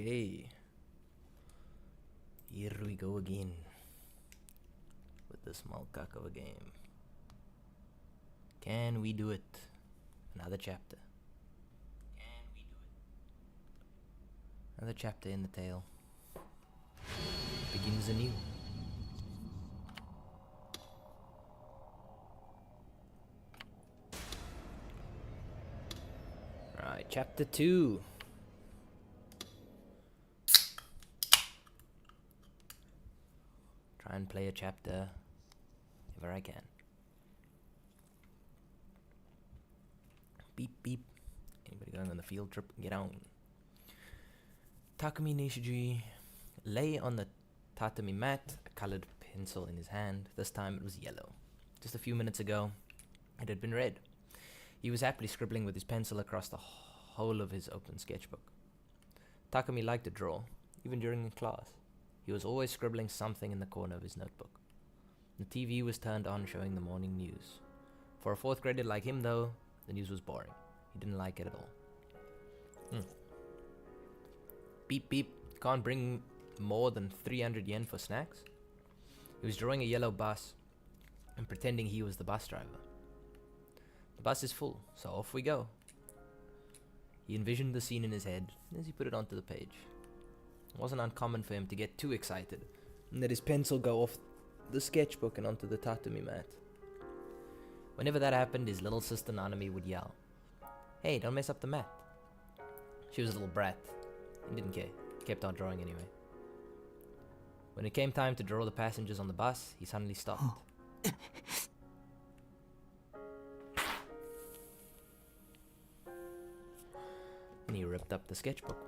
Okay. Here we go again. With the small cock of a game. Can we do it? Another chapter. Can we do it? Another chapter in the tale. Begins anew. Right, chapter 2. Try and play a chapter ever I can. Beep beep. Anybody going on the field trip? Get on. Takumi Nishiji lay on the tatami mat, a colored pencil in his hand. This time it was yellow. Just a few minutes ago, it had been red. He was happily scribbling with his pencil across the whole of his open sketchbook. Takumi liked to draw, even during class. He was always scribbling something in the corner of his notebook. The TV was turned on, showing the morning news. For a fourth grader like him, though, the news was boring. He didn't like it at all. Beep beep, can't bring more than 300 yen for snacks? He was drawing a yellow bus and pretending he was the bus driver. The bus is full, so off we go. He envisioned the scene in his head as he put it onto the page. It wasn't uncommon for him to get too excited and let his pencil go off the sketchbook and onto the tatami mat. Whenever that happened, his little sister Nanami would yell, "Hey, don't mess up the mat." She was a little brat and didn't care. Kept on drawing anyway. When it came time to draw the passengers on the bus, he suddenly stopped. And he ripped up the sketchbook.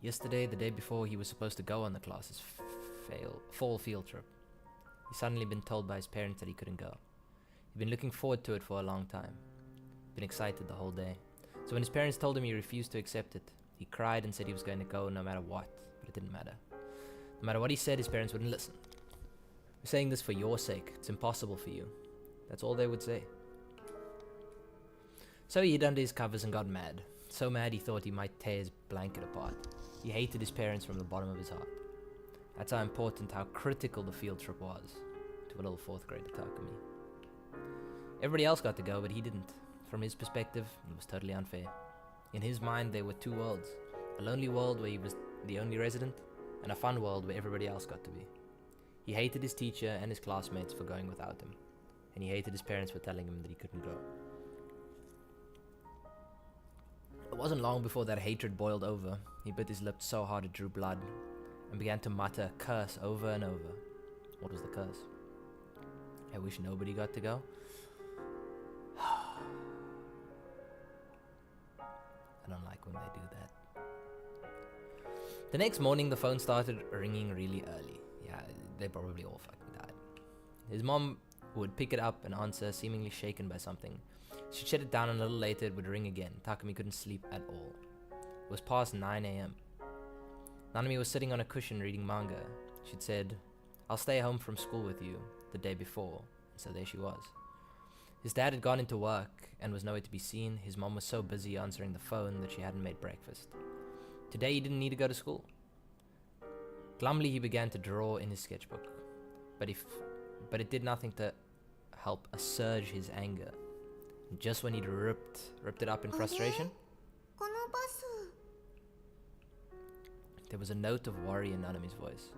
Yesterday, the day before he was supposed to go on the class's fall field trip, he'd suddenly been told by his parents that he couldn't go. He'd been looking forward to it for a long time. Been excited the whole day. So when his parents told him he refused to accept it, he cried and said he was going to go no matter what, but it didn't matter. No matter what he said, his parents wouldn't listen. "We're saying this for your sake. It's impossible for you." That's all they would say. So he hid under his covers and got mad. So mad he thought he might tear his blanket apart. He hated his parents from the bottom of his heart. That's how important, how critical the field trip was to a little fourth grader Takumi. Everybody else got to go, but he didn't. From his perspective, it was totally unfair. In his mind, there were two worlds. A lonely world where he was the only resident, and a fun world where everybody else got to be. He hated his teacher and his classmates for going without him, and he hated his parents for telling him that he couldn't go. It wasn't long before that hatred boiled over. He bit his lip so hard it drew blood, and began to mutter a curse over and over. What was the curse? "I wish nobody got to go." I don't like when they do that. The next morning, the phone started ringing really early. Yeah, they probably all fucking died. His mom would pick it up and answer, seemingly shaken by something. She'd shut it down, and a little later it would ring again. Takumi couldn't sleep at all. It was past 9 a.m. Nanami was sitting on a cushion reading manga. She'd said, "I'll stay home from school with you," the day before, and so there she was. His dad had gone into work and was nowhere to be seen. His mom was so busy answering the phone that she hadn't made breakfast. Today he didn't need to go to school. Glumly he began to draw in his sketchbook, but it did nothing to help assuage his anger. Just when he'd ripped it up in frustration, there was a note of worry in Nanami's voice.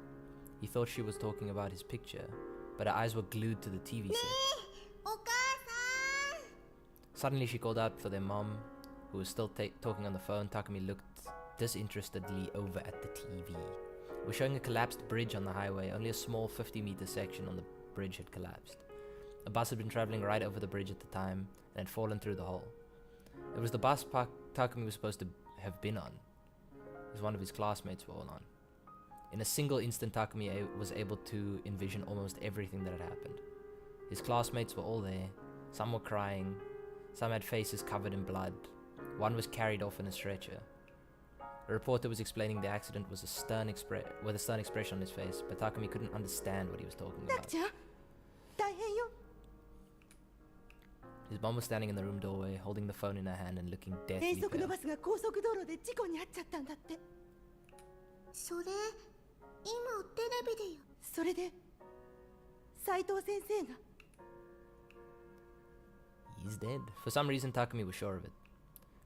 He thought she was talking about his picture, but her eyes were glued to the TV set. Suddenly she called out for their mom, who was still talking on the phone. Takumi looked disinterestedly over at the TV. It was showing a collapsed bridge on the highway. Only a small 50-meter section on the bridge had collapsed. A bus had been traveling right over the bridge at the time and had fallen through the hole. It was the bus Takumi was supposed to have been on, as one of his classmates were all on. In a single instant, Takumi was able to envision almost everything that had happened. His classmates were all there. Some were crying. Some had faces covered in blood. One was carried off in a stretcher. A reporter was explaining the accident with a stern expression on his face, but Takumi couldn't understand what he was talking about. His mom was standing in the room doorway, holding the phone in her hand and looking 低 deathly 速の pale. バスが高速道路で事故に遭っちゃったんだって。それ今テレビでよ。それで斉藤先生が。 He's dead. For some reason, Takumi was sure of it.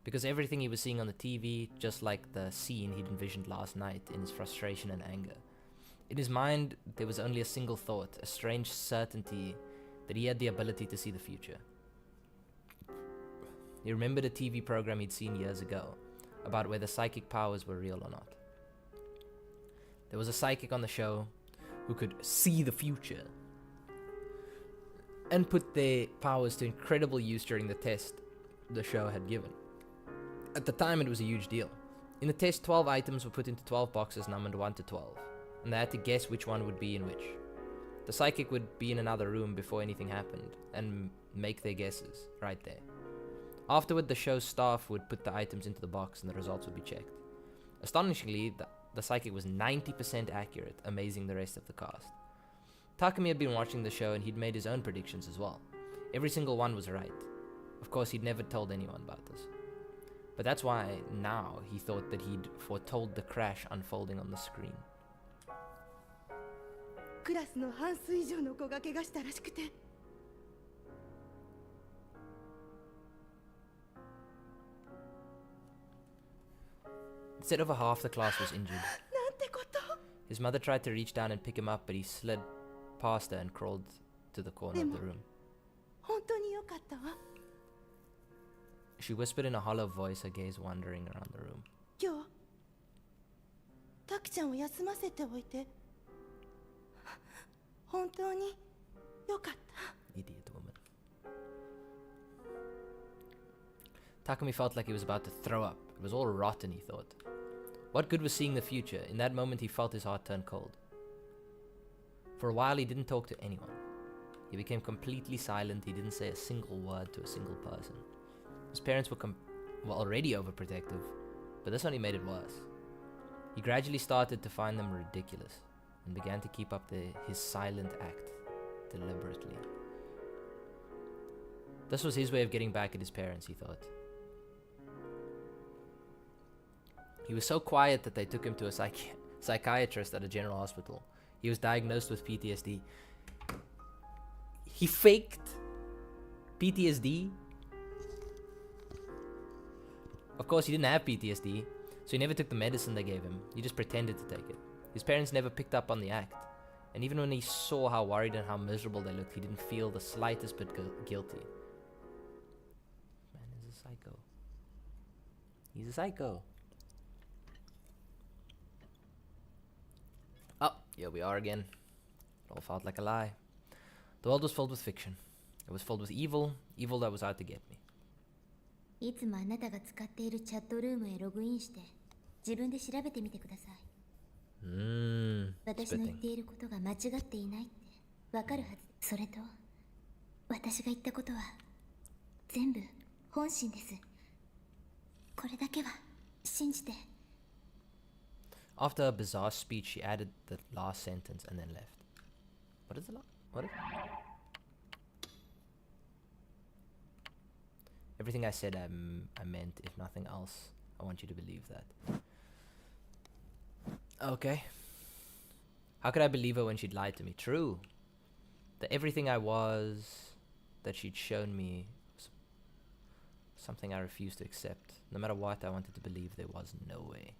Because everything he was seeing on the TV, just like the scene he'd envisioned last night in his frustration and anger. In his mind, there was only a single thought, a strange certainty that he had the ability to see the future. He remembered a TV program he'd seen years ago, about whether psychic powers were real or not. There was a psychic on the show who could see the future and put their powers to incredible use during the test the show had given. At the time, it was a huge deal. In the test, 12 items were put into 12 boxes numbered 1 to 12, and they had to guess which one would be in which. The psychic would be in another room before anything happened, and make their guesses right there. Afterward, the show's staff would put the items into the box and the results would be checked. Astonishingly, the psychic was 90% accurate, amazing the rest of the cast. Takumi had been watching the show and he'd made his own predictions as well. Every single one was right. Of course, he'd never told anyone about this. But that's why now he thought that he'd foretold the crash unfolding on the screen. クラスの半数以上の子が怪我したらしくて。 Instead, over half the class was injured. なんてこと。 His mother tried to reach down and pick him up, but he slid past her and crawled to the corner of the room. 本当によかったわ。 She whispered in a hollow voice, her gaze wandering around the room. 今日タキちゃんを休ませておいて本当によかった。 Idiot woman. Takumi felt like he was about to throw up. It was all rotten, he thought. What good was seeing the future? In that moment, he felt his heart turn cold. For a while, he didn't talk to anyone. He became completely silent. He didn't say a single word to a single person. His parents were already overprotective, but this only made it worse. He gradually started to find them ridiculous and began to keep up his silent act deliberately. This was his way of getting back at his parents, he thought. He was so quiet that they took him to a psychiatrist at a general hospital. He was diagnosed with PTSD. He faked PTSD. Of course, he didn't have PTSD, so he never took the medicine they gave him. He just pretended to take it. His parents never picked up on the act. And even when he saw how worried and how miserable they looked, he didn't feel the slightest bit guilty. Man is a psycho. He's a psycho. Oh, here we are again. It all felt like a lie. The world was filled with fiction. It was filled with evil, evil that was out to get me. いつもあなたが使っているチャットルームへログインして自分で調べてみてください。私の言っていることが間違っていないってわかるはず。それと私が言ったことは全部本心です。これだけは信じて。 After a bizarre speech, she added the last sentence and then left. What is the last? What is Everything I said I meant. If nothing else, I want you to believe that. Okay. How could I believe her when she'd lied to me? True. That everything I was, that she'd shown me, was something I refused to accept. No matter what, I wanted to believe there was no way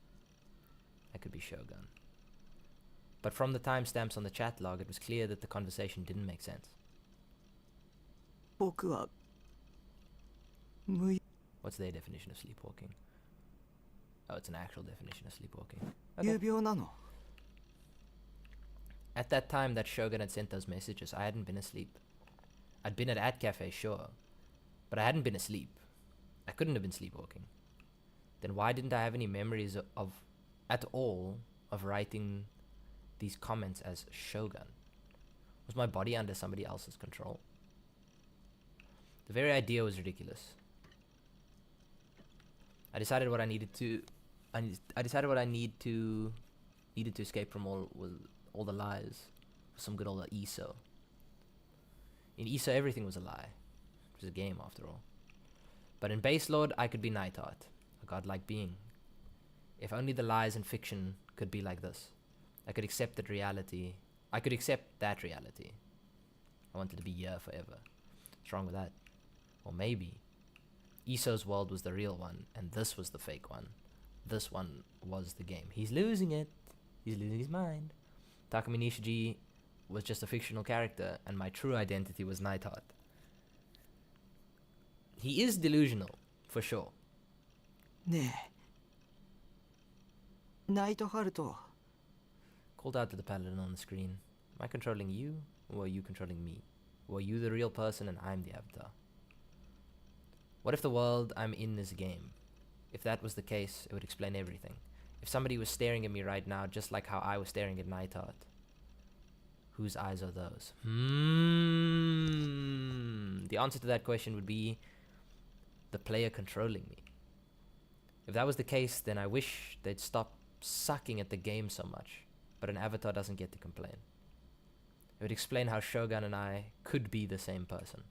I could be Shogun. But from the timestamps on the chat log, it was clear that the conversation didn't make sense. 僕は What's their definition of sleepwalking? Oh, it's an actual definition of sleepwalking. 有病なの。 At that time that Shogun had sent those messages, I hadn't been asleep. I'd been at Ad Cafe, sure, but I hadn't been asleep. I couldn't have been sleepwalking. Then why didn't I have any memories at all of writing these comments as Shogun? Was my body under somebody else's control? The very idea was ridiculous. I decided what I needed to. I decided what I needed to escape from all the lies. Some good old ESO. In ESO, everything was a lie. It's a game, after all. But in Base Lord, I could be Nightheart, a godlike being. If only the lies and fiction could be like this. I could accept that reality. I could accept that reality. I wanted to be here forever. What's wrong with that? Or maybe Iso's world was the real one, and this was the fake one. This one was the game. He's losing it. He's losing his mind. Takumi Nishiji was just a fictional character, and my true identity was Nightheart. He is delusional, for sure. ねえナイトハルト Called out to the paladin on the screen. Am I controlling you, or are you controlling me? Or are you the real person and I'm the avatar? What if the world I'm in is a game? If that was the case, it would explain everything. If somebody was staring at me right now, just like how I was staring at Nightheart, whose eyes are those? The answer to that question would be the player controlling me. If that was the case, then I wish they'd stop sucking at the game so much, but an avatar doesn't get to complain. It would explain how Shogun and I could be the same person.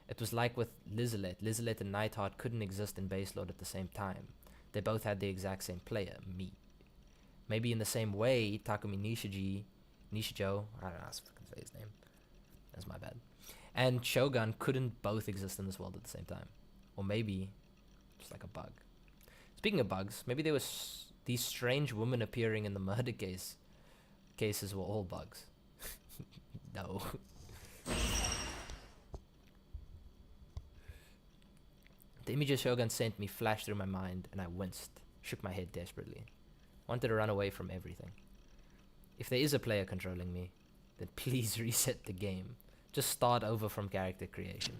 It was like with Lizelet. Lizelet and Nightheart couldn't exist in Baselord at the same time. They both had the exact same player, me. Maybe in the same way, Takumi Nishijo, I don't know how to fucking say his name. That's my bad. And Shogun couldn't both exist in this world at the same time. Or maybe it's like a bug. Speaking of bugs, maybe there was these strange women appearing in the murder cases were all bugs. No. The images Shogun sent me flashed through my mind, and I winced, shook my head desperately. Wanted to run away from everything. If there is a player controlling me, then please reset the game. Just start over from character creation.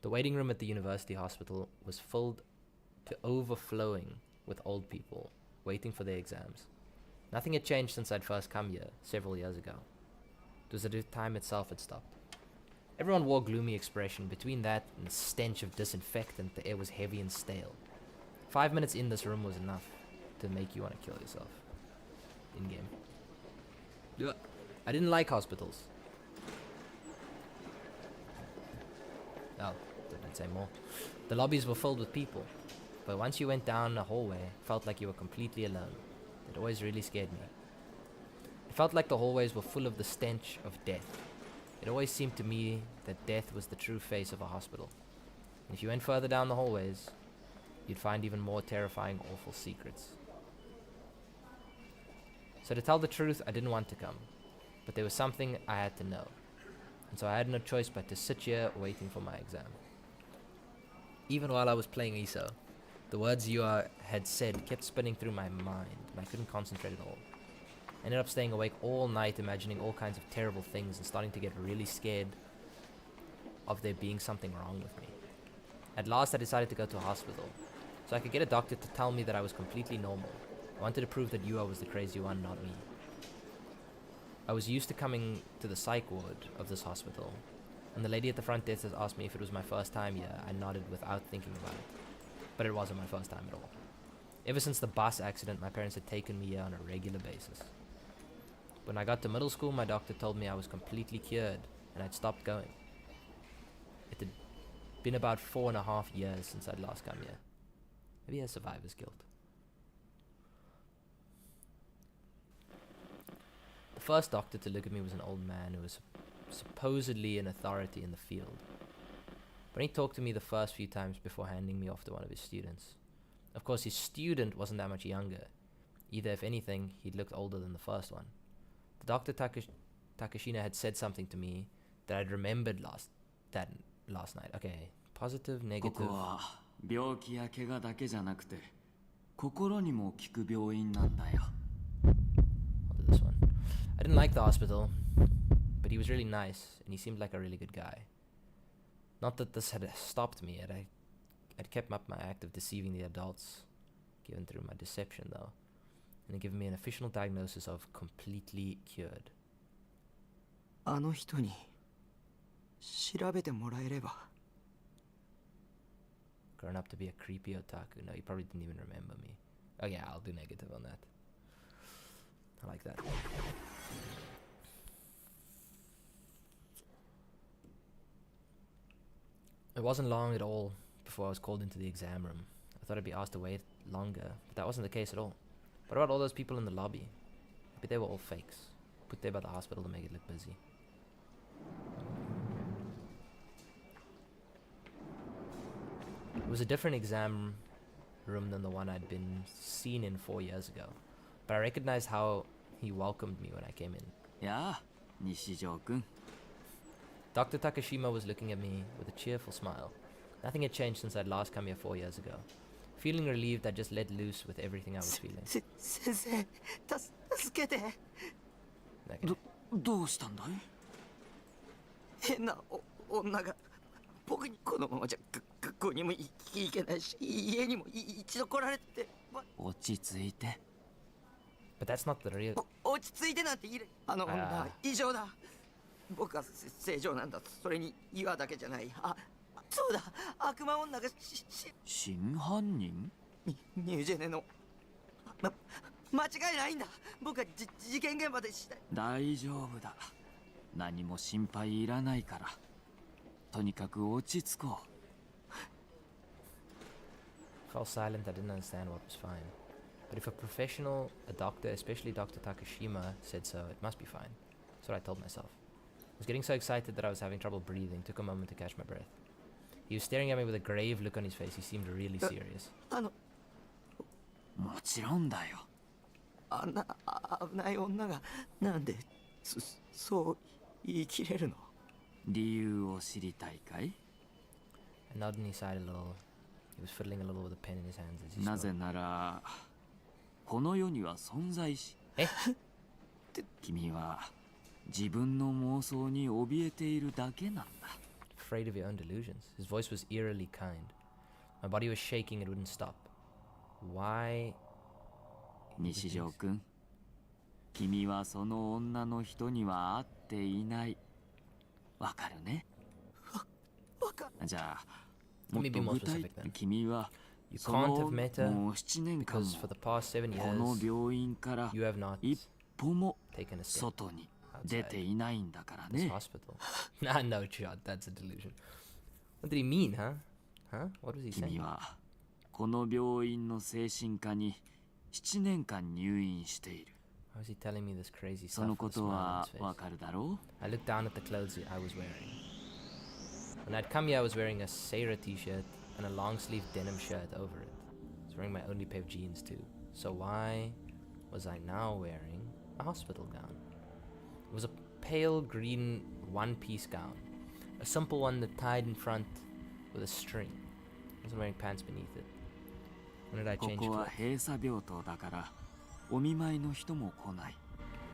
The waiting room at the university hospital was filled to overflowing with old people waiting for their exams. Nothing had changed since I'd first come here several years ago. It was as if time itself had stopped. Everyone wore a gloomy expression. Between that and the stench of disinfectant, the air was heavy and stale. 5 minutes in this room was enough to make you want to kill yourself. In-game. I didn't like hospitals. Oh, didn't say more. The lobbies were filled with people, but once you went down a hallway, it felt like you were completely alone. It always really scared me. It felt like the hallways were full of the stench of death. It always seemed to me that death was the true face of a hospital. And if you went further down the hallways, you'd find even more terrifying, awful secrets. So to tell the truth, I didn't want to come, but there was something I had to know. And so I had no choice but to sit here waiting for my exam. Even while I was playing Iso, the words you had said kept spinning through my mind, and I couldn't concentrate at all. I ended up staying awake all night, imagining all kinds of terrible things and starting to get really scared of there being something wrong with me. At last, I decided to go to a hospital, so I could get a doctor to tell me that I was completely normal. I wanted to prove that Yua was the crazy one, not me. I was used to coming to the psych ward of this hospital, and the lady at the front desk asked me if it was my first time here. I nodded without thinking about it. But it wasn't my first time at all. Ever since the bus accident, my parents had taken me here on a regular basis. When I got to middle school, my doctor told me I was completely cured, and I'd stopped going. It had been about 4.5 years since I'd last come here. Maybe a survivor's guilt. The first doctor to look at me was an old man who was supposedly an authority in the field. But he talked to me the first few times before handing me off to one of his students. Of course, his student wasn't that much younger. Either, if anything, he'd looked older than the first one. The Dr. Takashina had said something to me that I'd remembered last night. Okay, positive, こ negative. こは病気や怪我だけじゃなくて心にも効く病院なんだよ I'll do this one. I didn't like the hospital, but he was really nice, and he seemed like a really good guy. Not that this had stopped me yet. I'd kept up my act of deceiving the adults, given through my deception though, and had given me an official diagnosis of completely cured. あの人に調べてもらえれば Grown up to be a creepy otaku. No, he probably didn't even remember me. Oh yeah, I'll do negative on that. I like that. It wasn't long at all before I was called into the exam room. I thought I'd be asked to wait longer, but that wasn't the case at all. What about all those people in the lobby? Maybe they were all fakes, put there by the hospital to make it look busy. It was a different exam room than the one I'd been seen in 4 years ago, but I recognized how he welcomed me when I came in. やあ、西条くん。 Dr. Takashima was looking at me with a cheerful smile. Nothing had changed since I'd last come here 4 years ago. Feeling relieved, I just let loose with everything I was feeling. 先生、助けて。 Okay. どうしたんだい？変な女が僕にこのままじゃ学校にも行けないし、家にも一度来られて。落ち着いて。 But that's not the real... 落ち着いてなんていい。あの女異常だ。僕は正常なんだ。それに岩だけじゃない。そうだ、悪魔女が真犯人？ニュージェネの間違いないんだ。僕は事件現場でした。大丈夫だ。何も心配いらないから。とにかく落ち着こう。 I fell silent. I didn't understand what was fine. But if a professional, a doctor, especially Dr. Takashima, said so, it must be fine. That's what I told myself. I was getting so excited that I was having trouble breathing. Took a moment to catch my breath. He was staring at me with a grave look on his face. He seemed really serious. もちろんだよ。あんな危ない女がなんでそう言い切れるの？理由を知りたいかい？ I nodded and he sighed a little. He was fiddling a little with a pen in his hands as he な spoke. ぜならこの世には存在し君は自分の妄想に怯えているだけなんだ。 Afraid of your own delusions. His voice was eerily kind. My body was shaking. It wouldn't stop. Why? 西条くん、君はその女の人には会っていない。わかるね？じゃあもっと具体的に君は You そ can't の have met her もう7年間 because for the past 7この years 病院から you have not 一歩も taken a step 外に出ていないんだから this ね。 hospital. Nah, no shot. That's a delusion. What did he mean, huh? Huh? What was he 君 saying? はこの病院の精神科に7年間入院している。 Why was he telling me this crazy そ stuff の with こ a と smile on は his face? わかるだろ I looked down at the clothes I was wearing. When I'd come here, I was wearing a Sarah t-shirt and a long-sleeve denim shirt over it. I was wearing my only pair of jeans too. So why was I now wearing a hospital gown? It was a pale green one-piece gown. A simple one that tied in front with a string. I wasn't wearing pants beneath it. When did I う？こ change こは clothes? 閉鎖病棟だからお見舞いの人も来ない。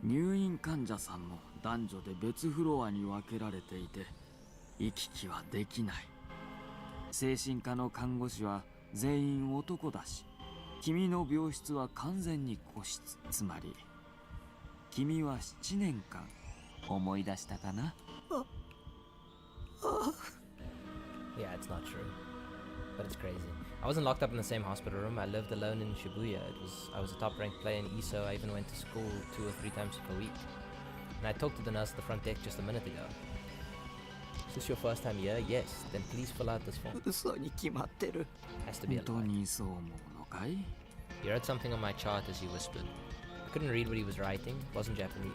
入院患者さんも男女で別フロアに分けられていて行き来はできない。精神科の看護師は全員男だし、君の病室は完全に個室。つまり君は7年間思い出したかな？ Yeah, it's not true. But it's crazy. I wasn't locked up in the same hospital room. I lived alone in Shibuya. I was a top-ranked player in ISO. I even went to school 2 or 3 times per week. And I talked to the nurse at the front desk just a minute ago. Is this your first time here? Yes. Then please fill out this form. 嘘に決まってる。 Has to be 本 a 当 lie. にそう思うのかい？ He wrote something on my chart as he whispered. I couldn't read what he was writing. It wasn't Japanese.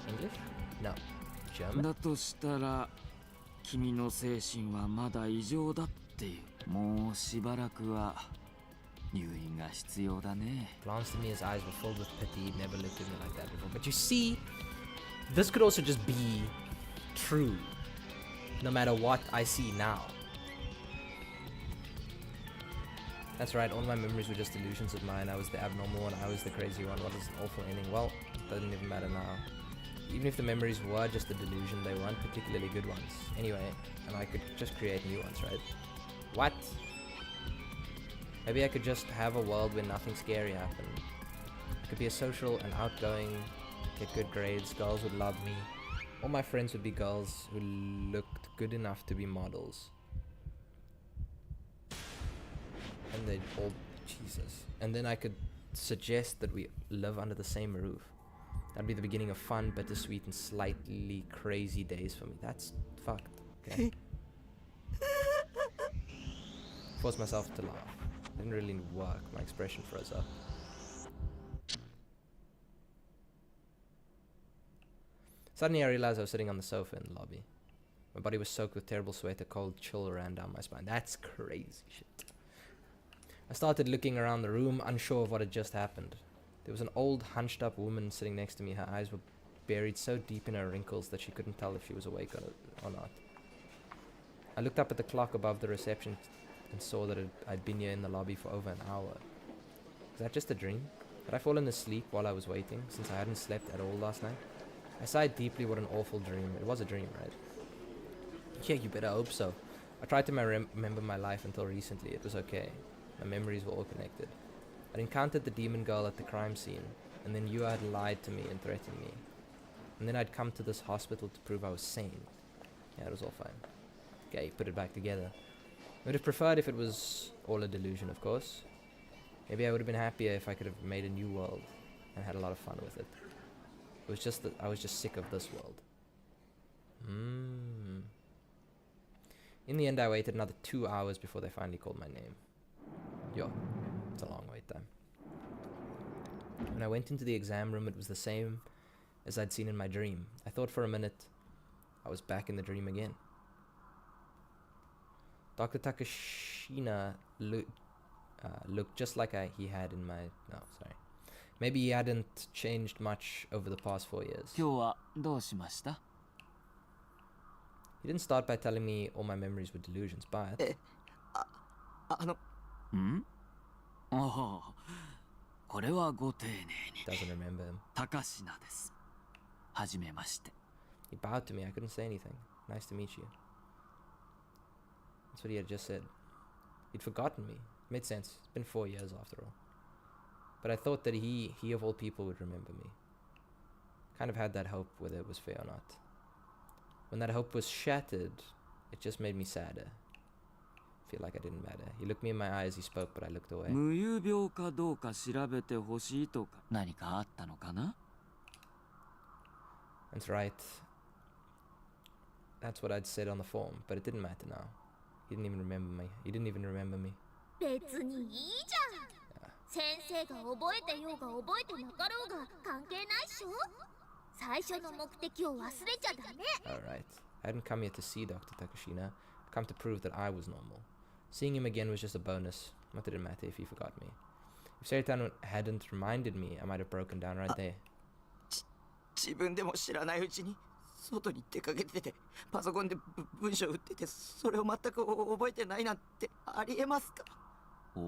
English? No. German? だとしたら君の精神はまだ異常だっていう。もうしばらくは入院が必要だね。 Glanced at me, his eyes were filled with pity. He'd never looked at me like that before. But you see, this could also just be true, no matter what I see now. That's right, all my memories were just illusions of mine. I was the abnormal one, I was the crazy one. What is an awful ending? Well, it doesn't even matter now. Even if the memories were just a delusion, they weren't particularly good ones. Anyway, and I could just create new ones, right? What? Maybe I could just have a world where nothing scary happened. I could be a social and outgoing, get good grades, girls would love me. All my friends would be girls who looked good enough to be models. And they'd all Jesus. And then I could suggest that we live under the same roof. That'd be the beginning of fun, bittersweet, and slightly crazy days for me. That's fucked. Okay. Forced myself to laugh. Didn't really work. My expression froze up. Suddenly I realized I was sitting on the sofa in the lobby. My body was soaked with terrible sweat. A cold chill ran down my spine. That's crazy shit. I started looking around the room, unsure of what had just happened. There was an old, hunched-up woman sitting next to me. Her eyes were buried so deep in her wrinkles that she couldn't tell if she was awake or not. I looked up at the clock above the reception and saw that I'd been here in the lobby for over an hour. Was that just a dream? Had I fallen asleep while I was waiting, since I hadn't slept at all last night? I sighed deeply. What an awful dream. It was a dream, right? Yeah, you better hope so. I tried to remember my life until recently. It was okay. My memories were all connected. I'd encountered the demon girl at the crime scene, and then you had lied to me and threatened me. And then I'd come to this hospital to prove I was sane. Yeah, it was all fine. Okay, put it back together. I would have preferred if it was all a delusion, of course. Maybe I would have been happier if I could have made a new world and had a lot of fun with it. It was just that I was just sick of this world. In the end, I waited another 2 hours before they finally called my name. Yo, it's a long wait time. When I went into the exam room, it was the same as I'd seen in my dream. I thought for a minute I was back in the dream again. Dr. Takashina looked just like he had in my... No, sorry. Maybe he hadn't changed much over the past 4 years. 今日はどうしました？ He didn't start by telling me all my memories were delusions, but... ん？ああ、これはご丁寧に。 doesn't remember him. 高階です。はじめまして。 He bowed to me. I couldn't say anything. Nice to meet you. That's what he had just said. He'd forgotten me. Made sense. It's been 4 years after all. But I thought that he of all people would remember me. Kind of had that hope, whether it was fair or not. When that hope was shattered, it just made me sadder. Feel like I didn't matter. He looked me in my eyes, he spoke, but I looked away. 無遊病かどうか調べてほしいとか何かあったのかな？ That's right. That's what I'd said on the form, but it didn't matter now. He didn't even remember me. He didn't even remember me. 別にいいじゃん。先生が覚えてようが覚えてなかろうが関係ないっしょ。最初の目的を忘れちゃダメ。 Alright. I hadn't come here to see Dr. Takashina. I'd come to prove that I was normal. Seeing him again was just a bonus. What did it matter if he forgot me? If Seritan hadn't reminded me, I might have broken down right there. 自分でも知らないうちに外に出かけててパソコンで文章打っててそれを全く覚えてないなんてありえますか？おお。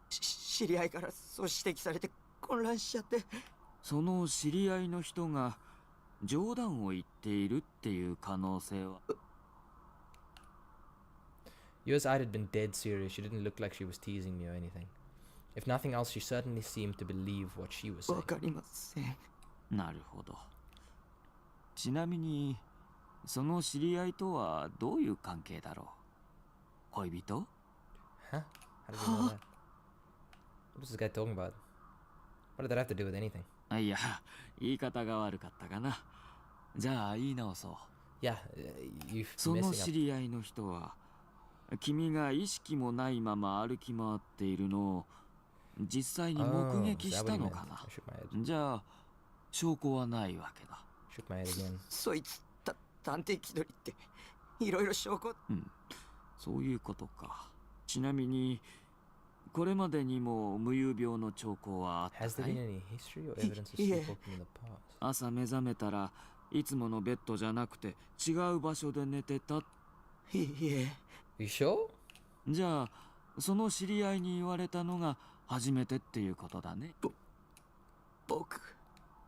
知り合いからそう指摘されて混乱しちゃって。その知り合いの人が冗談を言っているっていう可能性は。Yua's eye had been dead serious. She didn't look like she was teasing me or anything. If nothing else, she certainly seemed to believe what she was saying. わかりません。なるほど。ちなみにその知り合いとはどういう関係だろう？恋人？ Huh? How did you know that? What was this guy talking about? What did that have to do with anything? いや、言い方が悪かったかな。じゃあ言い直そう。Yeah, you そ messing の up. 知り合いの人は君が意識もないまま歩き回っているのを実際に目撃したのかな。I shook my head. じゃあ証拠はないわけだ。Shook my head again. そいつ探偵気取りっていろいろ証拠。そういうことか。ちなみにこれまでにも無遊病の兆候はあった Has there かい？ been any history or evidence of Yeah. sleepwalking in the past? 朝目覚めたらいつものベッドじゃなくて違う場所で寝てた。いえ。You sure? じゃあその知り合いに言われたのが初めてっていうことだね。僕、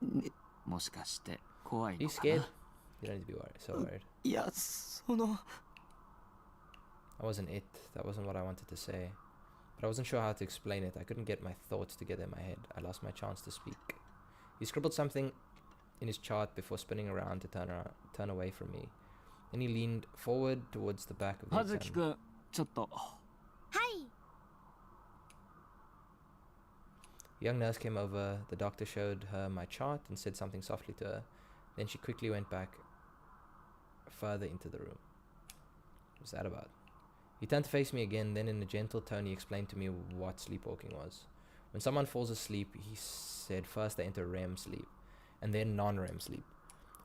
ね、もしかして怖い Are you のか scared? な？ You don't need to be worried. So worried. いや、その That wasn't it. That wasn't what I wanted to say. But I wasn't sure how to explain it. I couldn't get my thoughts together in my head. I lost my chance to speak. He scribbled something in his chart before spinning around to turn away from me. Then he leaned forward towards the back of the 葉月 exam. くん、ちょっと。はい。A young nurse came over. The doctor showed her my chart and said something softly to her. Then she quickly went back further into the room. What's that about? He turned to face me again. Then in a gentle tone he explained to me what sleepwalking was. When someone falls asleep, he said first they enter REM sleep and then non-REM sleep.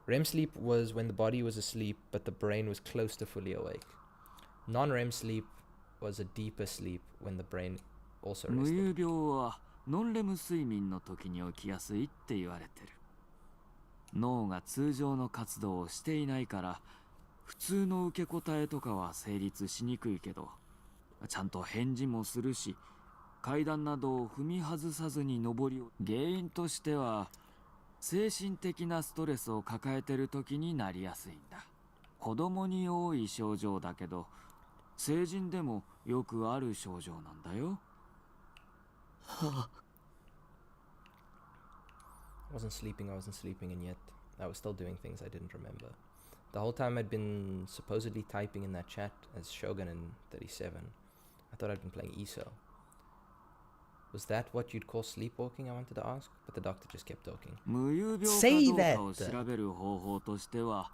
REM sleep was when the body was asleep but the brain was close to fully awake. Non-REM sleep was a deeper sleep when the brain also 無 rested. 遊病はノンレム睡眠の時に起きやすいって言われてる。脳が通常の活動をしていないから普通の受け答えとかは成立しにくいけど、ちゃんと返事もするし、階段などを踏み外さずに上りを。原因としては精神的なストレスを抱えてる時になりやすいんだ。子供に多い症状だけど成人でもよくある症状なんだよ。はあ、 I wasn't sleeping, and yet I was still doing things I didn't remember. The whole time I'd been supposedly typing in that chat as Shogun in 37. I thought I'd been playing ESO. Was that what you'd call sleepwalking, I wanted to ask, but the doctor just kept talking. 無遊病か Say どうか that! を調べる方法としては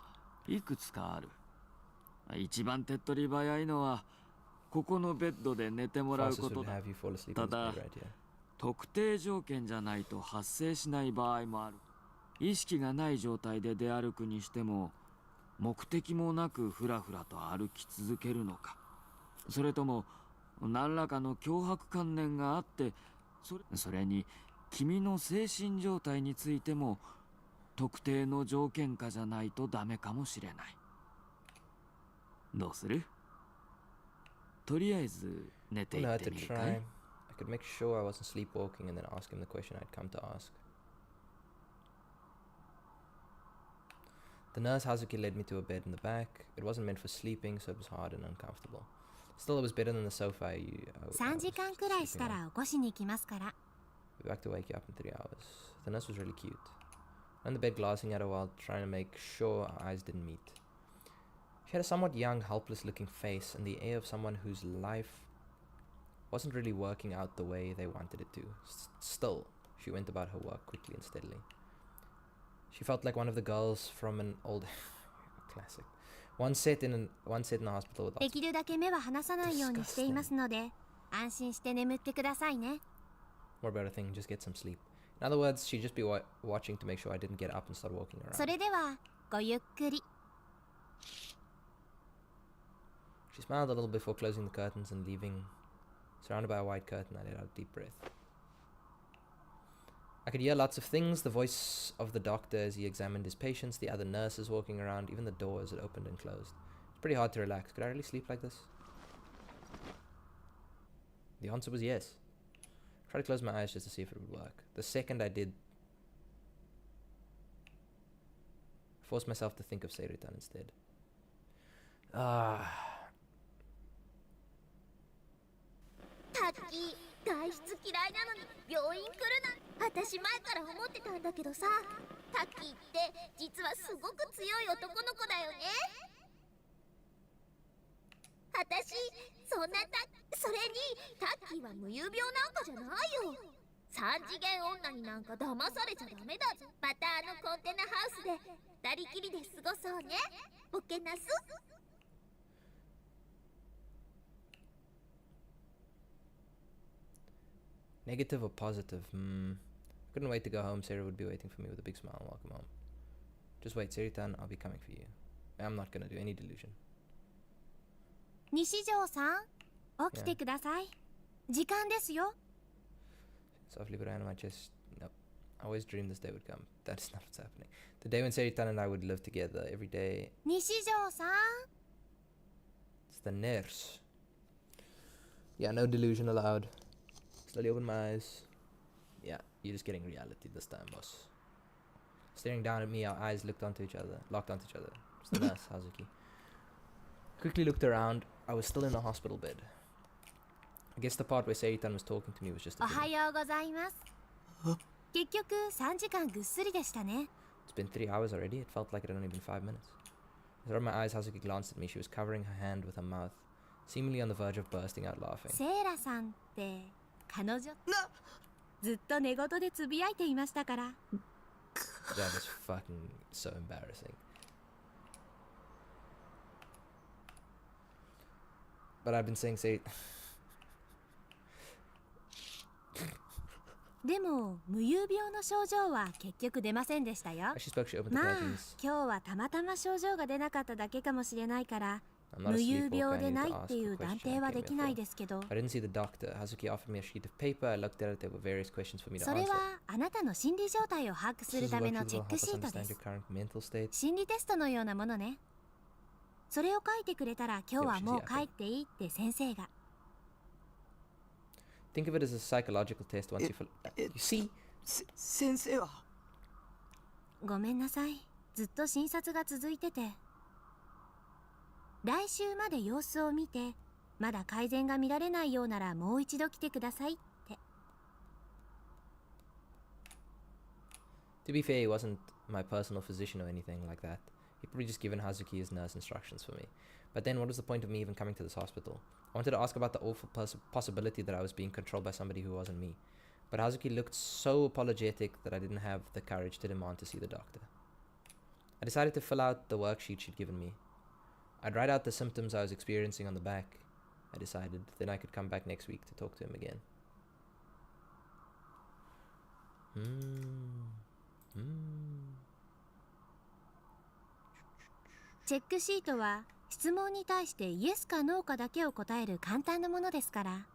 いくつかある。一番手っ取り早いのはここのベッドで寝てもらう Fastest こと would だ。 have you fall asleep in this Tada. bed right here. 特定条件じゃないと発生しない場合もある。意識がない状態で出歩くにしても目的もなくふらふらと歩き続けるのか、それとも何らかの脅迫観念があってそれに君の精神状態についても特定の条件下じゃないとダメかもしれない。どうする？とりあえず寝て Well, い no, っ I て could みるか try. い？ I could make sure I wasn't sleepwalking and then ask him the question I'd come to ask. The nurse Hazuki led me to a bed in the back. It wasn't meant for sleeping, so it was hard and uncomfortable. Still, it was better than the sofa I was 3時間くらいし sleeping た on. ら起こしに行きますから Be back to wake you up in 3 hours. The nurse was really cute. On the bed, glancing at her while trying to make sure our eyes didn't meet. She had a somewhat young, helpless-looking face and the air of someone whose life wasn't really working out the way they wanted it to. Still, she went about her work quickly and steadily. She felt like one of the girls from an old classic. One set in a hospital with できるだけ目は離さないようにしていますので安心して眠ってくださいね more about a thing, just get some sleep. In other words, she'd just be watching to make sure I didn't get up and start walking around. それではごゆっくり She smiled a little before closing the curtains and leaving. Surrounded by a white curtain, I let out a deep breath. I could hear lots of things, the voice of the doctor as he examined his patients, the other nurses walking around, even the doors that opened and closed. It's pretty hard to relax. Could I really sleep like this? The answer was yes. I tried to close my eyes just to see if it would work. The second I did, I forced myself to think of Seirutan instead. Ah. タッキー外出嫌いなのに病院来るな。私前から思ってたんだけどさ、タッキーって実はすごく強い男の子だよね。私そんなそれにタッキーは無遊病なんかじゃないよ。三次元女になんか騙されちゃダメだぞ。またコンテナハウスで二人きりで過ごそうね。ボケなす。Negative or positive? I couldn't wait to go home. Sarah would be waiting for me with a big smile and welcome home. Just wait, Seritan, I'll be coming for you. I'm not gonna do any delusion. 西条さん起きてください時間ですよ Softly put a hand on my chest. No. I always dreamed this day would come. That is not what's happening. The day when Seritan and I would live together every day. 西条さん It's the nurse. Yeah, no delusion allowed. Slowly open my eyes. Yeah, you're just getting reality this time, boss. Staring down at me, our eyes locked onto each other. It's the nurse, Hazuki. Quickly looked around. I was still in the hospital bed. I guess the part where Seitan was talking to me was just a おはようございます結局3時間ぐっすりでしたね It's been 3 hours already. It felt like it had only been 5 minutes. As I rubbed my eyes, Hazuki glanced at me. She was covering her hand with her mouth, seemingly on the verge of bursting out laughing. セイラさんって彼女ずっと寝言でつぶやいていましたから。 That is fucking so embarrassing. But I've been saying say でも無遊病の症状は結局出ませんでしたよ。 she spoke, she opened the まあ curtains. 今日はたまたま症状が出なかっただけかもしれないから I'm not a 無遊 sleepwalker. 病 I で need ない to って ask い the う断 question 定 I は came で here きない for. ですけど、 I didn't see the doctor. Hazuki offered me a sheet of paper. I looked at it. There were various questions for me to それ answer. はあなたの心理状態を把握す This る is た a めの worksheet チ that ェ will ック help シ us ートで understand す。 your current mental state. 心理テストのようなものね。それを書いてくれたら今日はもう帰っていいって先生が。 Think of it as a psychological test once you fill. You see? 先生はごめんなさい。ずっと診察が続いてて。来週まで様子を見て、まだ改善が見られないようならもう一度来てくださいって。 To be fair, he wasn't my personal physician or anything like that. He'd probably just given Hazuki his nurse instructions for me. But then what was the point of me even coming to this hospital? I wanted to ask about the awful possibility that I was being controlled by somebody who wasn't me. But Hazuki looked so apologetic that I didn't have the courage to demand to see the doctor. I decided to fill out the worksheet she'd given me. I'd write out the symptoms I was experiencing on the back. I decided. Then I could come back next week to talk to him again. Hmm. チェックシートは質問に対してイエスかノーかだけを答える簡単なものですから。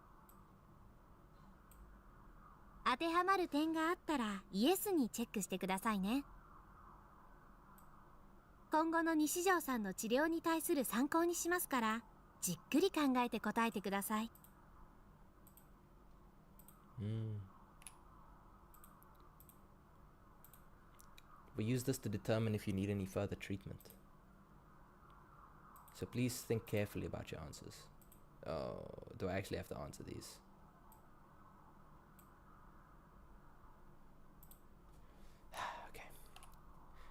当てはまる点があったらイエスにチェックしてくださいね。今後の西條さんの治療に対する参考にしますから、じっくり考えて答えてください。We use this to determine if you need any further treatment. So please think carefully about your answers. Oh, do I actually have to answer these? Okay.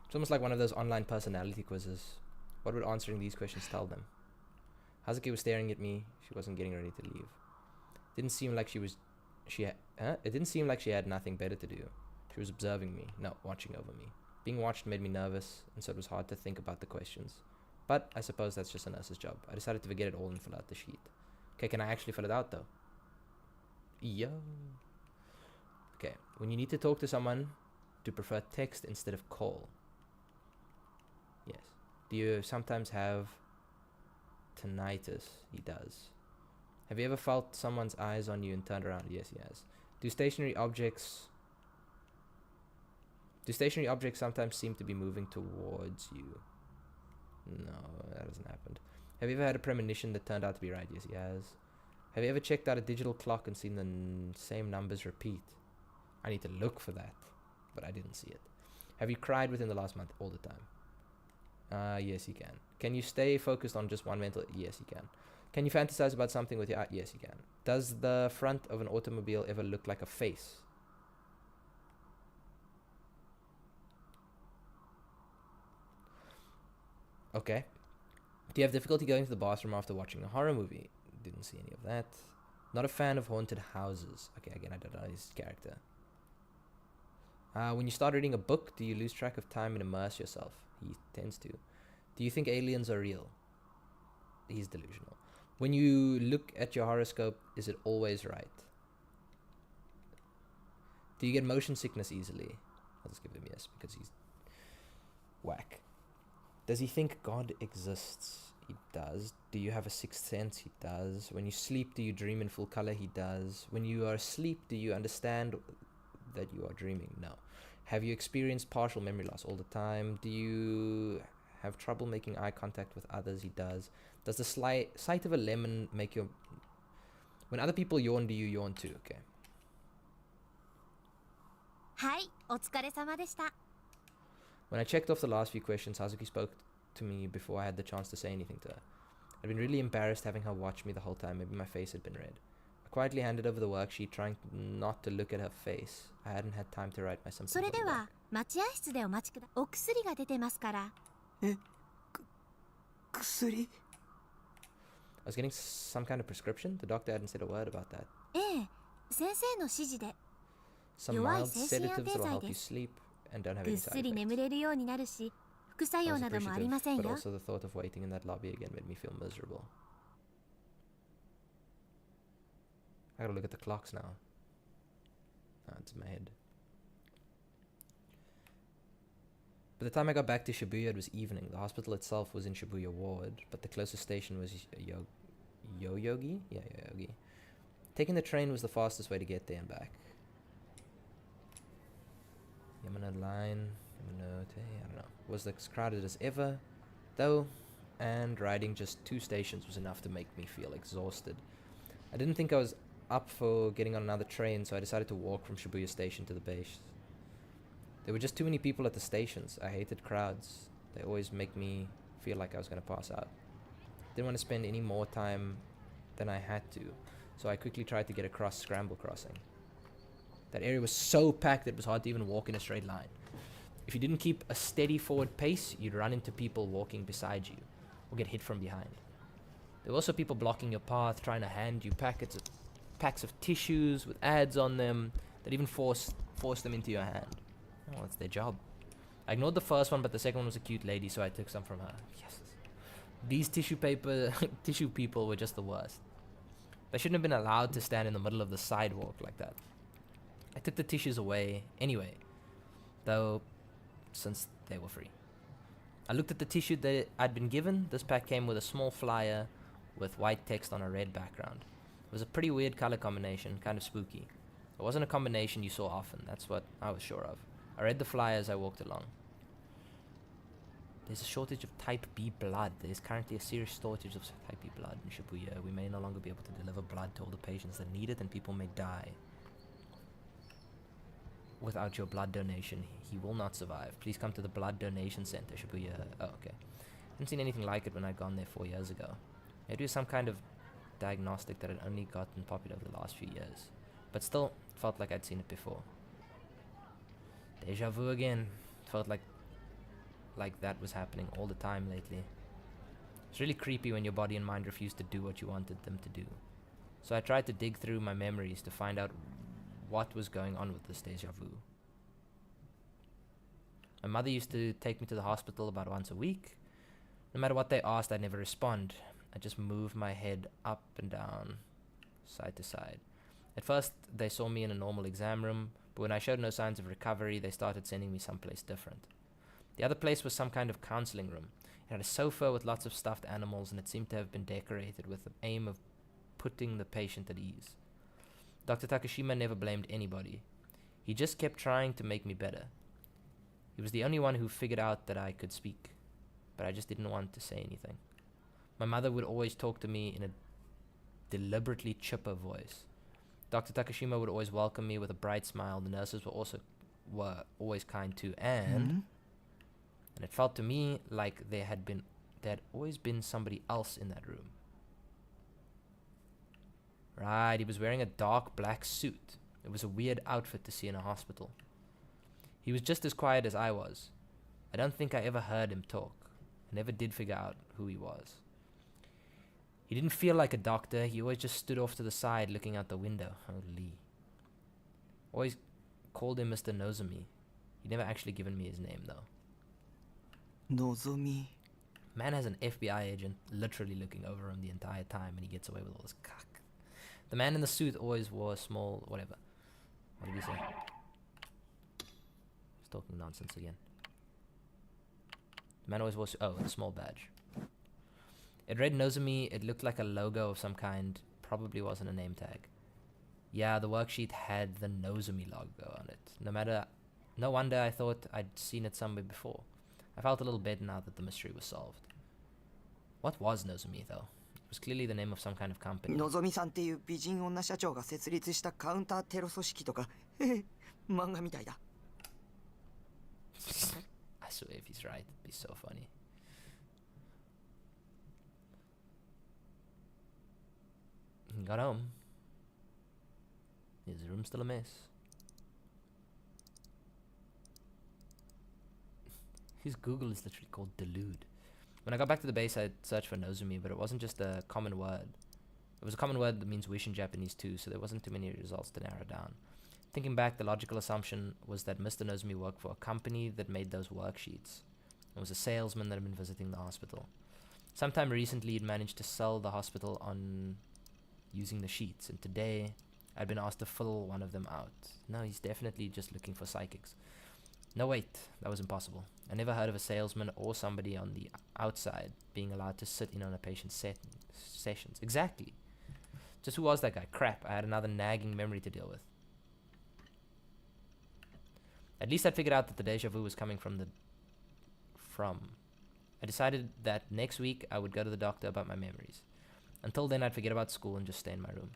It's almost like one of those online personality quizzes. What would answering these questions tell them? Hazuki was staring at me. She wasn't getting ready to leave. Didn't seem like she was. It didn't seem like she had nothing better to do. She was observing me, not watching over me. Being watched made me nervous, and so it was hard to think about the questions. But I suppose that's just a nurse's job. I decided to forget it all and fill out the sheet. Okay, can I actually fill it out though? Yeah. Okay, when you need to talk to someone, do you prefer text instead of call? Yes. Do you sometimes have tinnitus? He does. Have you ever felt someone's eyes on you and turned around? Yes, he has. Do stationary objects sometimes seem to be moving towards you? No, that hasn't happened. Have you ever had a premonition that turned out to be right? Yes, he has. Have you ever checked out a digital clock and seen the same numbers repeat? I need to look for that, but I didn't see it. Have you cried within the last month? All the time. Yes, you can. Can you stay focused on just one mental? Yes, you can. Can you fantasize about something with your eye? Yes, you can. Does the front of an automobile ever look like a face? Okay. Do you have difficulty going to the bathroom after watching a horror movie? Didn't see any of that. Not a fan of haunted houses. Okay, again, I don't know his character. When you start reading a book, do you lose track of time and immerse yourself? He tends to. Do you think aliens are real? He's delusional. When you look at your horoscope, is it always right? Do you get motion sickness easily? I'll just give him yes, because he's whack. Does he think God exists? He does. Do you have a sixth sense? He does. When you sleep, do you dream in full color? He does. When you are asleep, do you understand that you are dreaming? No. Have you experienced partial memory loss all the time? Do you have trouble making eye contact with others? He does. Does the sight of a lemon make your... When other people yawn, do you yawn too? Okay. はい、お疲れ様でした。 When I checked off the last few questions, Hazuki spoke to me before I had the chance to say anything to her. I'd been really embarrassed having her watch me the whole time. Maybe my face had been red. I quietly handed over the worksheet, trying not to look at her face. I hadn't had time to write my symptoms. それでは待合室でお待ちください。お薬が出てますから。薬 I was getting some kind of prescription. The doctor hadn't said a word about that. ええ、先生の指示で。Some 弱い mild 精神安 sedatives 定 that'll 剤 help で you す。 sleep and don't have ぐ any っ side すり effects. 眠れるようになるし、副作 I 用 was などもあり appreciative, ません but よ。 also the thought of waiting in that lobby again made me feel miserable. I gotta look at the clocks now. Ah, it's in my head. By the time I got back to Shibuya, it was evening. The hospital itself was in Shibuya Ward, but the closest station was Yoyogi? Yeah, Yoyogi. Taking the train was the fastest way to get there and back. Yamano Line, Yamanote, I don't know. Was as crowded as ever, though, and riding just 2 stations was enough to make me feel exhausted. I didn't think I was up for getting on another train, so I decided to walk from Shibuya Station to the base. There were just too many people at the stations. I hated crowds. They always make me feel like I was going to pass out. Didn't want to spend any more time than I had to, so I quickly tried to get across Scramble Crossing. That area was so packed it was hard to even walk in a straight line. If you didn't keep a steady forward pace, you'd run into people walking beside you, or get hit from behind. There were also people blocking your path, trying to hand you packs of tissues with ads on them that even force them into your hand. Oh, that's their job. I ignored the first one, but the second one was a cute lady, so I took some from her. Yes. These tissue people were just the worst. They shouldn't have been allowed to stand in the middle of the sidewalk like that. I took the tissues away anyway, though, since they were free. I looked at the tissue that I'd been given. This pack came with a small flyer with white text on a red background. It was a pretty weird color combination, kind of spooky. It wasn't a combination you saw often, that's what I was sure of. I read the flyer as I walked along. There's a shortage of type B blood. There's currently a serious shortage of type B blood in Shibuya. We may no longer be able to deliver blood to all the patients that need it, and people may die. Without your blood donation, he will not survive. Please come to the blood donation center, Shibuya. Oh, okay. Hadn't seen anything like it when I'd gone there 4 years ago. Maybe it was some kind of diagnostic that had only gotten popular over the last few years. But still, felt like I'd seen it before. Deja vu again. Felt like that was happening all the time lately. It's really creepy when your body and mind refuse to do what you wanted them to do. So I tried to dig through my memories to find out what was going on with this deja vu. My mother used to take me to the hospital about once a week. No matter what they asked, I'd never respond. I'd just move my head up and down, side to side. At first, they saw me in a normal exam room, but when I showed no signs of recovery, they started sending me someplace different. The other place was some kind of counseling room. It had a sofa with lots of stuffed animals, and it seemed to have been decorated with the aim of putting the patient at ease. Dr. Takashima never blamed anybody. He just kept trying to make me better. He was the only one who figured out that I could speak, but I just didn't want to say anything. My mother would always talk to me in a deliberately chipper voice. Dr. Takashima would always welcome me with a bright smile. The nurses were always kind too, and it felt to me like there had always been somebody else in that room. Right, he was wearing a dark black suit. It was a weird outfit to see in a hospital. He was just as quiet as I was. I don't think I ever heard him talk. I never did figure out who he was. He didn't feel like a doctor. He always just stood off to the side looking out the window. Holy. Always called him Mr. Nozomi. He'd never actually given me his name, though. Nozomi. Man has an FBI agent literally looking over him the entire time, and he gets away with all this cock. The man in the suit always wore a small... whatever. What did he say? He's talking nonsense again. The man always wore... a small badge. It read Nozomi. It looked like a logo of some kind. Probably wasn't a name tag. Yeah, the worksheet had the Nozomi logo on it. No wonder I thought I'd seen it somewhere before. I felt a little better now that the mystery was solved. What was Nozomi, though? It was clearly the name of some kind of company. のぞみさんっていう美人女社長が設立したカウンターテロ組織とか漫画みたいだ I swear if he's right, it'd be so funny. He got home. His room's still a mess. His Google is literally called Delude. When I got back to the base, I searched for Nozomi, but it wasn't just a common word. It was a common word that means wish in Japanese too, so there wasn't too many results to narrow down. Thinking back, the logical assumption was that Mr. Nozomi worked for a company that made those worksheets. It was a salesman that had been visiting the hospital. Sometime recently, he'd managed to sell the hospital on using the sheets, and today I'd been asked to fill one of them out. No, he's definitely just looking for psychics. No, wait, that was impossible. I never heard of a salesman or somebody on the outside being allowed to sit in on a patient's sessions. Exactly. Just who was that guy? Crap, I had another nagging memory to deal with. At least I'd figured out that the deja vu was coming from I decided that next week I would go to the doctor about my memories. Until then, I'd forget about school and just stay in my room.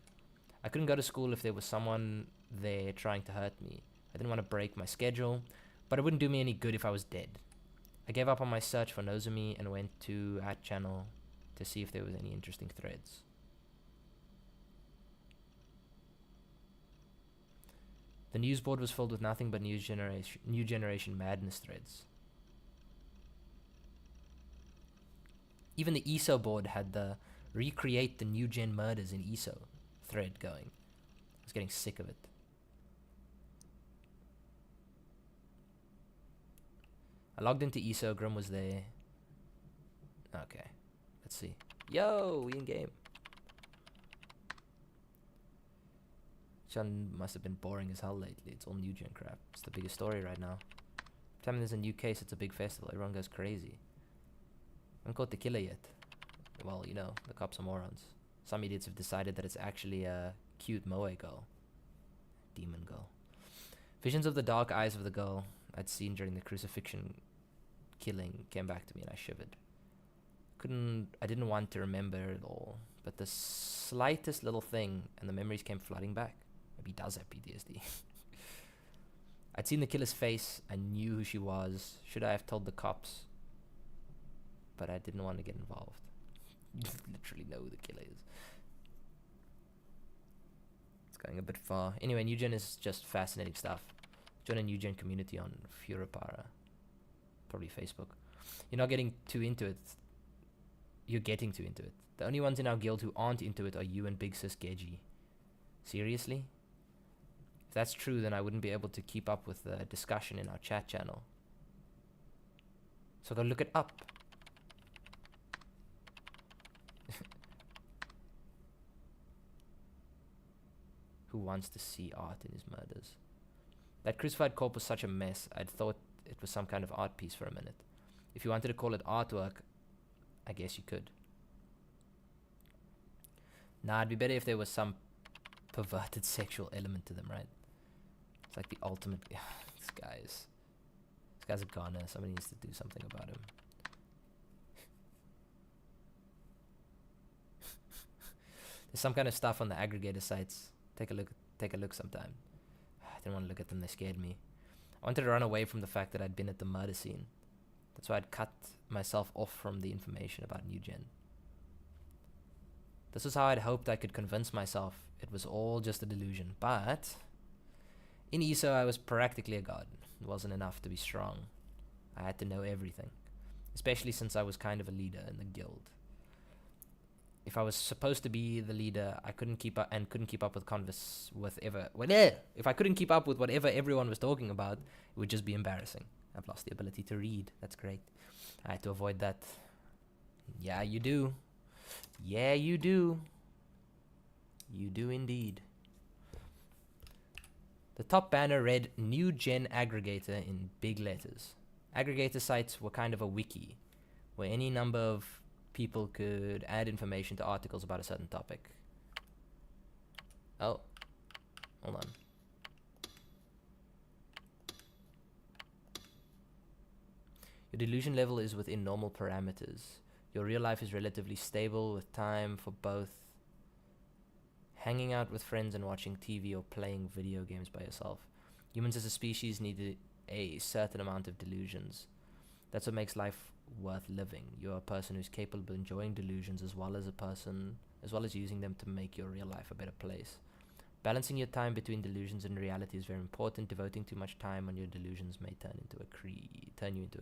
I couldn't go to school if there was someone there trying to hurt me. I didn't want to break my schedule, but it wouldn't do me any good if I was dead. I gave up on my search for Nozomi and went to our channel to see if there was any interesting threads. The news board was filled with nothing but new generation madness threads. Even the ESO board had the recreate the new gen murders in ESO thread going. I was getting sick of it. I logged into ESO, Grim was there. Okay, let's see. Yo, we in game. Chun must have been boring as hell lately. It's all new gen crap. It's the biggest story right now. Every time there's a new case, it's a big festival. Everyone goes crazy. I haven't caught the killer yet. Well, you know, the cops are morons. Some idiots have decided that it's actually a cute moe girl. Demon girl. Visions of the dark eyes of the girl I'd seen during the crucifixion killing came back to me and I shivered. I didn't want to remember it all, but the slightest little thing and the memories came flooding back. Maybe he does have PTSD. I'd seen the killer's face. I knew who she was. Should I have told the cops? But I didn't want to get involved. Literally know who the killer is. It's going a bit far. Anyway, New Gen is just fascinating stuff. Join a New Gen community on Furapara. Probably Facebook. You're not getting too into it. You're getting too into it. The only ones in our guild who aren't into it are you and Big Sis Geji. Seriously? If that's true, then I wouldn't be able to keep up with the discussion in our chat channel. So go look it up. Who wants to see art in his murders? That crucified corpse was such a mess, I'd thought it was some kind of art piece for a minute. If you wanted to call it artwork, I guess you could. Nah, it'd be better if there was some perverted sexual element to them, right? It's like the ultimate... This guy's a goner. Somebody needs to do something about him. There's some kind of stuff on the aggregator sites. Take a look sometime. I didn't want to look at them, they scared me. I wanted to run away from the fact that I'd been at the murder scene. That's why I'd cut myself off from the information about New Gen. This was how I'd hoped I could convince myself it was all just a delusion. But in ESO I was practically a god. It wasn't enough to be strong. I had to know everything. Especially since I was kind of a leader in the guild. If I was supposed to be the leader, I couldn't keep up if I couldn't keep up with whatever everyone was talking about, it would just be embarrassing. I've lost the ability to read. That's great. I had to avoid that. Yeah, you do. Yeah, you do. You do indeed. The top banner read New Gen Aggregator in big letters. Aggregator sites were kind of a wiki, where any number of people could add information to articles about a certain topic. Oh, hold on. Your delusion level is within normal parameters. Your real life is relatively stable with time for both hanging out with friends and watching TV or playing video games by yourself. Humans as a species need a certain amount of delusions. That's what makes life worth living. You're a person who's capable of enjoying delusions as well as using them to make your real life a better place. Balancing your time between delusions and reality is very important. Devoting too much time on your delusions may turn you into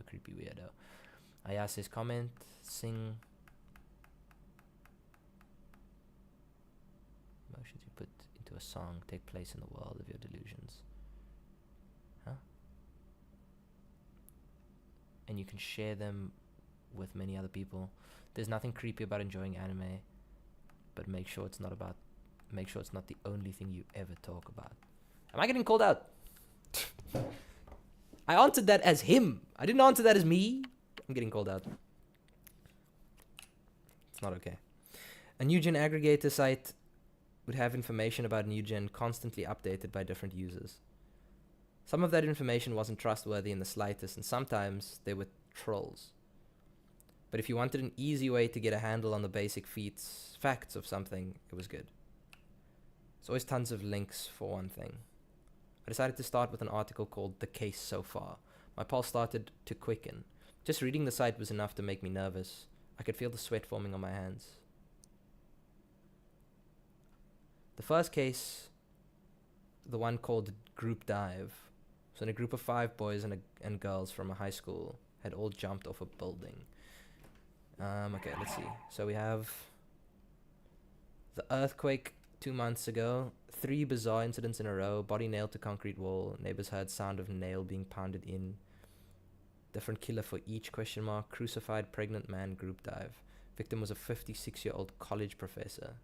a creepy weirdo. Aya says comment, sing. Emotions you put into a song take place in the world of your delusions. and you can share them with many other people. There's nothing creepy about enjoying anime, but make sure it's not the only thing you ever talk about. Am I getting called out? I answered that as him. I didn't answer that as me. I'm getting called out. It's not okay. A new gen aggregator site would have information about new gen constantly updated by different users. Some of that information wasn't trustworthy in the slightest, and sometimes they were trolls. But if you wanted an easy way to get a handle on the basic facts of something, it was good. There's always tons of links for one thing. I decided to start with an article called The Case So Far. My pulse started to quicken. Just reading the site was enough to make me nervous. I could feel the sweat forming on my hands. The first case, the one called Group Dive, so in a group of 5 boys and girls from a high school had all jumped off a building. Okay, let's see. So we have the earthquake 2 months ago, 3 bizarre incidents in a row, body nailed to concrete wall, neighbors heard sound of nail being pounded in, different killer for each, crucified pregnant man, group dive. Victim was a 56-year-old college professor.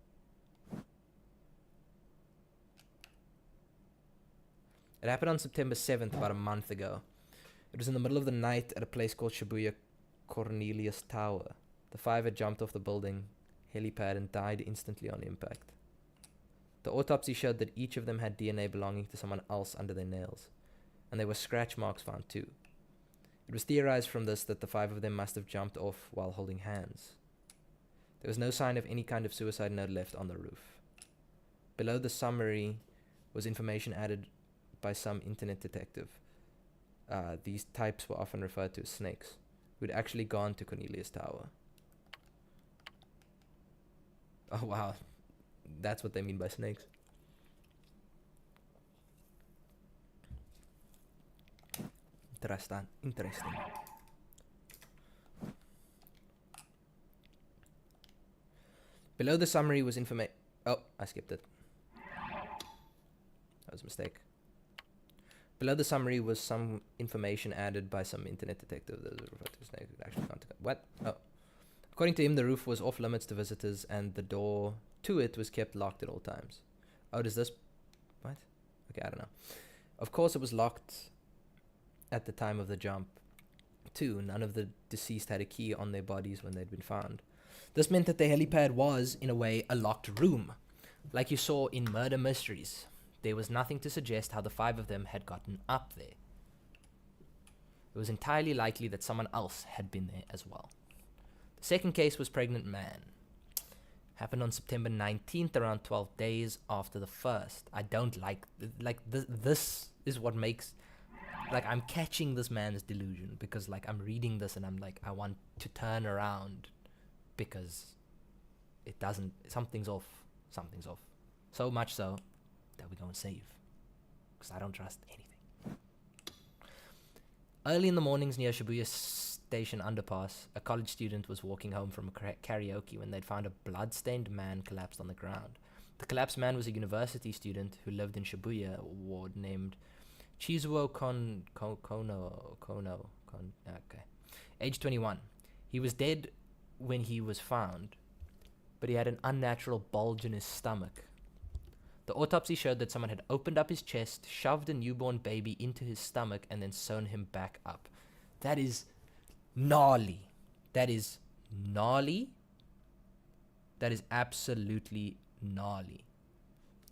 It happened on September 7th, about a month ago. It was in the middle of the night at a place called Shibuya Cornelius Tower. The 5 had jumped off the building helipad and died instantly on impact. The autopsy showed that each of them had DNA belonging to someone else under their nails, and there were scratch marks found too. It was theorized from this that the 5 of them must have jumped off while holding hands. There was no sign of any kind of suicide note left on the roof. Below the summary was information added by some internet detective. These types were often referred to as snakes, who'd actually gone to Cornelius Tower. Oh wow, that's what they mean by snakes. Interesting. Below the summary was information. Oh, I skipped it. That was a mistake. Below the summary was some information added by some internet detective that was referred to as snake. Actually, what? Oh. According to him, the roof was off limits to visitors and the door to it was kept locked at all times. Oh, does this... What? Okay, I don't know. Of course, it was locked at the time of the jump, too. None of the deceased had a key on their bodies when they'd been found. This meant that the helipad was, in a way, a locked room, like you saw in Murder Mysteries. There was nothing to suggest how the 5 of them had gotten up there. It was entirely likely that someone else had been there as well. The second case was Pregnant Man. Happened on September 19th, around 12 days after the first. I don't like this is what makes, like, I'm catching this man's delusion, because, like, I'm reading this and I'm like, I want to turn around because it doesn't, something's off. So much so that we go and save, because I don't trust anything. Early in the mornings near Shibuya Station underpass, a college student was walking home from a karaoke when they'd found a blood-stained man collapsed on the ground. The collapsed man was a university student who lived in Shibuya ward named Chizuo Kono. Age 21. He was dead when he was found, but he had an unnatural bulge in his stomach. The autopsy showed that someone had opened up his chest, shoved a newborn baby into his stomach, and then sewn him back up. That is gnarly. That is absolutely gnarly.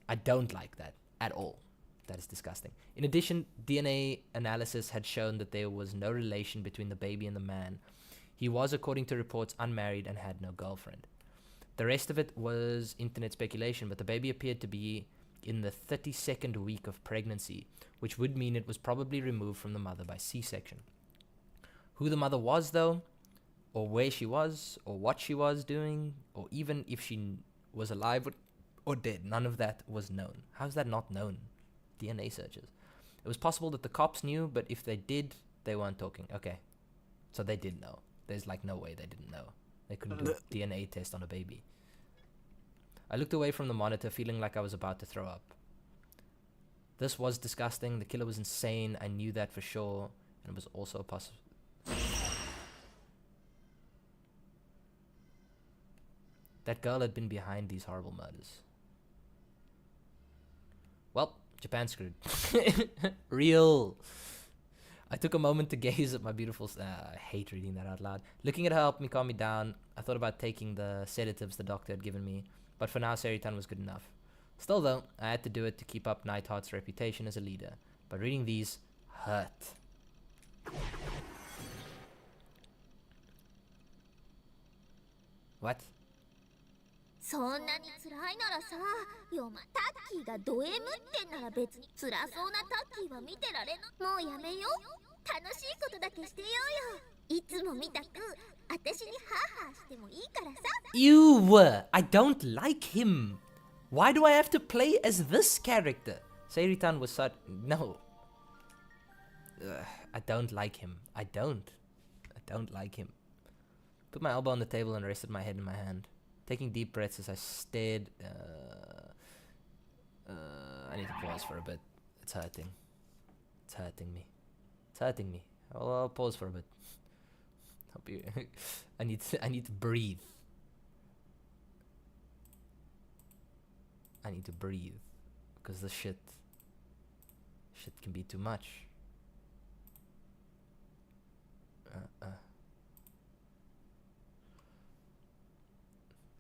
I don't like that at all. That is disgusting. In addition, DNA analysis had shown that there was no relation between the baby and the man. He was, according to reports, unmarried and had no girlfriend. The rest of it was internet speculation, but the baby appeared to be in the 32nd week of pregnancy, which would mean it was probably removed from the mother by C-section. Who the mother was, though, or where she was, or what she was doing, or even if she was alive or dead, none of that was known. How is that not known? DNA searches. It was possible that the cops knew, but if they did, they weren't talking. Okay, so they did know. There's like no way they didn't know. They couldn't do a DNA test on a baby. I looked away from the monitor, feeling like I was about to throw up. This was disgusting. The killer was insane. I knew that for sure. And it was also possible. That girl had been behind these horrible murders. Well, Japan screwed. Real. I took a moment to gaze at my beautiful... I hate reading that out loud. Looking at her helped me calm me down. I thought about taking the sedatives the doctor had given me, but for now, Seritan was good enough. Still, though, I had to do it to keep up Nightheart's reputation as a leader. But reading these hurt. What? そんなに辛いならさ、よまタッキーがド M ってんなら別に辛そうなタッキーは見てられな。もうやめよう。楽しいことだけしてようよ。いつもみたく私にハーハーしてもいいからさ。Ew! I don't like him. Why do I have to play as this character? Seiritan was such... No. I don't like him. I don't like him. Put my elbow on the table and rested my head in my hand. Taking deep breaths as I stared... I need to pause for a bit. It's hurting. It's hurting me. It's hurting me. I'll pause for a bit. Hope you... I need to breathe. I need to breathe. Because the shit can be too much.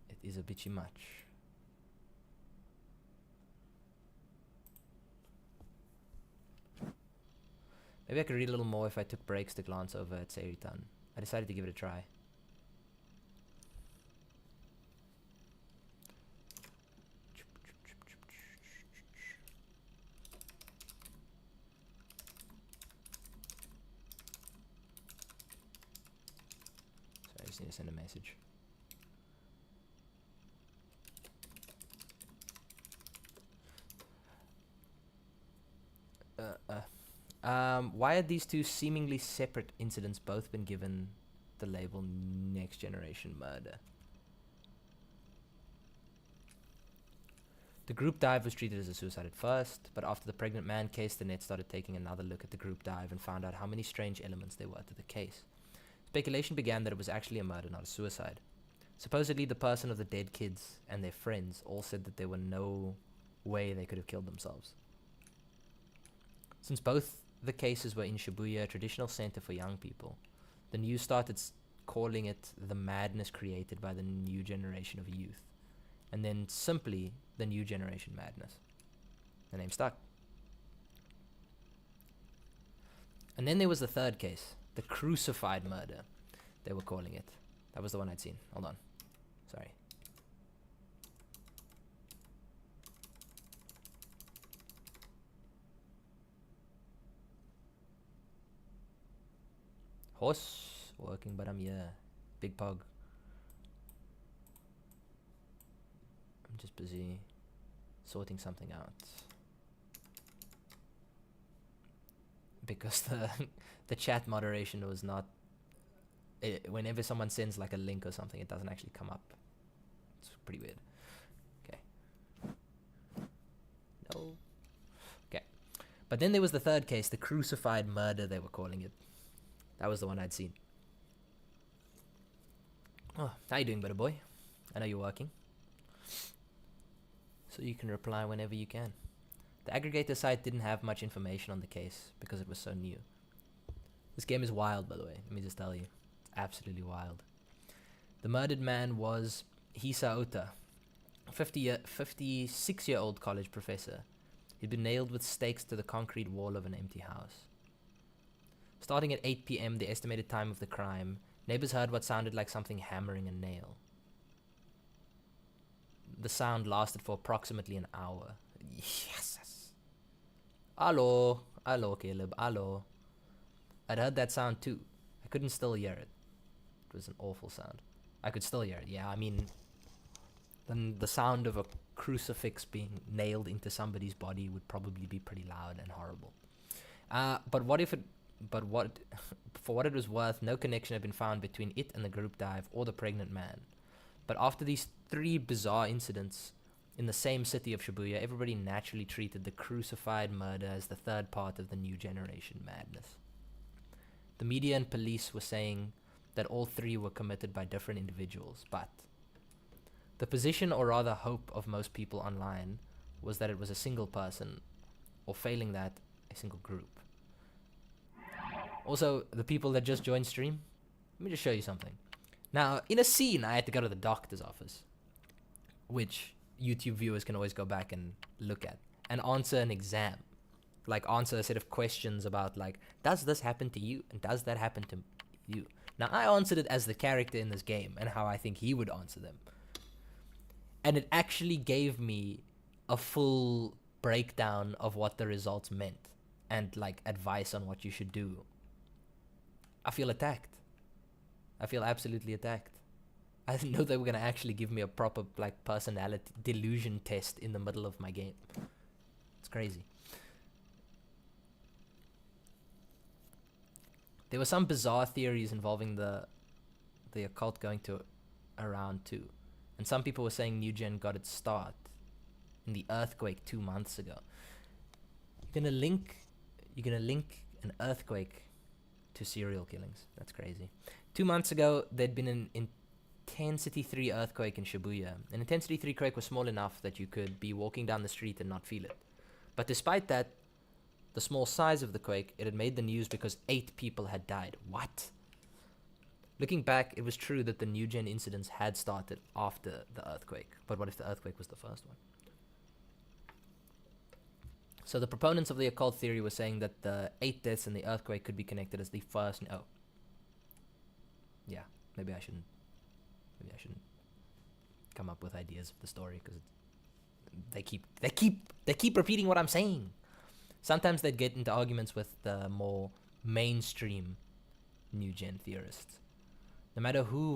It is a bitchy much. Maybe I could read a little more if I took breaks to glance over at Seiritan. I decided to give it a try. So I just need to send a message. Why had these two seemingly separate incidents both been given the label Next Generation Murder? The group dive was treated as a suicide at first, but after the pregnant man case, the net started taking another look at the group dive and found out how many strange elements there were to the case. Speculation began that it was actually a murder, not a suicide. Supposedly, the person of the dead kids and their friends all said that there were no way they could have killed themselves. Since both the cases were in Shibuya, a traditional center for young people, the news started calling it the madness created by the new generation of youth, and then simply the new generation madness. The name stuck. And then there was the third case, the crucified murder, they were calling it. That was the one I'd seen. Hold on. Sorry. Horse working, but I'm here. Big pug. I'm just busy sorting something out. Because the chat moderation was not... whenever someone sends like a link or something, it doesn't actually come up. It's pretty weird. Okay. No. Okay. But then there was the third case, the crucified murder, they were calling it. That was the one I'd seen. Oh, how you doing, better boy? I know you're working. So you can reply whenever you can. The aggregator site didn't have much information on the case because it was so new. This game is wild, by the way. Let me just tell you. It's absolutely wild. The murdered man was Hisa Ota, a 56-year-old college professor. He'd been nailed with stakes to the concrete wall of an empty house. Starting at 8 p.m., the estimated time of the crime, neighbors heard what sounded like something hammering a nail. The sound lasted for approximately an hour. Yes. Hello. Hello, Caleb. Hello. I'd heard that sound too. I couldn't still hear it. It was an awful sound. I could still hear it, yeah. I mean, then the sound of a crucifix being nailed into somebody's body would probably be pretty loud and horrible. For what it was worth, no connection had been found between it and the group dive or the pregnant man. But after these three bizarre incidents in the same city of Shibuya, everybody naturally treated the crucified murder as the third part of the new generation madness. The media and police were saying that all three were committed by different individuals, but The position, or rather hope, of most people online was that it was a single person, or failing that, a single group. Also, the people that just joined stream, let me just show you something. Now, in a scene, I had to go to the doctor's office, which YouTube viewers can always go back and look at, and answer an exam. Like, answer a set of questions about, like, does this happen to you, and does that happen to you? Now, I answered it as the character in this game, and how I think he would answer them. And it actually gave me a full breakdown of what the results meant, and, like, advice on what you should do. I feel attacked. I feel absolutely attacked. I didn't know they were going to actually give me a proper, like, personality delusion test in the middle of my game. It's crazy. There were some bizarre theories involving the occult going to around too. And some people were saying New Gen got its start in the earthquake 2 months ago. You're gonna link an earthquake to serial killings. That's crazy. 2 months ago, there'd been an Intensity 3 earthquake in Shibuya. An Intensity 3 quake was small enough that you could be walking down the street and not feel it. But despite that, the small size of the quake, it had made the news because 8 people had died. What? Looking back, it was true that the New Gen incidents had started after the earthquake. But what if the earthquake was the first one? So the proponents of the occult theory were saying that the 8 deaths in the earthquake could be connected as the first... Oh. Yeah, maybe I shouldn't come up with ideas of the story, because they keep repeating what I'm saying. Sometimes they'd get into arguments with the more mainstream New Gen theorists. No matter who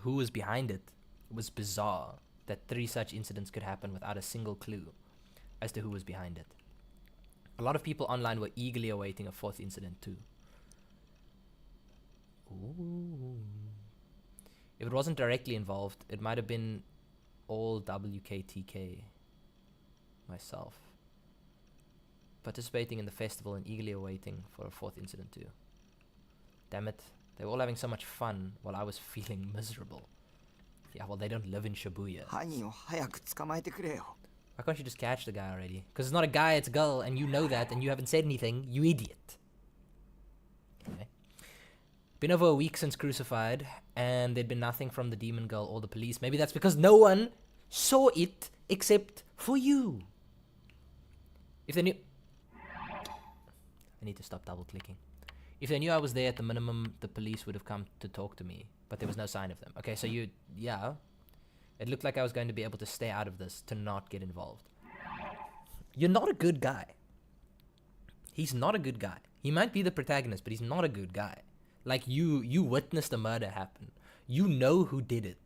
was behind it, it was bizarre that 3 such incidents could happen without a single clue as to who was behind it. A lot of people online were eagerly awaiting a 4th incident too. Ooh. If it wasn't directly involved, it might have been all WKTK myself, participating in the festival and eagerly awaiting for a 4th incident too. Damn it, they were all having so much fun while I was feeling miserable. Yeah, well, they don't live in Shibuya. Why can't you just catch the guy already? Because it's not a guy, it's a girl, and you know that, and you haven't said anything, you idiot. Okay. Been over a week since Crucified, and there'd been nothing from the demon girl or the police. Maybe that's because no one saw it except for you. If they knew... I need to stop double clicking. If they knew I was there, at the minimum, the police would have come to talk to me, but there was no sign of them. Okay, so yeah. It looked like I was going to be able to stay out of this, to not get involved. You're not a good guy. He's not a good guy. He might be the protagonist, but he's not a good guy. Like, you witnessed a murder happen. You know who did it.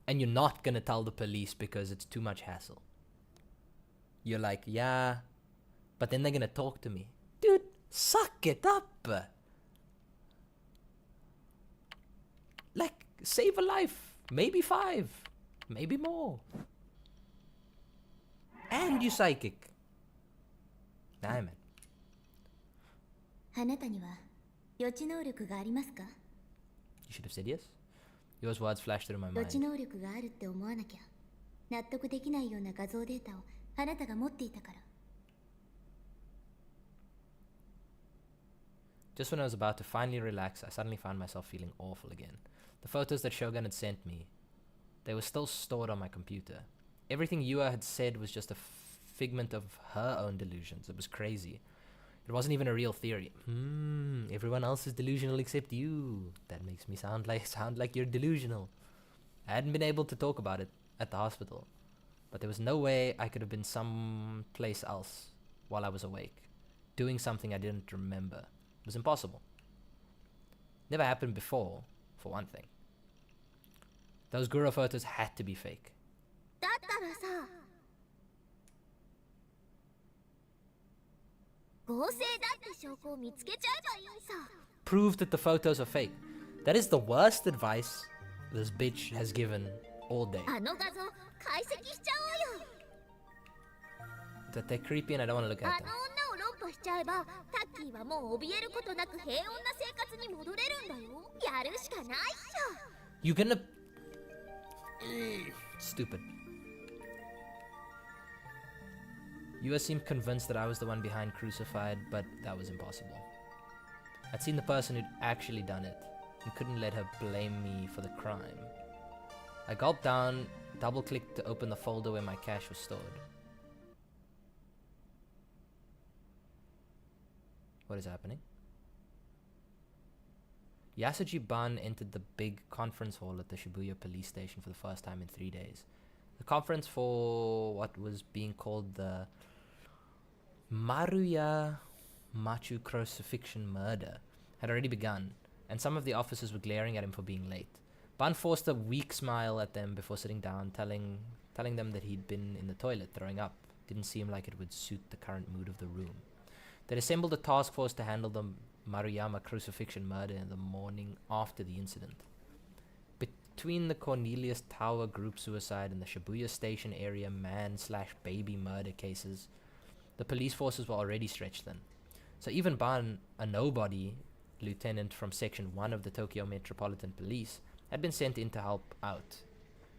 And you're not gonna tell the police because it's too much hassle. You're like, yeah, but then they're gonna talk to me. Dude, suck it up. Like, save a life. Maybe 5. Maybe more. And you psychic. Nah, man. あなたには予知能力がありますか? You should have said yes. Yours words flashed through my 予知 mind. 能力があるって思わなきゃ納得できないような画像データをあなたが持っていたから。 Just when I was about to finally relax, I suddenly found myself feeling awful again. The photos that Shogun had sent me, they were still stored on my computer. Everything Yua had said was just a figment of her own delusions. It was crazy. It wasn't even a real theory. Everyone else is delusional except you. That makes me sound like you're delusional. I hadn't been able to talk about it at the hospital, but there was no way I could have been someplace else while I was awake, doing something I didn't remember. It was impossible. Never happened before, for one thing. Those Guru photos had to be fake. だったらさ、合成だって証拠を見つけちゃえばいいさ。 Prove that the photos are fake. That is the worst advice this bitch has given all day. あの画像解析しちゃおうよ。 That they're creepy and I don't want to look あ at の them. 女を論破しちゃえば、タッキーはもう怯えることなく平穏な生活に戻れるんだよ。やるしかないっしょ。You're gonna... Stupid. Yua seemed convinced that I was the one behind Crucified, but that was impossible. I'd seen the person who'd actually done it, and couldn't let her blame me for the crime. I gulped down, double-clicked to open the folder where my cash was stored. What is happening? Yasuji Ban entered the big conference hall at the Shibuya police station for the first time in 3 days. The conference for what was being called the Maruya Machu crucifixion murder had already begun, and some of the officers were glaring at him for being late. Ban forced a weak smile at them before sitting down, telling them that he'd been in the toilet throwing up. Didn't seem like it would suit the current mood of the room. They'd assembled a task force to handle the Maruyama crucifixion murder in the morning after the incident. Between the Cornelius Tower group suicide and the Shibuya station area man/baby murder cases, the police forces were already stretched thin. So even Ban, a nobody lieutenant from Section 1 of the Tokyo Metropolitan Police, had been sent in to help out.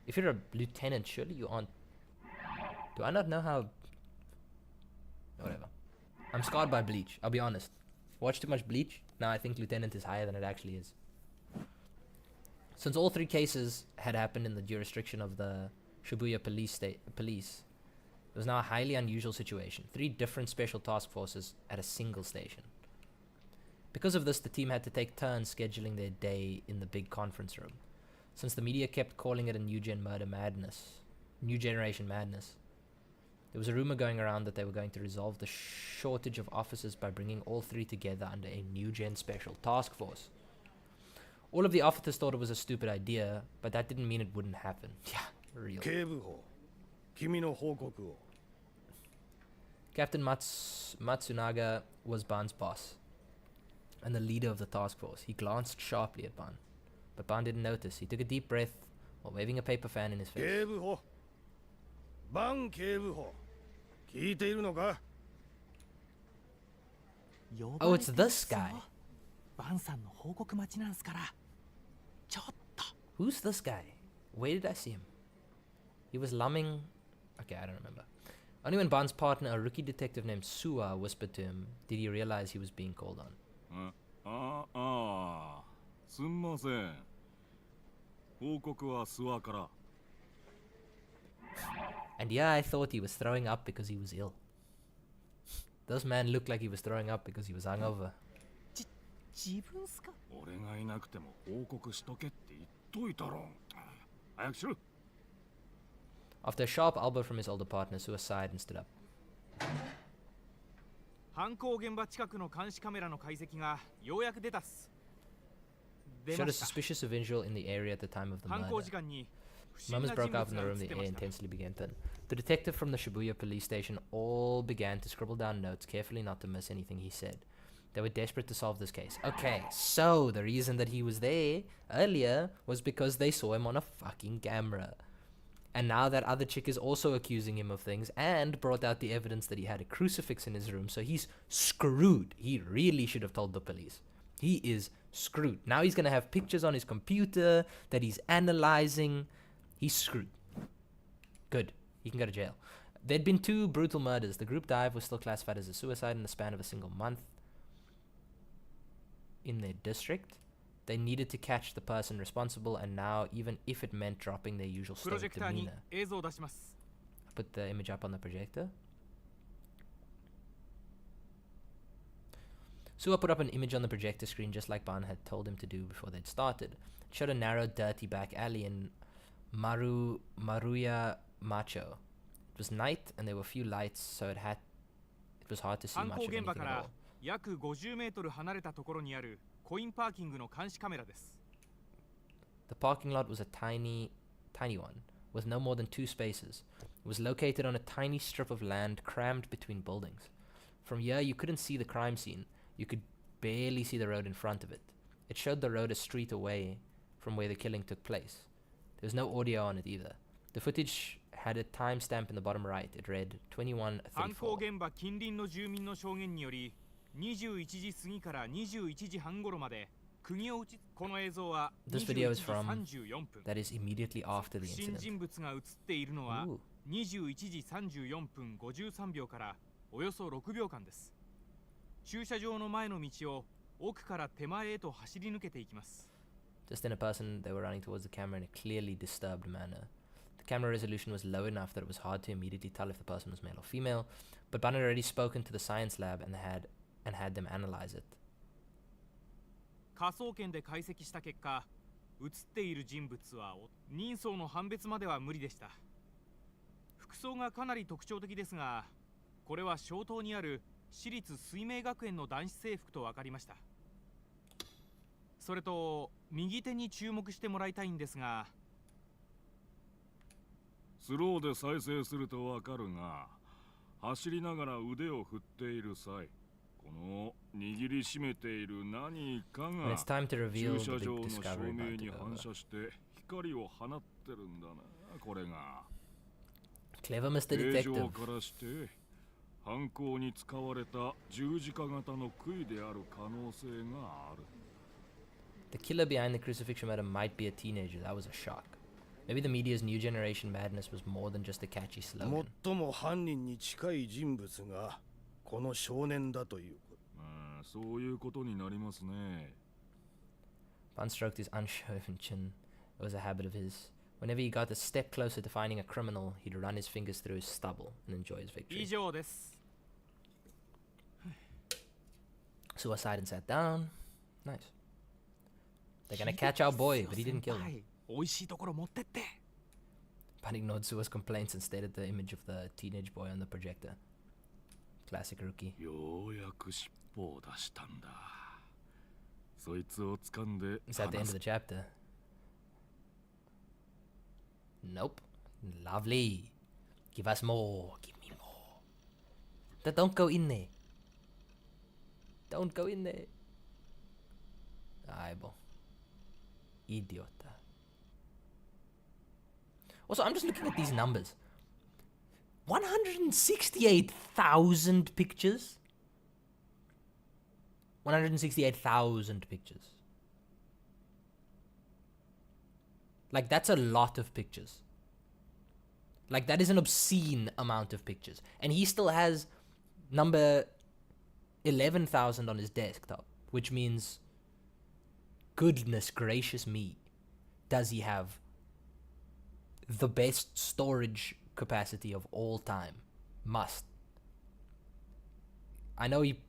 If you're a lieutenant, surely you aren't... Do I not know how... Whatever. I'm scarred by Bleach, I'll be honest. Watched too much Bleach, now I think lieutenant is higher than it actually is. Since all 3 cases had happened in the jurisdiction of the Shibuya police, it was now a highly unusual situation. 3 different special task forces at a single station. Because of this, the team had to take turns scheduling their day in the big conference room. Since the media kept calling it a new generation madness, there was a rumor going around that they were going to resolve the shortage of officers by bringing all 3 together under a new gen special task force. All of the officers thought it was a stupid idea, but that didn't mean it wouldn't happen. Yeah, real. Captain Matsunaga was Ban's boss and the leader of the task force. He glanced sharply at Ban, but Ban didn't notice. He took a deep breath while waving a paper fan in his face. Oh, it's this guy. Who's this guy? Where did I see him? He was lumming... Okay, I don't remember. Only when Ban's partner, a rookie detective named Suwa, whispered to him, did he realize he was being called on. And yeah, I thought he was throwing up because he was ill. This man looked like he was throwing up because he was hungover. After a sharp elbow from his older partner, Suwa sighed and stood up. Showed a suspicious visual in the area at the time of the murder. Murmurs broke out in the room, the air intensely began thin. The detective from the Shibuya police station all began to scribble down notes, carefully not to miss anything he said. They were desperate to solve this case. Okay, so the reason that he was there earlier was because they saw him on a fucking camera. And now that other chick is also accusing him of things and brought out the evidence that he had a crucifix in his room, so he's screwed. He really should have told the police. He is screwed. Now he's going to have pictures on his computer that he's analyzing. He's screwed. Good. He can go to jail. There'd been 2 brutal murders. The group dive was still classified as a suicide in the span of a single month. In their district, they needed to catch the person responsible, and now, even if it meant dropping their usual stoic demeanor. Put the image up on the projector. Suwa put up an image on the projector screen just like Ban had told him to do before they'd started. It showed a narrow, dirty back alley in Maruya Macho. It was night and there were few lights, so it was hard to see much of anything at all. The parking lot was a tiny one, with no more than 2 spaces. It was located on a tiny strip of land crammed between buildings. From here, you couldn't see the crime scene. You could barely see the road in front of it. It showed the road a street away from where the killing took place. There was no audio on it either. The footage had a timestamp in the bottom right. It read 21:34. 釘を打ちこの映像は This 21 video 時 is from 34分 that is immediately after the 不審 incident. 人物が映っているのは Ooh. 21時34分53秒からおよそ6秒間です。駐車場の前の道を奥から手前へと走り抜けていきます。 Just then a person, they were running towards the camera in a clearly disturbed manner. The camera resolution was low enough that it was hard to immediately tell if the person was male or female, but Bun had already spoken to the science lab and had them analyze it. 科捜研で解析した結果、映っている人物は人相の判別までは無理でした。服装がかなり特徴的ですが、これは小島にある私立水明学園の男子制服と分かりました。それと右手に注目してもらいたいんですが、スローで再生するとわかるが、走りながら腕を振っている際、この握りしめている何か When が it's time to 駐 reveal 車 the 場 big の照 discovery 明 about に to 反 go. 射して光を放ってるんだな、これが。 Clever Mr. 形状 Detective. からして犯行に使われた十字架型の杭である可能性がある。 The killer behind the crucifixion murder might be a teenager. That was a shock. Maybe the media's new generation madness was more than just a catchy slogan. 最も犯人に近い人物がこの少年だということ。そういうことになりますね。 Bun stroked his unshaven chin. It was a habit of his. Whenever he got a step closer to finding a criminal, he'd run his fingers through his stubble and enjoy his victory. 以上です。 Suicide and sat down. Nice. They're gonna catch our boy, but he didn't kill him. 美味しいところ持ってって。 Bun ignored Sua's complaints and stared at the image of the teenage boy on the projector. Classic rookie. ようやく尻尾を出したんだ。そいつを掴んで Is that the end of the chapter? Nope. Lovely. Give us more. Give me more. Don't go in there. Don't go in there. Aibo. Idiota. Also, I'm just looking at these numbers. 168,000 pictures? 168,000 pictures. Like, that's a lot of pictures. Like, that is an obscene amount of pictures. And he still has number 11,000 on his desktop, which means, goodness gracious me, does he have the best storage capacity of all time? Must. I know he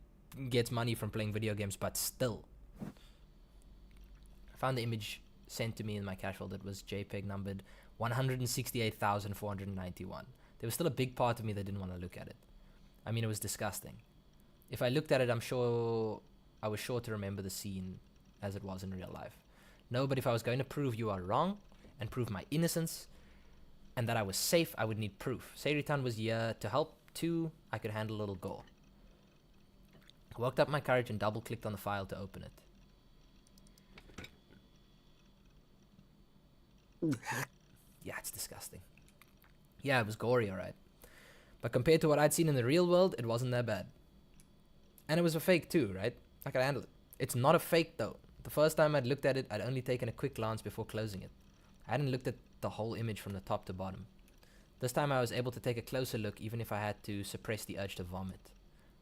gets money from playing video games, but still. I found the image sent to me in my cache folder. It was JPEG numbered 168,491. There was still a big part of me that didn't want to look at it. I mean, it was disgusting. If I looked at it, I was sure to remember the scene as it was in real life. No, but if I was going to prove you are wrong and prove my innocence and that I was safe, I would need proof. Seiritan was here to help too. I could handle a little gore. I worked up my courage and double-clicked on the file to open it. Yeah, it's disgusting. Yeah, it was gory, alright. But compared to what I'd seen in the real world, it wasn't that bad. And it was a fake too, right? I could handle it. It's not a fake though. The first time I'd looked at it, I'd only taken a quick glance before closing it. I hadn't looked at the whole image from the top to bottom. This time I was able to take a closer look even if I had to suppress the urge to vomit.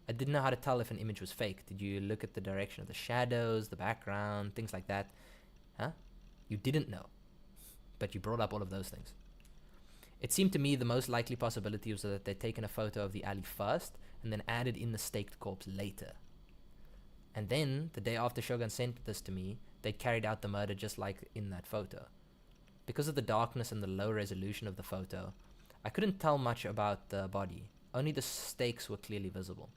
I didn't know how to tell if an image was fake. Did you look at the direction of the shadows, the background, things like that? Huh? You didn't know. But you brought up all of those things. It seemed to me the most likely possibility was that they'd taken a photo of the alley first and then added in the staked corpse later. And then, the day after Shogun sent this to me, they'd carried out the murder just like in that photo. Because of the darkness and the low resolution of the photo, I couldn't tell much about the body. Only the stakes were clearly visible.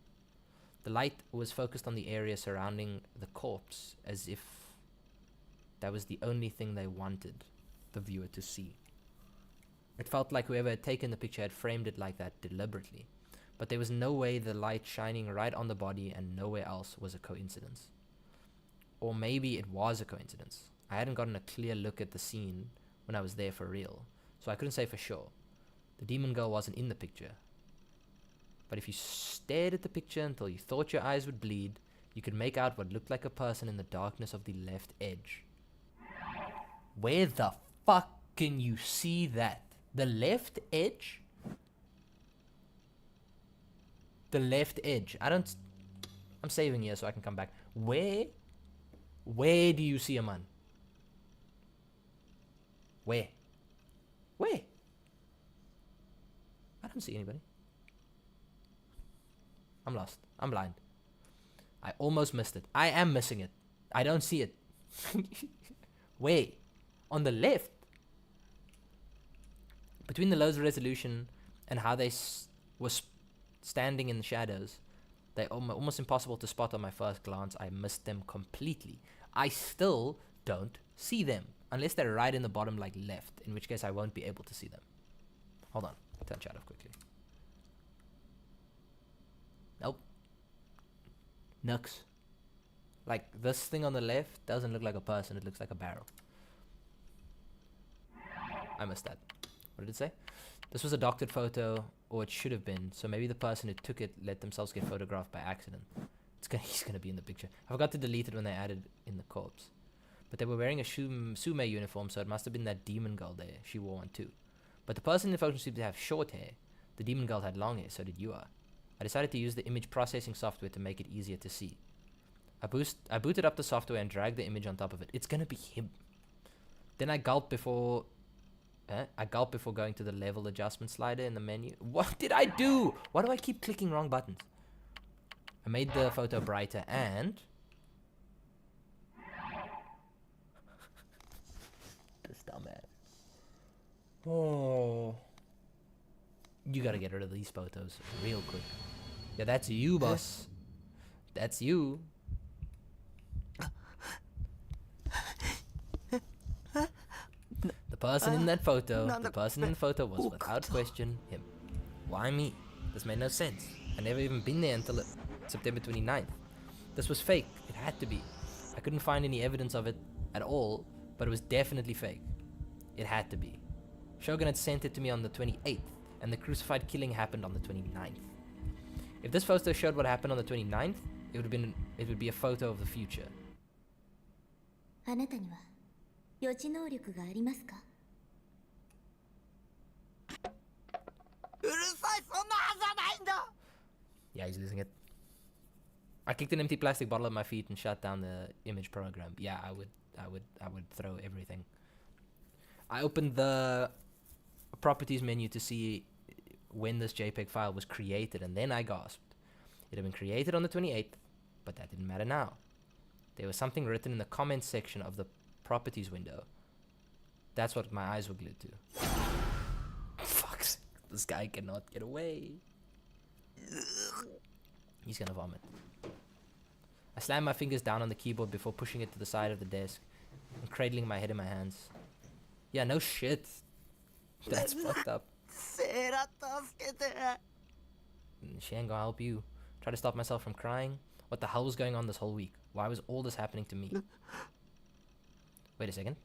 The light was focused on the area surrounding the corpse as if that was the only thing they wanted the viewer to see. It felt like whoever had taken the picture had framed it like that deliberately, but there was no way the light shining right on the body and nowhere else was a coincidence. Or maybe it was a coincidence. I hadn't gotten a clear look at the scene when I was there for real, so I couldn't say for sure. The demon girl wasn't in the picture. But if you stared at the picture until you thought your eyes would bleed, You could make out what looked like a person in the darkness of the left edge. Where the fuck can you see that? The left edge? The left edge. I'm saving here so I can come back. Where do you see a man? Where? I don't see anybody. I'm lost. I'm blind. I almost missed it. I am missing it. I don't see it. Where? On the left? Between the low resolution and how they was standing in the shadows, they're almost impossible to spot on my first glance. I missed them completely. I still don't see them. Unless they're right in the bottom, like left, in which case I won't be able to see them. Hold on. Turn chat off quickly. Nope. Nux. Like, this thing on the left doesn't look like a person. It looks like a barrel. I missed that. What did it say? This was a doctored photo, or it should have been. So maybe the person who took it let themselves get photographed by accident. He's gonna be in the picture. I forgot to delete it when they added in the corpse. But they were wearing a Sume uniform, so it must have been that demon girl there. She wore one too. But the person in the photo seemed to have short hair. The demon girl had long hair, so did Yua. I decided to use the image processing software to make it easier to see. I booted up the software and dragged the image on top of it. It's gonna be him. Then I gulped before going to the level adjustment slider in the menu. What did I do? Why do I keep clicking wrong buttons? I made the photo brighter and... this dumbass. Oh. You gotta get rid of these photos real quick. Yeah, that's you, boss. That's you. The person in that photo, was without question him. Why me? This made no sense. I never even been there until September 29th. This was fake. It had to be. I couldn't find any evidence of it at all, but it was definitely fake. It had to be. Shogun had sent it to me on the 28th, and the crucified killing happened on the 29th. If this photo showed what happened on the 29th, it would be a photo of the future. あなたには予知能力がありますか? うるさい、そんなはずはないんだ。 Yeah, he's losing it. I kicked an empty plastic bottle at my feet and shut down the image program. Yeah, I would throw everything. I opened the properties menu to see when this JPEG file was created, and then I gasped. It had been created on the 28th, but that didn't matter now. There was something written in the comments section of the properties window. That's what my eyes were glued to. Fuck, this guy cannot get away. He's gonna vomit. I slammed my fingers down on the keyboard before pushing it to the side of the desk and cradling my head in my hands. Yeah, no shit. That's fucked up. She ain't gonna help you. Try to stop myself from crying. What the hell was going on this whole week? Why was all this happening to me? Wait a second.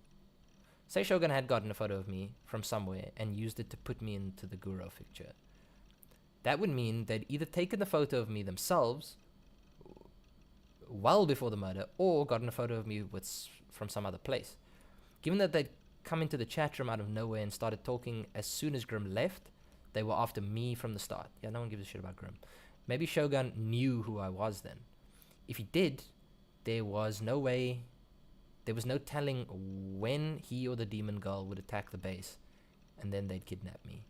Say Shogun had gotten a photo of me from somewhere and used it to put me into the Guro picture. That would mean they'd either taken the photo of me themselves well before the murder, or gotten a photo of me from some other place. Given that they'd come into the chat room out of nowhere and started talking as soon as Grim left, they were after me from the start. Yeah, no one gives a shit about Grim. Maybe Shogun knew who I was then. If he did, there was no telling when he or the demon girl would attack the base, and then they'd kidnap me.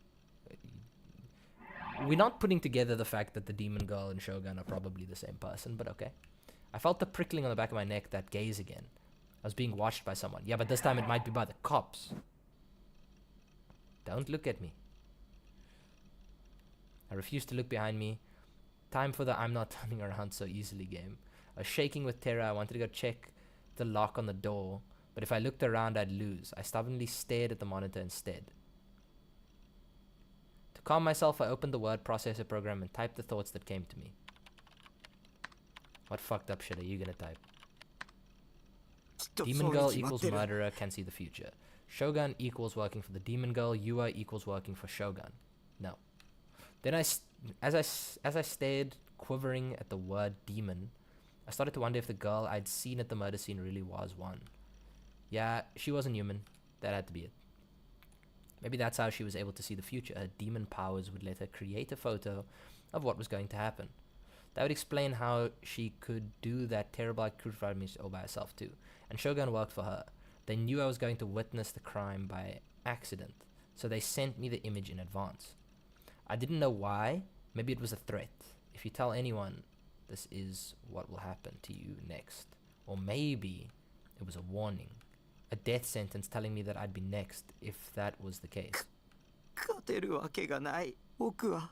We're not putting together the fact that the demon girl and Shogun are probably the same person, but okay. I felt the prickling on the back of my neck, that gaze again. I was being watched by someone. Yeah, but this time it might be by the cops. Don't look at me. I refused to look behind me. Time for the I'm not turning around so easily game. I was shaking with terror. I wanted to go check the lock on the door, but if I looked around, I'd lose. I stubbornly stared at the monitor instead. To calm myself, I opened the word processor program and typed the thoughts that came to me. What fucked up shit are you gonna type? Demon girl equals murderer, can see the future. Shogun equals working for the demon girl. Yua equals working for Shogun. No. Then as I stared, quivering at the word demon, I started to wonder if the girl I'd seen at the murder scene really was one. Yeah, she wasn't human. That had to be it. Maybe that's how she was able to see the future. Her demon powers would let her create a photo of what was going to happen. That would explain how she could do that terrible act crucified me all by herself too. And Shogun worked for her. They knew I was going to witness the crime by accident, so they sent me the image in advance. I didn't know why. Maybe it was a threat. If you tell anyone, this is what will happen to you next. Or maybe it was a warning. A death sentence telling me that I'd be next if that was the case. 勝てるわけがない。僕は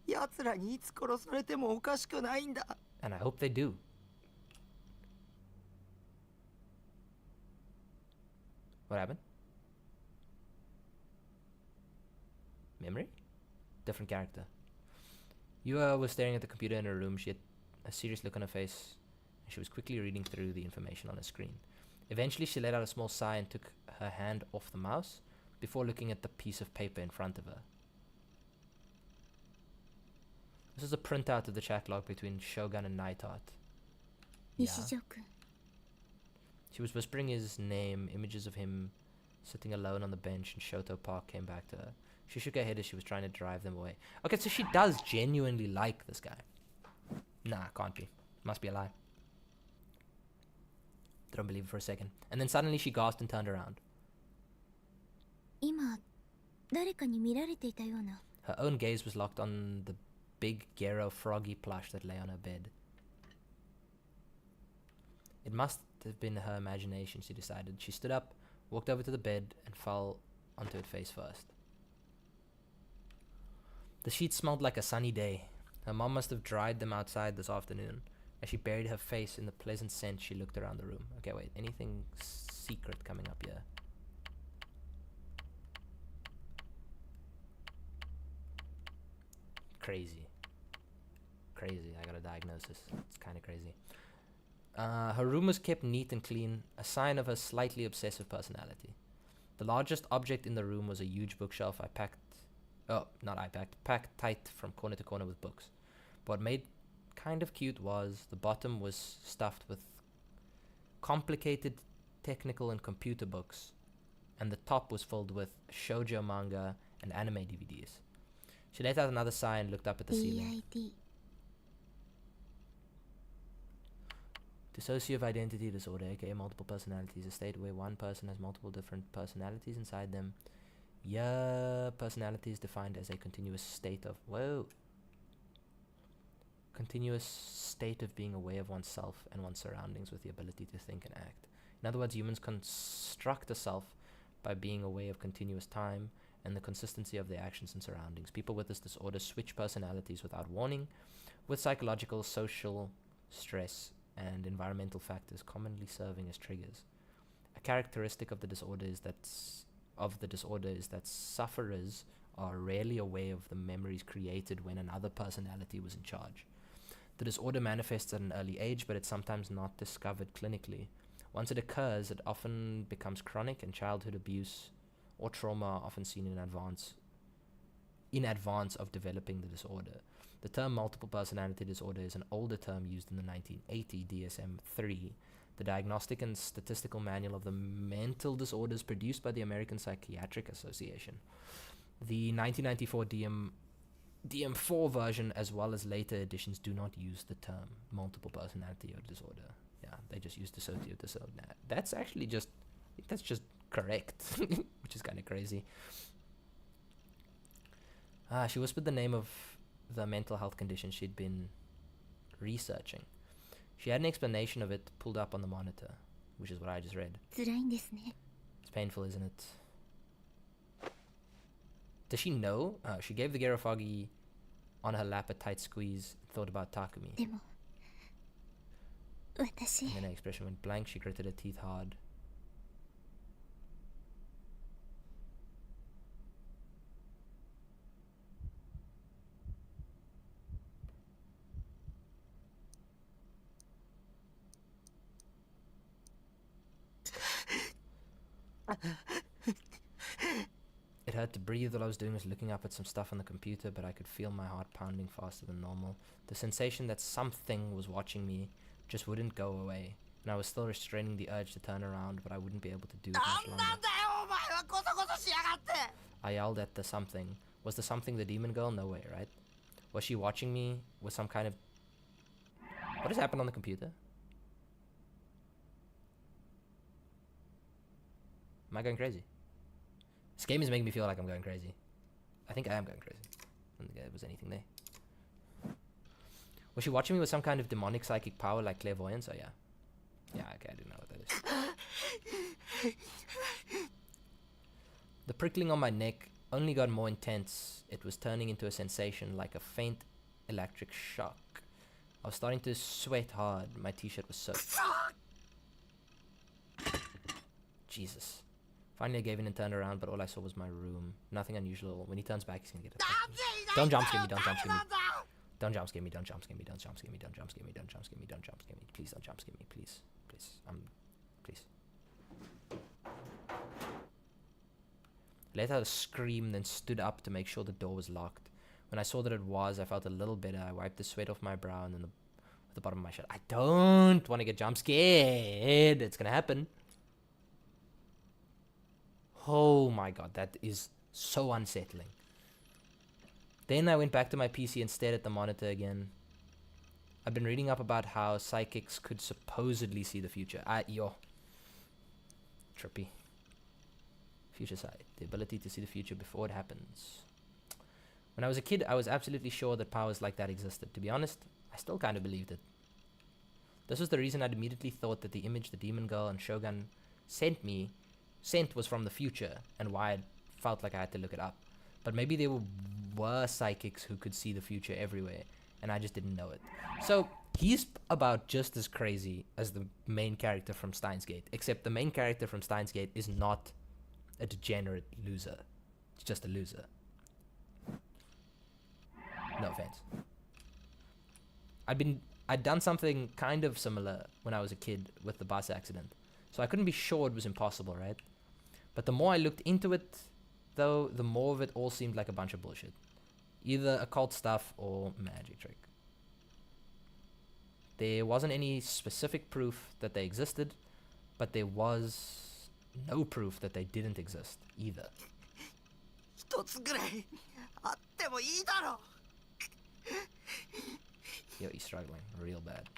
奴らにいつ殺されてもおかしくないんだ。And I hope they do. What happened? Memory? Different character. Yua was staring at the computer in her room. She had a serious look on her face, and she was quickly reading through the information on her screen. Eventually, she let out a small sigh and took her hand off the mouse before looking at the piece of paper in front of her. This is a printout of the chat log between Shogun and Neidhart. Yeah. She was whispering his name. Images of him sitting alone on the bench in Shoto Park came back to her. She shook her head as she was trying to drive them away. Okay, so she does genuinely like this guy. Nah, can't be. Must be a lie. Don't believe it for a second. And then suddenly she gasped and turned around. 今、誰かに見られていたような。 Her own gaze was locked on the big Gero froggy plush that lay on her bed. It must have been her imagination, she decided. She stood up, walked over to the bed, and fell onto it face first. The sheets smelled like a sunny day. Her mom must have dried them outside this afternoon. As she buried her face in the pleasant scent, she looked around the room. Okay, wait, anything secret coming up here? Crazy. Crazy, I got a diagnosis. It's kind of crazy. Her room was kept neat and clean, a sign of her slightly obsessive personality. The largest object in the room was a huge bookshelf packed tight from corner to corner with books. What made kind of cute was the bottom was stuffed with complicated technical and computer books, and the top was filled with shoujo manga and anime DVDs. She let out another sigh and looked up at the ceiling. EID. Dissociative identity disorder, aka multiple personalities, a state where one person has multiple different personalities inside them. Yeah, personality is defined as a continuous state of continuous state of being aware of oneself and one's surroundings with the ability to think and act. In other words, humans construct a self by being aware of continuous time and the consistency of their actions and surroundings. People with this disorder switch personalities without warning, with psychological, social, stress, and environmental factors commonly serving as triggers. A characteristic of the disorder is that sufferers are rarely aware of the memories created when another personality was in charge. The disorder manifests at an early age, but it's sometimes not discovered clinically. Once it occurs, it often becomes chronic, and childhood abuse or trauma are often seen in advance of developing the disorder. The term multiple personality disorder is an older term used in the 1980 DSM-3, the Diagnostic and Statistical Manual of the Mental Disorders produced by the American Psychiatric Association. The 1994 DM4 version, as well as later editions, do not use the term multiple personality disorder. Yeah, they just use dissociative disorder. That's actually I think that's just correct, which is kind of crazy. She whispered the name of the mental health condition she'd been researching. She had an explanation of it pulled up on the monitor, which is what I just read. 辛いんですね。 It's painful, isn't it? Does she know? She gave the Garofagi on her lap a tight squeeze and thought about Takumi. でも、私、 And then her expression went blank. She gritted her teeth hard. It hurt to breathe. All I was doing was looking up at some stuff on the computer, but I could feel my heart pounding faster than normal. The sensation that something was watching me, just wouldn't go away, and I was still restraining the urge to turn around, but I wouldn't be able to do it much longer. I yelled at the something. Was the something the demon girl? No way, right? Was she watching me with some kind of... What has happened on the computer? Am I going crazy? This game is making me feel like I'm going crazy. I think I am going crazy. I don't think there was anything there. Was she watching me with some kind of demonic psychic power like clairvoyance? Oh yeah. Yeah, okay, I didn't know what that is. The prickling on my neck only got more intense. It was turning into a sensation like a faint electric shock. I was starting to sweat hard. My t-shirt was soaked. Jesus. Finally I gave in and turned around, but all I saw was my room. Nothing unusual. When he turns back, he's gonna get it. Don't jump scare me, don't jump scare me. Don't jump scare me, don't jump scare me, don't jump scare me, don't jump scare me, don't jump scare me, don't jump scare me. Please don't jump scare me, please. Please. Please. I let out a scream, then stood up to make sure the door was locked. When I saw that it was, I felt a little better. I wiped the sweat off my brow and then the bottom of my shirt. I don't want to get jump scared. It's gonna happen. Oh my god, that is so unsettling. Then I went back to my PC and stared at the monitor again. I've been reading up about how psychics could supposedly see the future. Trippy. Future sight. The ability to see the future before it happens. When I was a kid, I was absolutely sure that powers like that existed. To be honest, I still kind of believed it. This was the reason I'd immediately thought that the image the demon girl and Shogun sent was from the future, and why I felt like I had to look it up. But maybe there were psychics who could see the future everywhere, and I just didn't know it. So he's about just as crazy as the main character from Steins Gate, except the main character from Steins Gate is not a degenerate loser. He's just a loser. No offense. I'd done something kind of similar when I was a kid with the bus accident, so I couldn't be sure it was impossible, right? But the more I looked into it, though, the more of it all seemed like a bunch of bullshit. Either occult stuff or magic trick. There wasn't any specific proof that they existed, but there was no proof that they didn't exist either. Yo, he's struggling real bad.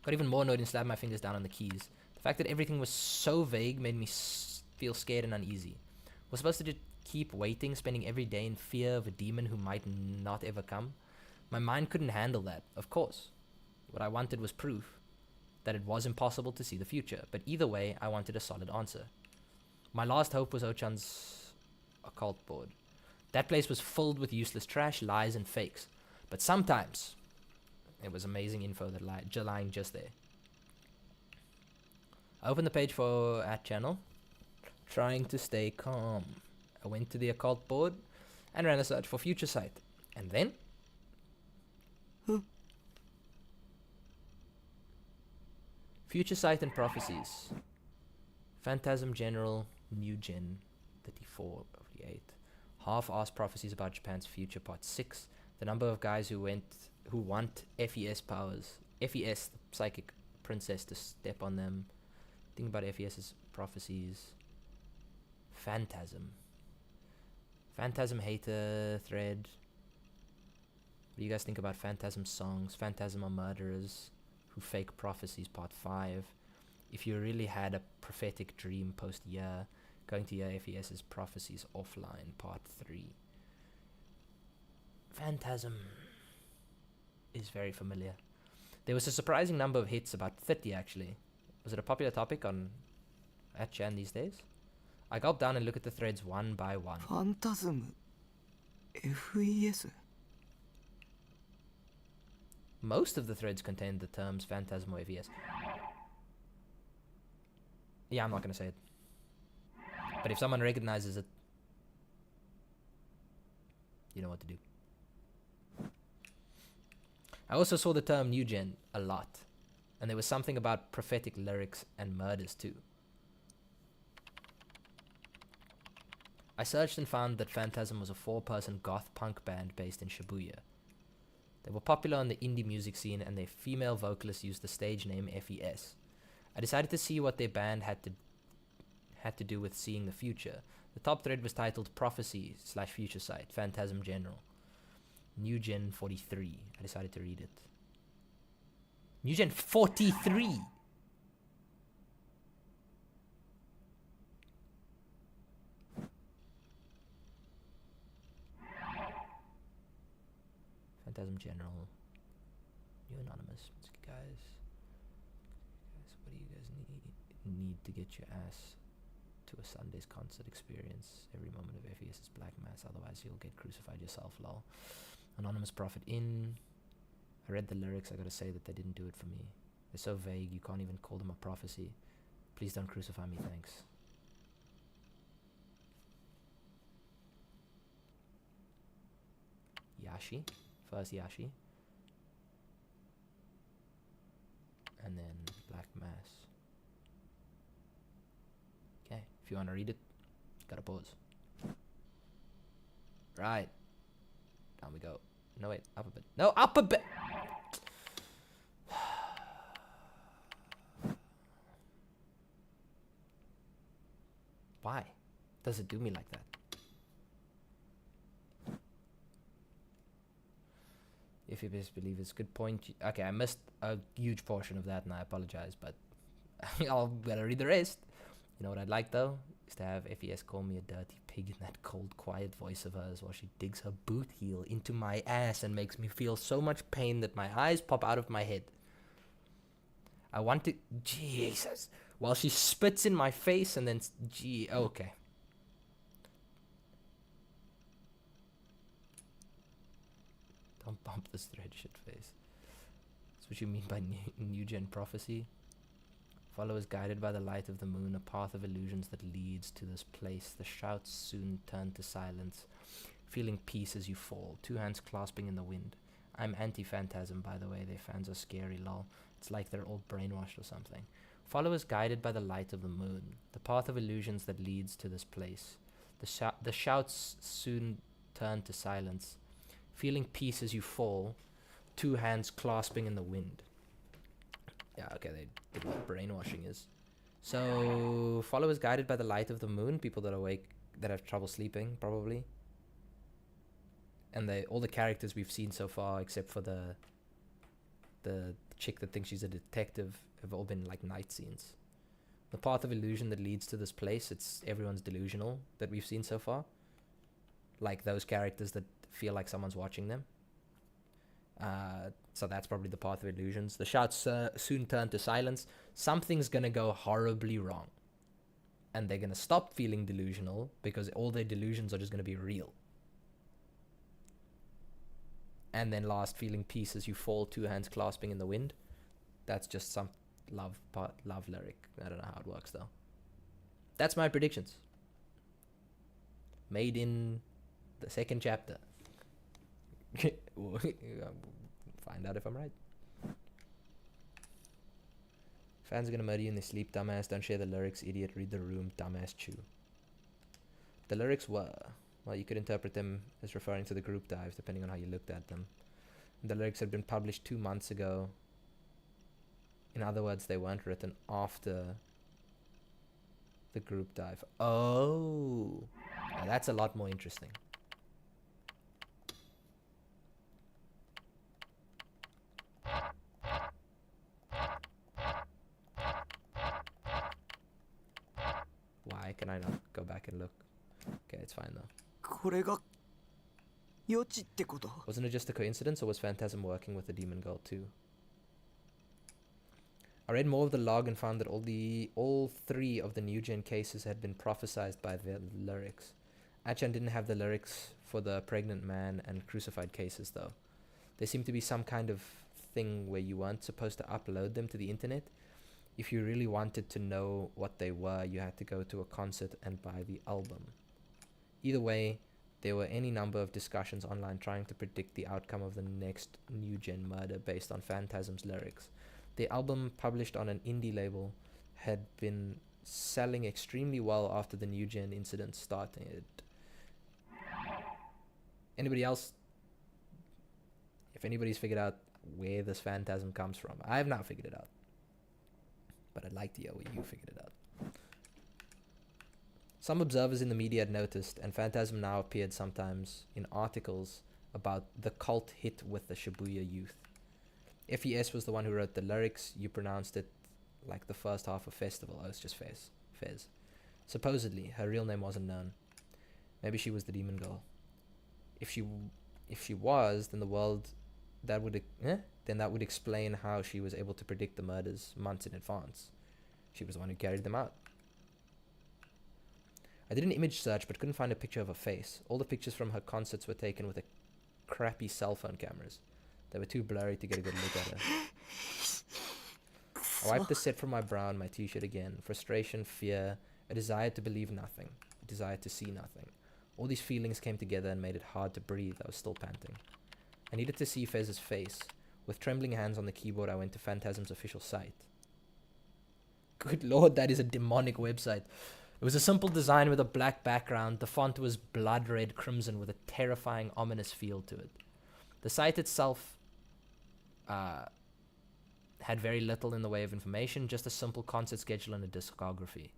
Got even more annoyed and slapped my fingers down on the keys. The fact that everything was so vague made me feel scared and uneasy. Was supposed to just keep waiting, spending every day in fear of a demon who might not ever come? My mind couldn't handle that, of course. What I wanted was proof that it was impossible to see the future, but either way, I wanted a solid answer. My last hope was Ochan's occult board. That place was filled with useless trash, lies, and fakes. But sometimes, it was amazing info that lying just there. I opened the page for @channel, trying to stay calm. I went to the occult board and ran a search for future sight. And then... Future sight and prophecies. Phantasm General, New Gen, 34, 48. Half-assed prophecies about Japan's future, part 6. The number of guys who want FES powers. FES, the psychic princess, to step on them. Think about FES's prophecies. Phantasm. Phantasm hater thread. What do you guys think about Phantasm songs? Phantasm are murderers who fake prophecies, part 5. If you really had a prophetic dream post-year, going to your FES's prophecies offline, part 3. Phantasm is very familiar. There was a surprising number of hits, about 30 actually. Was it a popular topic on @chan these days? I gulped down and looked at the threads one by one. Phantasm FES? Most of the threads contained the terms Phantasm or FES. Yeah, I'm not going to say it. But if someone recognizes it, you know what to do. I also saw the term New Gen a lot. And there was something about prophetic lyrics and murders too. I searched and found that Phantasm was a 4-person goth punk band based in Shibuya. They were popular on the indie music scene, and their female vocalist used the stage name FES. I decided to see what their band had to do with seeing the future. The top thread was titled Prophecy / Future Sight, Phantasm General. New Gen 43. I decided to read it. New Gen 43! Phantasm General. New Anonymous. Guys, what do you guys need to get your ass to a Sunday's concert experience? Every moment of FES is Black Mass, otherwise you'll get crucified yourself, lol. Anonymous Prophet in. I read the lyrics, I gotta say that they didn't do it for me. They're so vague, you can't even call them a prophecy. Please don't crucify me, thanks. Yashi. First Yashi. And then Black Mass. Okay, if you want to read it, gotta pause. Right. Down we go. No, wait, up a bit. No, up a bit! Why does it do me like that? If you best believe it's a good point. Okay, I missed a huge portion of that and I apologize, but I'll better read the rest. You know what I'd like though? Is to have FES call me a dirty pig in that cold, quiet voice of hers while she digs her boot heel into my ass and makes me feel so much pain that my eyes pop out of my head. I want to... Jesus. While she spits in my face and then... Okay. Don't bump this thread, shit face. That's what you mean by new gen prophecy? Followers guided by the light of the moon, a path of illusions that leads to this place. The shouts soon turn to silence, feeling peace as you fall, two hands clasping in the wind. I'm anti-phantasm, by the way. Their fans are scary, lol. It's like they're all brainwashed or something. Followers guided by the light of the moon, the path of illusions that leads to this place. The shouts soon turn to silence, feeling peace as you fall, two hands clasping in the wind. Yeah, okay, they did what brainwashing is. So, followers guided by the light of the moon, people that are awake, that have trouble sleeping, probably. And all the characters we've seen so far, except for the chick that thinks she's a detective, have all been like night scenes. The path of illusion that leads to this place, it's everyone's delusional that we've seen so far. Like those characters that feel like someone's watching them. So that's probably the path of illusions. The shouts soon turn to silence. Something's gonna go horribly wrong. And they're gonna stop feeling delusional because all their delusions are just gonna be real. And then last, feeling peace as you fall, two hands clasping in the wind. That's just some love lyric. I don't know how it works though. That's my predictions. Made in the second chapter. Find out if I'm right. Fans are gonna murder you in their sleep, dumbass. Don't share the lyrics, idiot. Read the room, dumbass. Chew. The lyrics were... Well, you could interpret them as referring to the group dives, depending on how you looked at them. The lyrics had been published 2 months ago. In other words, they weren't written after the group dive. Oh! Now that's a lot more interesting. Why can I not go back and look? Okay, it's fine though. これが予知ってこと？ Wasn't it just a coincidence, or was Phantasm working with the demon girl too? I read more of the log and found that all 3 of the new gen cases had been prophesized by the lyrics. Achan didn't have the lyrics for the pregnant man and crucified cases though. There seemed to be some kind of thing where you weren't supposed to upload them to the internet. If you really wanted to know what they were, you had to go to a concert and buy the album. Either way, there were any number of discussions online trying to predict the outcome of the next new gen murder based on Phantasm's lyrics. The album, published on an indie label, had been selling extremely well after the new gen incident started. Anybody else? if anybody's figured out where this phantasm comes from. I have not figured it out. But I'd like to hear where you figured it out. Some observers in the media had noticed, and Phantasm now appeared sometimes in articles about the cult hit with the Shibuya youth. FES was the one who wrote the lyrics. You pronounced it like the first half of Festival. Oh, it's just Fez. Fez. Supposedly, her real name wasn't known. Maybe she was the demon girl. If she was, then that would explain how she was able to predict the murders months in advance. She was the one who carried them out. I did an image search but couldn't find a picture of her face. All the pictures from her concerts were taken with crappy cell phone cameras. They were too blurry to get a good look at her. I wiped the sweat from my brow and my t-shirt again. Frustration, fear, a desire to believe nothing, a desire to see nothing. All these feelings came together and made it hard to breathe. I was still panting. I needed to see Fez's face. With trembling hands on the keyboard, I went to Phantasm's official site. Good lord, that is a demonic website. It was a simple design with a black background. The font was blood red crimson with a terrifying, ominous feel to it. The site itself had very little in the way of information, just a simple concert schedule and a discography.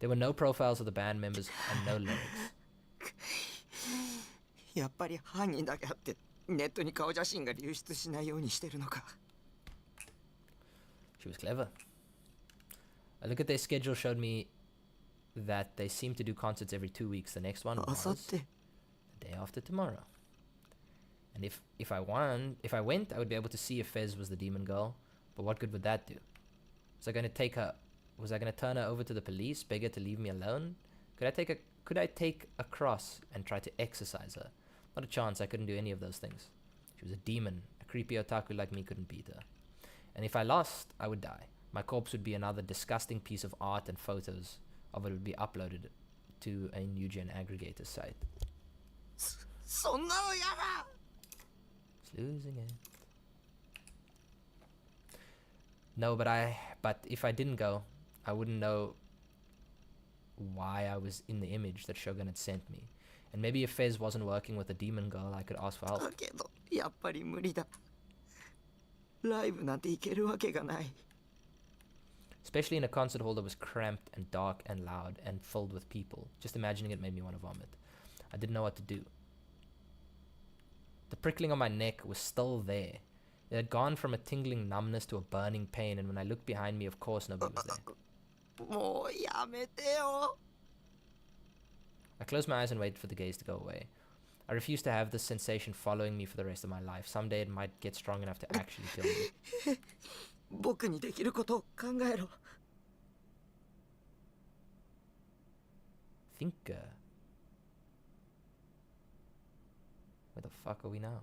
There were no profiles of the band members and no lyrics. やっぱり犯人だけあってネットに顔写真が流出しないようにしてるのか。She was clever. A look at their schedule showed me that they seemed to do concerts every 2 weeks. The next one was the day after tomorrow. And if I went, I would be able to see if Fez was the demon girl. But what good would that do? Was I going to turn her over to the police, beg her to leave me alone? Could I take a cross and try to exorcise her? Not a chance. I couldn't do any of those things. She was a demon. A creepy otaku like me couldn't beat her. And if I lost, I would die. My corpse would be another disgusting piece of art, and photos of it would be uploaded to a New Gen aggregator site. It's losing it. No, but if I didn't go, I wouldn't know why I was in the image that Shogun had sent me. And maybe if Fez wasn't working with a demon girl, I could ask for help. だけどやっぱり無理だ。ライブなんて行けるわけがない。 Especially in a concert hall that was cramped and dark and loud and filled with people. Just imagining it made me want to vomit. I didn't know what to do. The prickling on my neck was still there. It had gone from a tingling numbness to a burning pain, and when I looked behind me, of course, nobody was there. もうやめてよ。 I closed my eyes and waited for the gaze to go away. I refused to have this sensation following me for the rest of my life. Someday it might get strong enough to actually kill me. 僕にできることを考えろ。Thinker. Where the fuck are we now?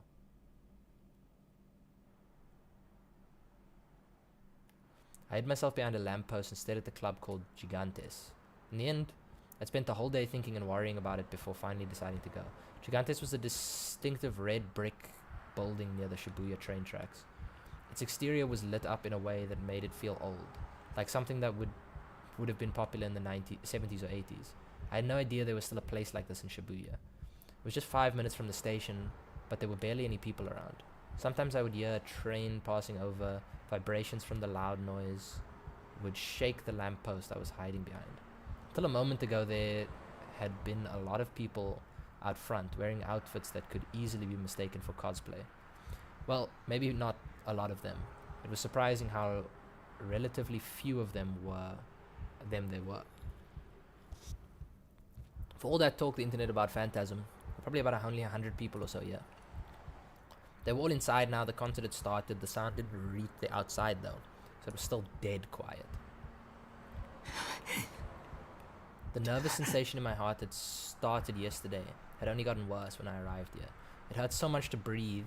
I hid myself behind a lamppost and stared at the club called Gigantes. In the end, I spent the whole day thinking and worrying about it before finally deciding to go. Gigantes was a distinctive red brick building near the Shibuya train tracks. Its exterior was lit up in a way that made it feel old, like something that would have been popular in the 70s or 80s. I had no idea there was still a place like this in Shibuya. It was just 5 minutes from the station, but there were barely any people around. Sometimes I would hear a train passing over. Vibrations from the loud noise would shake the lamppost I was hiding behind. Until a moment ago, there had been a lot of people out front wearing outfits that could easily be mistaken for cosplay. Well, maybe not a lot of them. It was surprising how relatively few of them there were. For all that talk the internet about Phantasm, probably about only 100 people or so here. They were all inside now. The concert had started. The sound didn't reach the outside though, so it was still dead quiet. The nervous sensation in my heart that started yesterday had only gotten worse when I arrived here. It hurt so much to breathe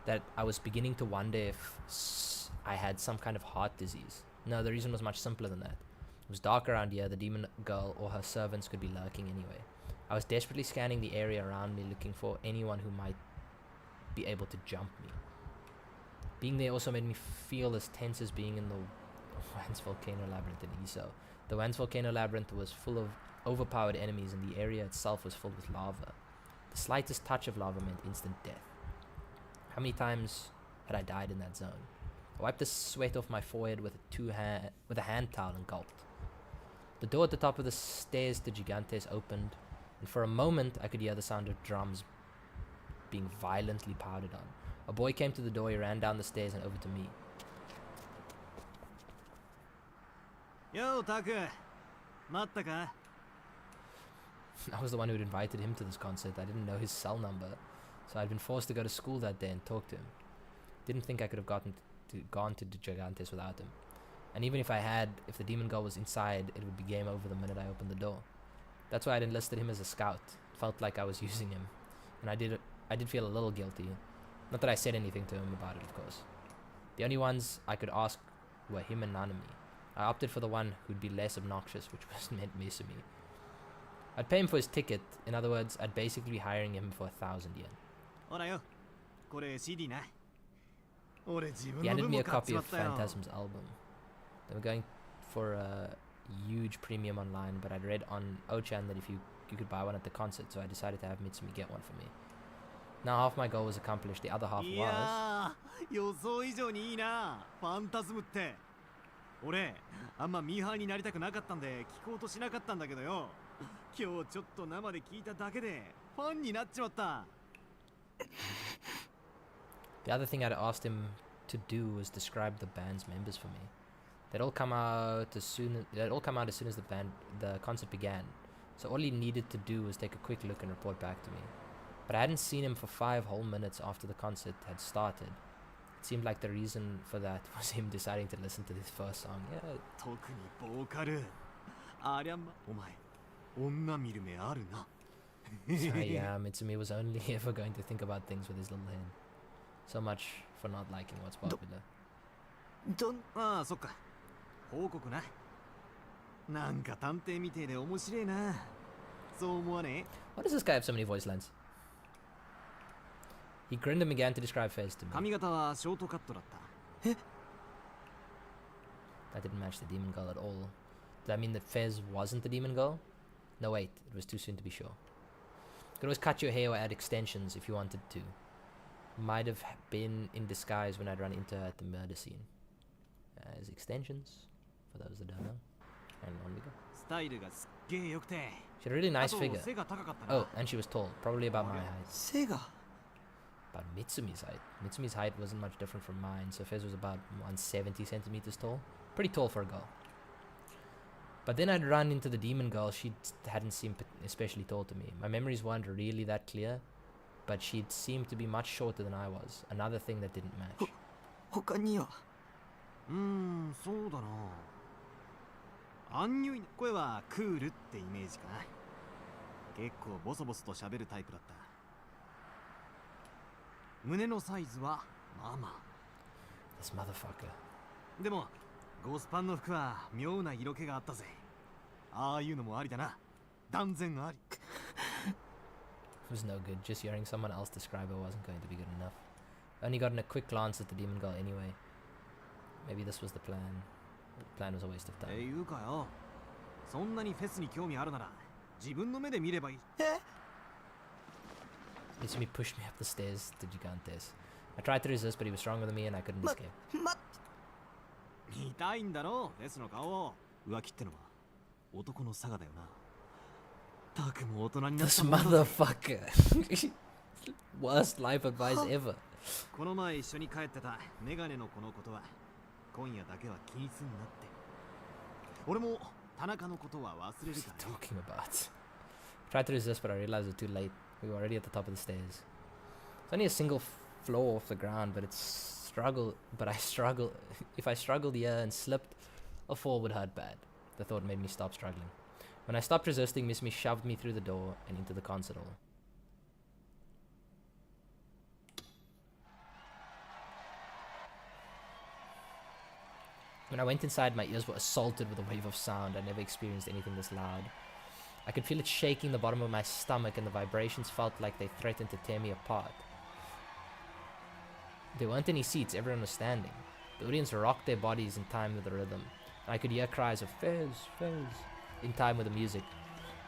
that I was beginning to wonder if I had some kind of heart disease. No, the reason was much simpler than that. It was dark around here. The demon girl or her servants could be lurking anyway. I was desperately scanning the area around me, looking for anyone who might be able to jump me. Being there also made me feel as tense as being in the Wans Volcano Labyrinth in Iso. The Wans Volcano Labyrinth was full of overpowered enemies, and the area itself was filled with lava. The slightest touch of lava meant instant death. How many times had I died in that zone? I wiped the sweat off my forehead with a hand towel and gulped. The door at the top of the stairs to Gigantes opened, and for a moment I could hear the sound of drums being violently pounded on. A boy came to the door, he ran down the stairs and over to me. Yo, Taku. Matta ka? I was the one who had invited him to this concert. I didn't know his cell number, so I'd been forced to go to school that day and talk to him. Didn't think I could have gone to Gigantes without him. And even if I had, if the demon girl was inside, it would be game over the minute I opened the door. That's why I'd enlisted him as a scout. Felt like I was using him. And I did feel a little guilty. Not that I said anything to him about it, of course. The only ones I could ask were him and Nanami. I opted for the one who'd be less obnoxious, which was meant Mesumi. I'd pay him for his ticket. In other words, I'd basically be hiring him for 1,000 yen. He handed me a copy of Phantasm's album. They were going for a huge premium online, but I'd read on Ochan that if you could buy one at the concert, so I decided to have Mitsumi get one for me. Now half my goal was accomplished, the other half was... 予想以上にいいな、ファンタズムって。俺、あんまミーハーになりたくなかったんで聞こうとしなかったんだけどよ。今日ちょっと生で聞いただけでファンになっちまった。The other thing I'd asked him to do was describe the band's members for me. They'd all come out as soon as the concert began. So all he needed to do was take a quick look and report back to me. But I hadn't seen him for 5 whole minutes after the concert had started. It seemed like the reason for that was him deciding to listen to this first song. Yeah. 特にボーカル。ありゃま、お前、女見る目あるな。So yeah, Mitsumi was only ever going to think about things with his little head. So much for not liking what's popular. ああ、そっか。報告な。なんか探偵みてえで面白いな。そう思わねえ？ Why does this guy have so many voice lines? He grinned and began to describe Fez to me. 髪型はショートカットだった。え？ That didn't match the demon girl at all. Did that mean that Fez wasn't the demon girl? No, wait. It was too soon to be sure. You could always cut your hair or add extensions if you wanted to. Might have been in disguise when I'd run into her at the murder scene. As extensions, for those that don't know. And on we go. スタイルがすっげえ良くて。 She had a really nice あと figure. 背が高かったな。 Oh, and she was tall. Probably about my height. 背が About Mitsumi's height. Mitsumi's height wasn't much different from mine, so Fez was about 170 centimeters tall. Pretty tall for a girl. But then I'd run into the demon girl. She hadn't seemed especially tall to me. My memories weren't really that clear, but she'd seemed to be much shorter than I was. Another thing that didn't match. 他にはそうだな。アンニュイ声はクールってイメージかな。結構ボソボソと喋るタイプだった。胸のサイズはまあまあ。 This motherfucker. でもゴスパンの服は妙な色気があったぜ。ああいうのもありだな。断然あり。It was no good. Just hearing someone else describe her wasn't going to be good enough. I only gotten a quick glance at the demon girl anyway. Maybe this was the plan. The plan was a waste of って time. いうかよ。そんなにフェスに興味あるなら自分の目で見ればいい。Mitsumi pushed me up the stairs to Gigantes. I tried to resist, but he was stronger than me and I couldn't escape. 見たいんだろう、フェスの顔を。浮気ってのは男の差がだよな。たくも大人になっ This たもんだぜ。 motherfucker. Worst life advice ever. この前一緒に帰ってたメガネの子のことは今夜だけは気にすんなって。俺も田中のことは忘れるから。 Talking about. Tried to resist, but I realized it was too late. We were already at the top of the stairs. It's only a single floor off the ground, but I struggle. If I struggled here and slipped, a fall would hurt bad. The thought made me stop struggling. When I stopped resisting, Mitsumi shoved me through the door and into the concert hall. When I went inside, my ears were assaulted with a wave of sound. I never experienced anything this loud. I could feel it shaking the bottom of my stomach, and the vibrations felt like they threatened to tear me apart. There weren't any seats, everyone was standing. The audience rocked their bodies in time with the rhythm. I could hear cries of Fez, Fez, in time with the music.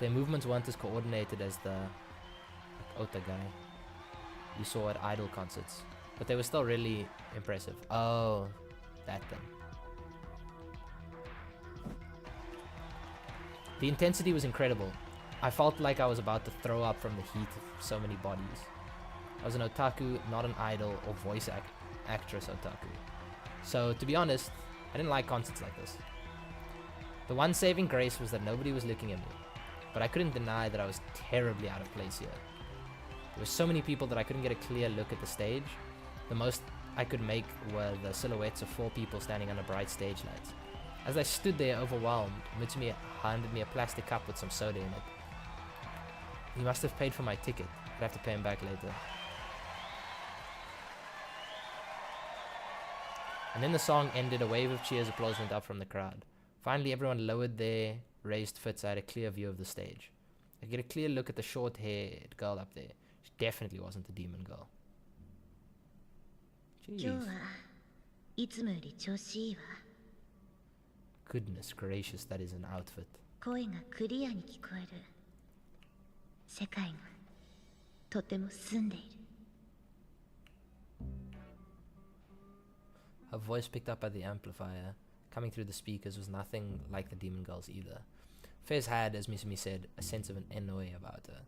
Their movements weren't as coordinated as the Ota guy you saw at idol concerts, but they were still really impressive. Oh, that thing. The intensity was incredible. I felt like I was about to throw up from the heat of so many bodies. I was an otaku, not an idol or voice actress otaku. So, to be honest, I didn't like concerts like this. The one saving grace was that nobody was looking at me, but I couldn't deny that I was terribly out of place here. There were so many people that I couldn't get a clear look at the stage. The most I could make were the silhouettes of 4 people standing under bright stage lights. As I stood there overwhelmed, Mitsumi handed me a plastic cup with some soda in it. He must have paid for my ticket. I'd have to pay him back later. And then the song ended, a wave of cheers, applause went up from the crowd. Finally, everyone lowered their raised fits. I had a clear view of the stage. I could get a clear look at the short-haired girl up there. She definitely wasn't the demon girl. Jeez. Goodness gracious, that is an outfit. 声がクリアに聞こえる。世界がとても澄んでいる。 Her voice picked up by the amplifier, coming through the speakers, was nothing like the demon girl's either. Fez had, as Misumi said, a sense of an ennui about her.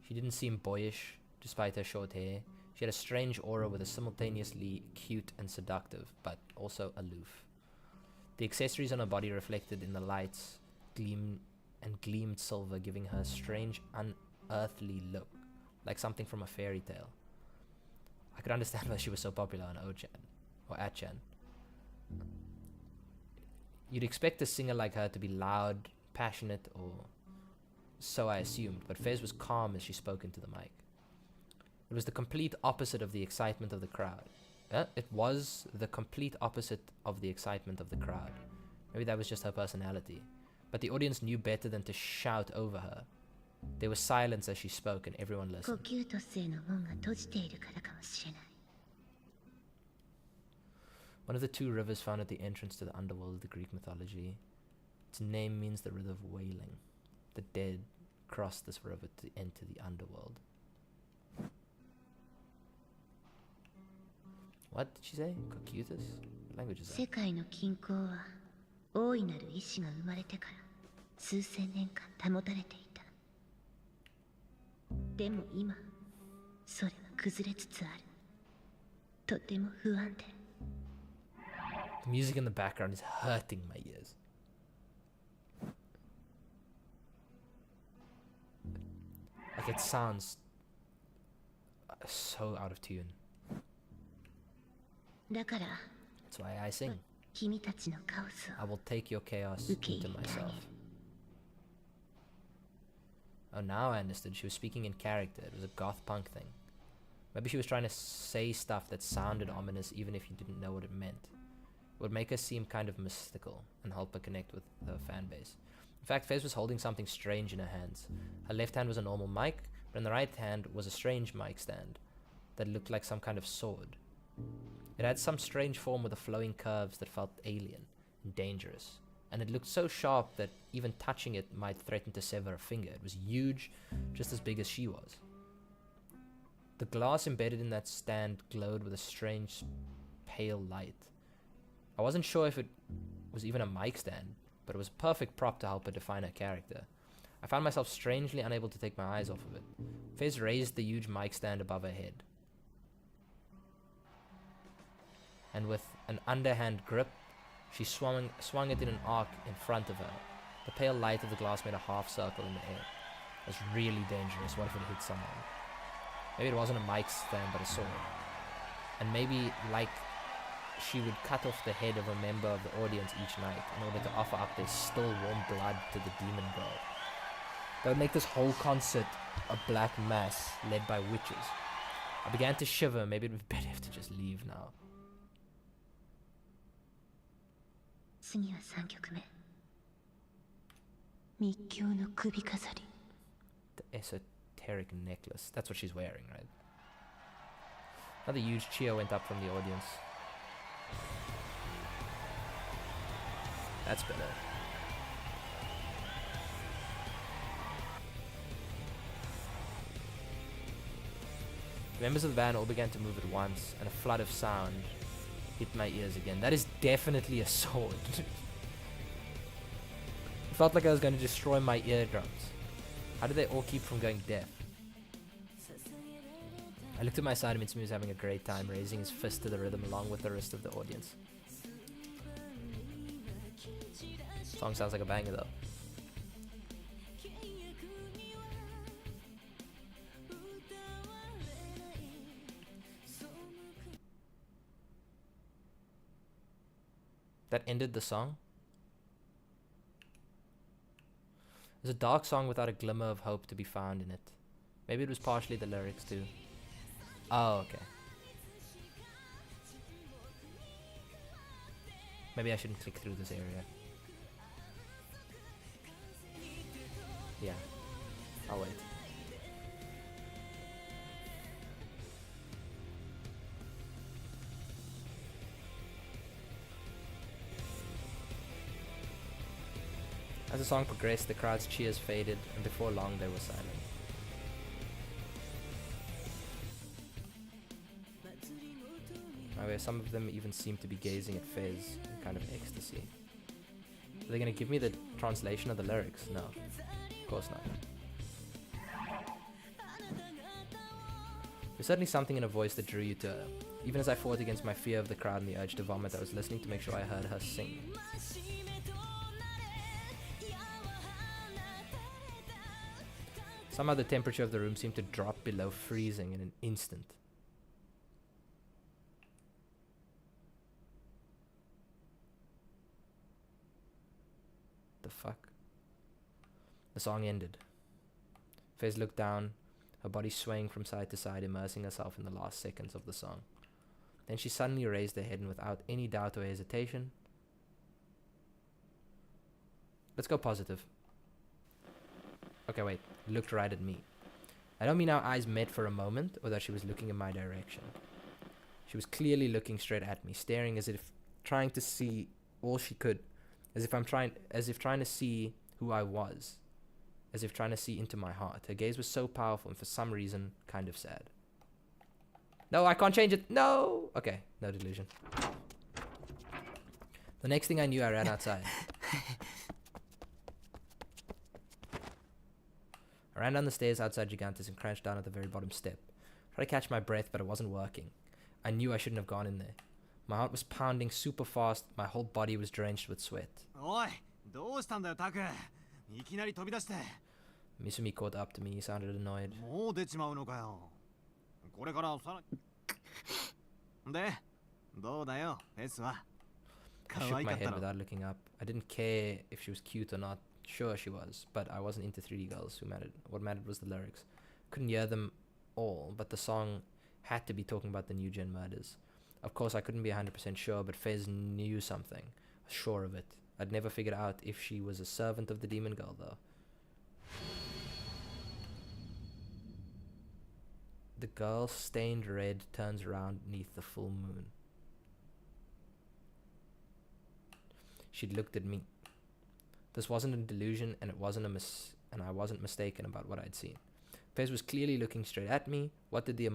She didn't seem boyish, despite her short hair. She had a strange aura that was simultaneously cute and seductive, but also aloof. The accessories on her body reflected in the lights, gleamed silver, giving her a strange, unearthly look, like something from a fairy tale. I could understand why she was so popular on Ochan, or Achan. You'd expect a singer like her to be loud, passionate, or so I assumed, but Fez was calm as she spoke into the mic. It was the complete opposite of the excitement of the crowd. It was the complete opposite of the excitement of the crowd. Maybe that was just her personality. But the audience knew better than to shout over her. There was silence as she spoke and everyone listened. One of the 2 rivers found at the entrance to the underworld of the Greek mythology. Its name means the river of wailing. The dead crossed this river to enter the underworld. What did she say? Cocytus? What language is that? 世界の均衡は大いなる意志が生まれてから数千年間保たれていた。でも今それは崩れつつある。とても不安定。 The music in the background is hurting my ears. Like it sounds so out of tune. だから That's why I sing. 君たちのカオスを I will take your chaos into myself. Oh, now I understood. She was speaking in character. It was a goth punk thing. Maybe she was trying to say stuff that sounded ominous even if you didn't know what it meant. It would make her seem kind of mystical and help her connect with her fan base. In fact, Fez was holding something strange in her hands. Her left hand was a normal mic, but in the right hand was a strange mic stand that looked like some kind of sword. It had some strange form with the flowing curves that felt alien and dangerous, and it looked so sharp that even touching it might threaten to sever a finger. It was huge, just as big as she was. The glass embedded in that stand glowed with a strange, pale light. I wasn't sure if it was even a mic stand, but it was a perfect prop to help her define her character. I found myself strangely unable to take my eyes off of it. Fez raised the huge mic stand above her head, and with an underhand grip, she swung it in an arc in front of her. The pale light of the glass made a half circle in the air. It was really dangerous. What if it hit someone? Maybe it wasn't a mic stand, but a sword. And maybe, like, she would cut off the head of a member of the audience each night in order to offer up their still warm blood to the demon girl. That would make this whole concert a black mass led by witches. I began to shiver. Maybe it would be better to just leave now. 次は3曲目。密教の首飾り。 The esoteric necklace. That's what she's wearing, right? Another huge cheer went up from the audience. That's better. Members of the band all began to move at once, and a flood of sound hit my ears again. That is definitely a sword. It felt like I was going to destroy my eardrums. How do they all keep from going deaf? I looked at my side and Mitsumi was having a great time, raising his fist to the rhythm along with the rest of the audience. Song sounds like a banger though. That ended the song? There's a dark song without a glimmer of hope to be found in it. Maybe it was partially the lyrics too. Oh, okay. Maybe I shouldn't click through this area. Yeah, I'll wait. As the song progressed, the crowd's cheers faded, and before long they were silent. However, some of them even seemed to be gazing at Fez in kind of ecstasy. Are they going to give me the translation of the lyrics? No, of course not. There's certainly something in her voice that drew you to her. Even as I fought against my fear of the crowd and the urge to vomit, I was listening to make sure I heard her sing. Somehow the temperature of the room seemed to drop below freezing in an instant. The fuck? The song ended. Fez looked down, her body swaying from side to side, immersing herself in the last seconds of the song. Then she suddenly raised her head and without any doubt or hesitation... Let's go positive. Okay, wait. Looked right at me. I don't mean our eyes met for a moment, or that she was looking in my direction. She was clearly looking straight at me, staring as if trying to see all she could, as if trying to see who I was, as if trying to see into my heart. Her gaze was so powerful and for some reason kind of sad. No, I can't change it. No. Okay, no delusion. The next thing I knew, I ran outside. I ran down the stairs outside Gigantes and crouched down at the very bottom step. Tried to catch my breath, but it wasn't working. I knew I shouldn't have gone in there. My heart was pounding super fast. My whole body was drenched with sweat. Oi, どうしたんだよ、タク。いきなり飛び出して。Misumi caught up to me. He sounded annoyed. もう出ちまうのかよ。これからさら。で、どうだよ、フェスは。I shook my head without looking up. I didn't care if she was cute or not. Sure she was, but I wasn't into 3D girls who mattered. What mattered was the lyrics. Couldn't hear them all, but the song had to be talking about the New Gen murders. Of course, I couldn't be 100% sure, but Fez knew something. I was sure of it. I'd never figured out if she was a servant of the demon girl, though. The girl, stained red, turns around beneath the full moon. She'd looked at me. This wasn't a delusion, and I wasn't mistaken about what I'd seen. Fez was clearly looking straight at me. What did the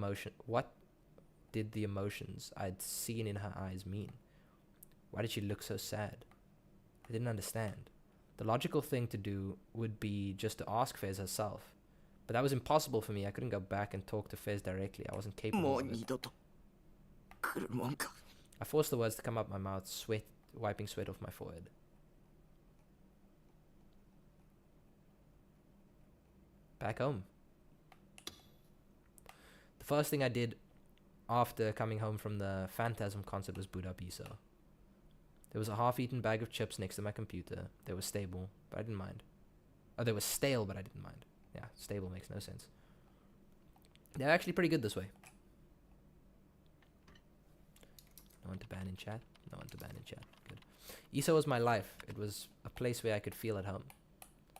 emotions I'd seen in her eyes mean? Why did she look so sad? I didn't understand. The logical thing to do would be just to ask Fez herself. But that was impossible for me. I couldn't go back and talk to Fez directly. I wasn't capable of it. I forced the words to come out my mouth, wiping sweat off my forehead. Back home. The first thing I did after coming home from the Phantasm concert was boot up ISO. There was a half-eaten bag of chips next to my computer. They were stable, but I didn't mind. Oh, they were stale, but I didn't mind. Yeah, stable makes no sense. They're actually pretty good this way. No one to ban in chat. No one to ban in chat. Good. ISO was my life. It was a place where I could feel at home.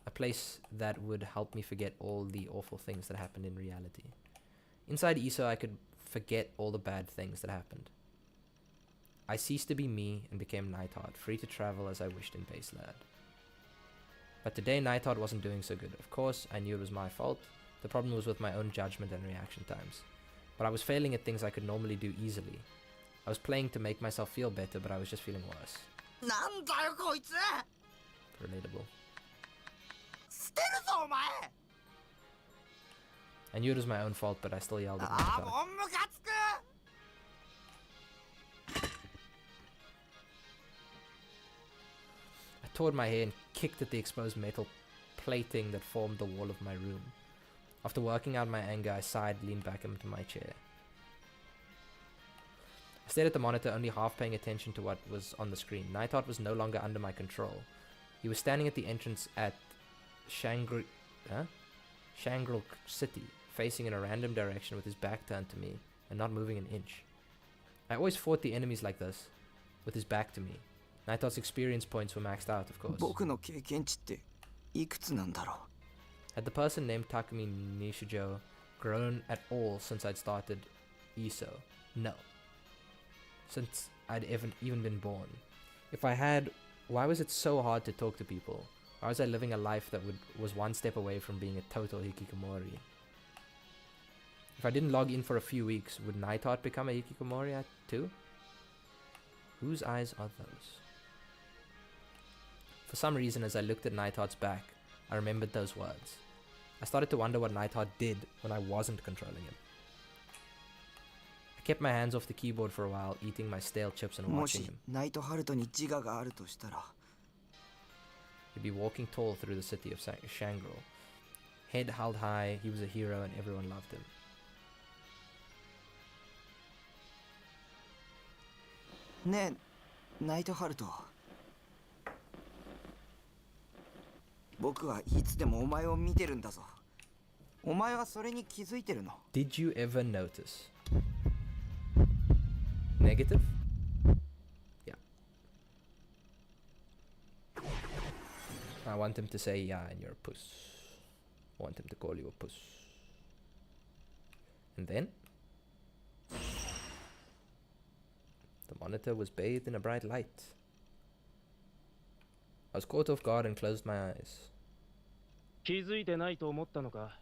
A place that would help me forget all the awful things that happened in reality. Inside ISO, I could forget all the bad things that happened. I ceased to be me and became Nightheart, free to travel as I wished in Baseland. But today, Nightheart wasn't doing so good. Of course, I knew it was my fault. The problem was with my own judgment and reaction times. but I was failing at things I could normally do easily. I was playing to make myself feel better, but I was just feeling worse. なんだよこいつ Relatable. 捨てるぞお前 I knew it was my own fault, but I still yelled at あ Naito. ーもうムカつく I tore my hair and kicked at the exposed metal plating that formed the wall of my room. After working out my anger, I sighed, leaned back into my chair. I stared at the monitor, only half paying attention to what was on the screen. Nighthawk was no longer under my control. He was standing at the entrance at Shangri City, facing in a random direction with his back turned to me and not moving an inch. I always fought the enemies like this, with his back to me. Nighthawk's experience points were maxed out, of course. 僕の経験値っていくつなんだろ Had the person named Takumi Nishijo grown at all since I'd started ESO? No. Since I'd even been born. If I had, why was it so hard to talk to people? Why was I living a life that was one step away from being a total hikikomori? If I didn't log in for a few weeks, would Nighthawk become a hikikomori too? Whose eyes are those? For some reason, as I looked at Nighthawk's back, I remembered those words. I started to wonder what Nighthawk did when I wasn't controlling him. I kept my hands off the keyboard for a while, eating my stale chips and うも watching し him. ナイトハルトに自我があるとしたら He'd be walking tall through the city of Shangri. Head held high, he was a hero and everyone loved him. ねえナイトハルト僕はいつでもお前を見てるんだぞお前はそれに気づいてるの Did you ever notice? Negative? Yeah. I want him to say yeah and you're a puss. I want him to call you a puss. And then? The monitor was bathed in a bright light. I was caught off guard and closed my eyes. 気づいてないと思ったのか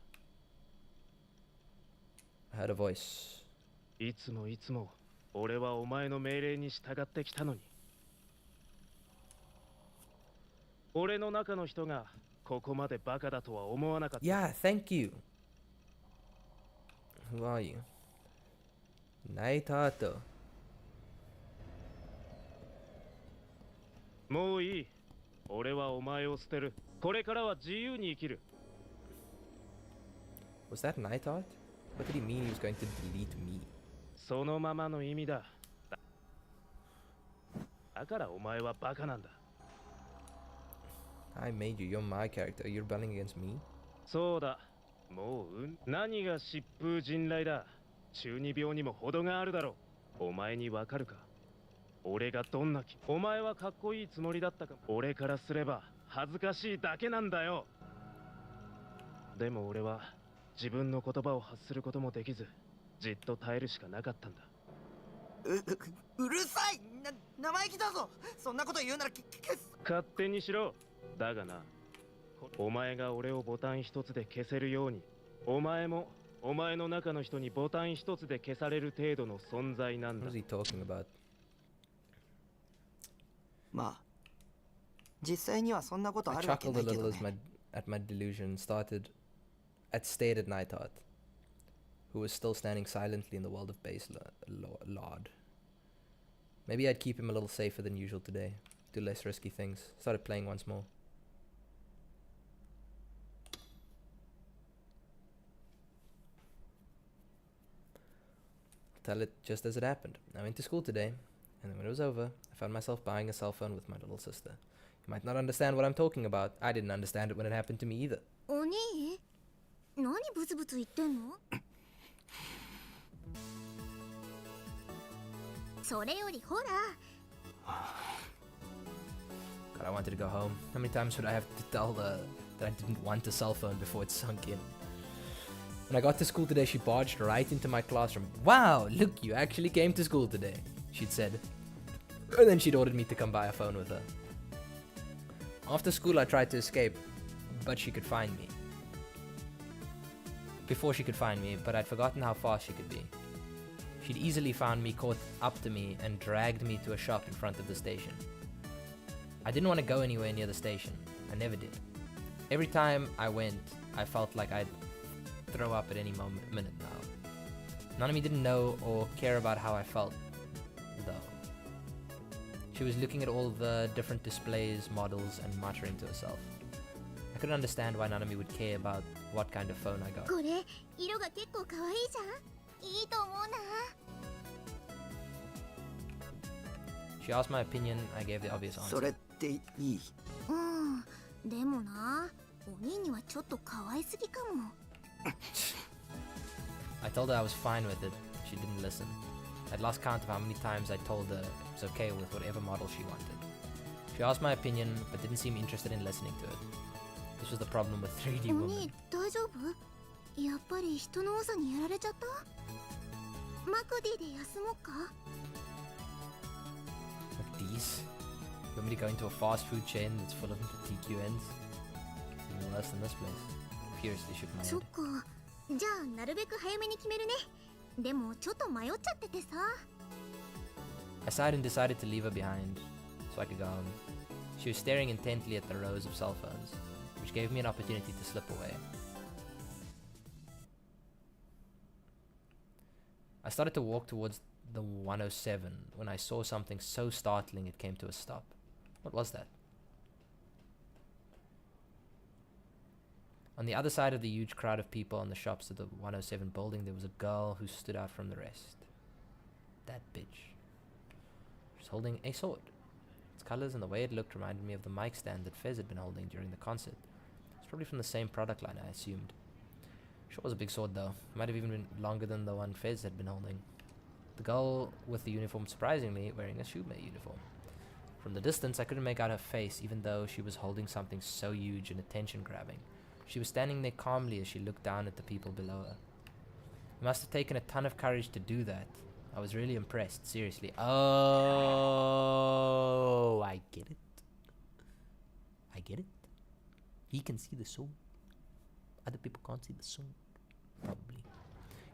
I heard a voice. いつも俺はお前の命令に従ってきたのに俺の中の人がここまでバカだとは思わなかった Yeah, thank you. Who are you? Naitato. もういい俺はお前を捨てるこれからは自由に生きる Was that Nighthawk? What did he mean he was going to delete me? そのままの意味だだからお前はバカなんだ I made you, you're my character. You're rebelling against me? そうだもう何が疾風陣雷だ中二病にも程があるだろうお前にわかるか俺がどんなお前はかっこいいつもりだったか俺からすれば恥ずかしいだけなんだよでも俺は自分の言葉を発することもできずじっと耐えるしかなかったんだうるさい生意気だぞそんなこと言うなら勝手にしろだがなお前が俺をボタン一つで消せるようにお前もお前の中の人にボタン一つで消される程度の存在なんだ What is he talking about? まあ実際にはそんなこと I あるわけ chuckled な a いけ little ど as ね at my delusion stared at Nighthawk, who was still standing silently in the world of base Lord. Maybe I'd keep him a little safer than usual today, do less risky things. Started playing once more. Tell it just as it happened. I went to school today, and then when it was over, I found myself buying a cell phone with my little sister. You might not understand what I'm talking about. I didn't understand it when it happened to me either. お兄何ブツブツ言ってんのそれよりほら God, I wanted to go home. How many times would I have to tell her that I didn't want a cell phone before it sunk in? When I got to school today, she barged right into my classroom. Wow, look, you actually came to school today, she'd said. And then she'd ordered me to come buy a phone with her. After school, I tried to escape, but she could find me. Before she could find me, but I'd forgotten how fast she could be. She'd easily found me, caught up to me, and dragged me to a shop in front of the station. I didn't want to go anywhere near the station. I never did. Every time I went, I felt like I'd throw up at any minute now. Nanami didn't know or care about how I felt, though. She was looking at all the different displays, models, and muttering to herself. I couldn't understand why Nanami would care about what kind of phone I got. これ色が結構可愛いじゃん。いいと思うな。 She asked my opinion, I gave the obvious answer. それっていい？でもな、お兄にはちょっと可愛すぎかも。I told her I was fine with it. She didn't listen. I'd lost count of how many times I told her it was okay with whatever model she wanted. She asked my opinion, but didn't seem interested in listening to it. This was the problem with 3D お women. 兄、大丈夫？やっぱり人の多さにやられちゃった？マクディで休もうか？ Like these? You want me to go into a fast food chain that's full of TQNs? Even worse than this place. Furiously shook my そっ head. か。じゃあなるべく早めに決めるね。でもちょっと迷っちゃっててさ。I sighed and decided to leave her behind, so I could go home. She was staring intently at the rows of cell phones, which gave me an opportunity to slip away. I started to walk towards the 107 when I saw something so startling it came to a stop. What was that? On the other side of the huge crowd of people on the shops of the 107 building, there was a girl who stood out from the rest. That bitch. She was holding a sword. Its colors and the way it looked reminded me of the mic stand that Fez had been holding during the concert. It's probably from the same product line, I assumed. Sure was a big sword though. It might have even been longer than the one Fez had been holding. The girl with the uniform, surprisingly, wearing a Shumei uniform. From the distance, I couldn't make out her face, even though she was holding something so huge and attention-grabbing. She was standing there calmly as she looked down at the people below her. It must have taken a ton of courage to do that. I was really impressed, seriously. Oh, I get it. I get it. He can see the sword. Other people can't see the sword. Probably.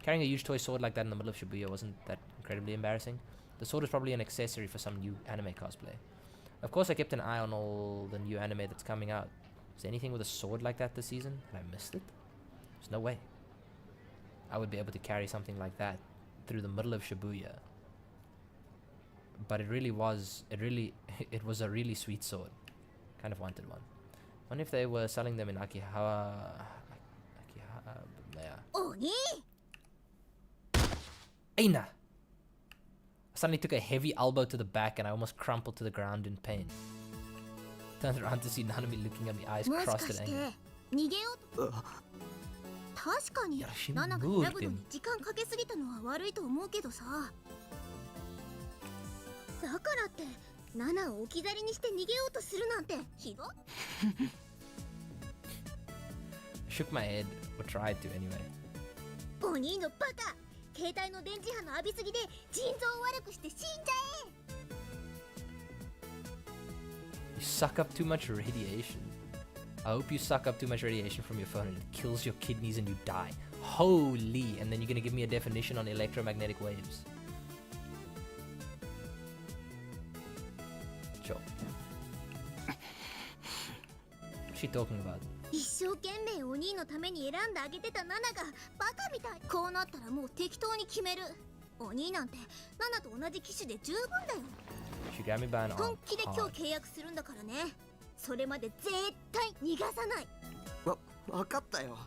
Carrying a huge toy sword like that in the middle of Shibuya wasn't that incredibly embarrassing. The sword was probably an accessory for some new anime cosplay. Of course, I kept an eye on all the new anime that's coming out. Is there anything with a sword like that this season? Had I missed it? There's no way I would be able to carry something like that through the middle of Shibuya. But it was a really sweet sword. Kind of wanted one. Wonder if they were selling them in Akihabara. Oni! Aina! I suddenly took a heavy elbow to the back and I almost crumpled to the ground in pain. Turned around to see Nanami looking at me, eyes もしか crossed し in て anger. 逃げようと。確かにナナが選ぶのに時間かけすぎたのは悪いと思うけどさ。だからってナナを置き去りにして逃げようとするなんてひどい。I shook my head, or tried to anyway. お兄のバカ、携帯の電磁波の浴びすぎで腎臓を悪くして死んじゃえ。You suck up too much radiation. I hope you suck up too much radiation from your phone and it kills your kidneys and you die. Holy! And then you're gonna give me a definition on electromagnetic waves. Sure. What's she talking about? 一生懸命お兄のために選んであげてたナナがバカみたい。こうなったらもう適当に決める。お兄なんてナナと同じ機種で十分だよ。She grabbed me by an arm. 本気で今日契約するんだからね。それまで絶対逃がさない。わかったよ。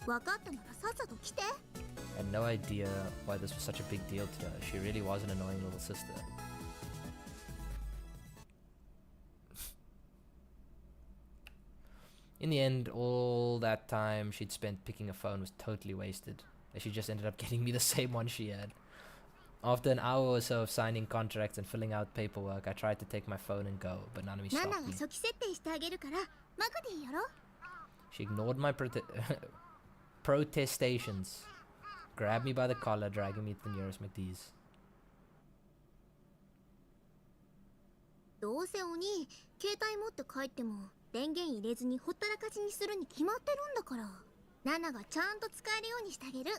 わかったならさっさと来て。I had no idea why this was such a big deal to her. She really was an annoying little sister. In the end, all that time she'd spent picking a phone was totally wasted, as she just ended up getting me the same one she had. After an hour or so of signing contracts and filling out paperwork, I tried to take my phone and go, but Nanami ナナ stopped が me. 初期設定してあげるからマクディやろ。 She ignored my protestations, grabbed me by the collar, dragging me to the nearest McD's. どうせお兄携帯持って帰っても電源入れずにほったらかしにするに決まってるんだから。ナナがちゃんと使えるようにしてあげる。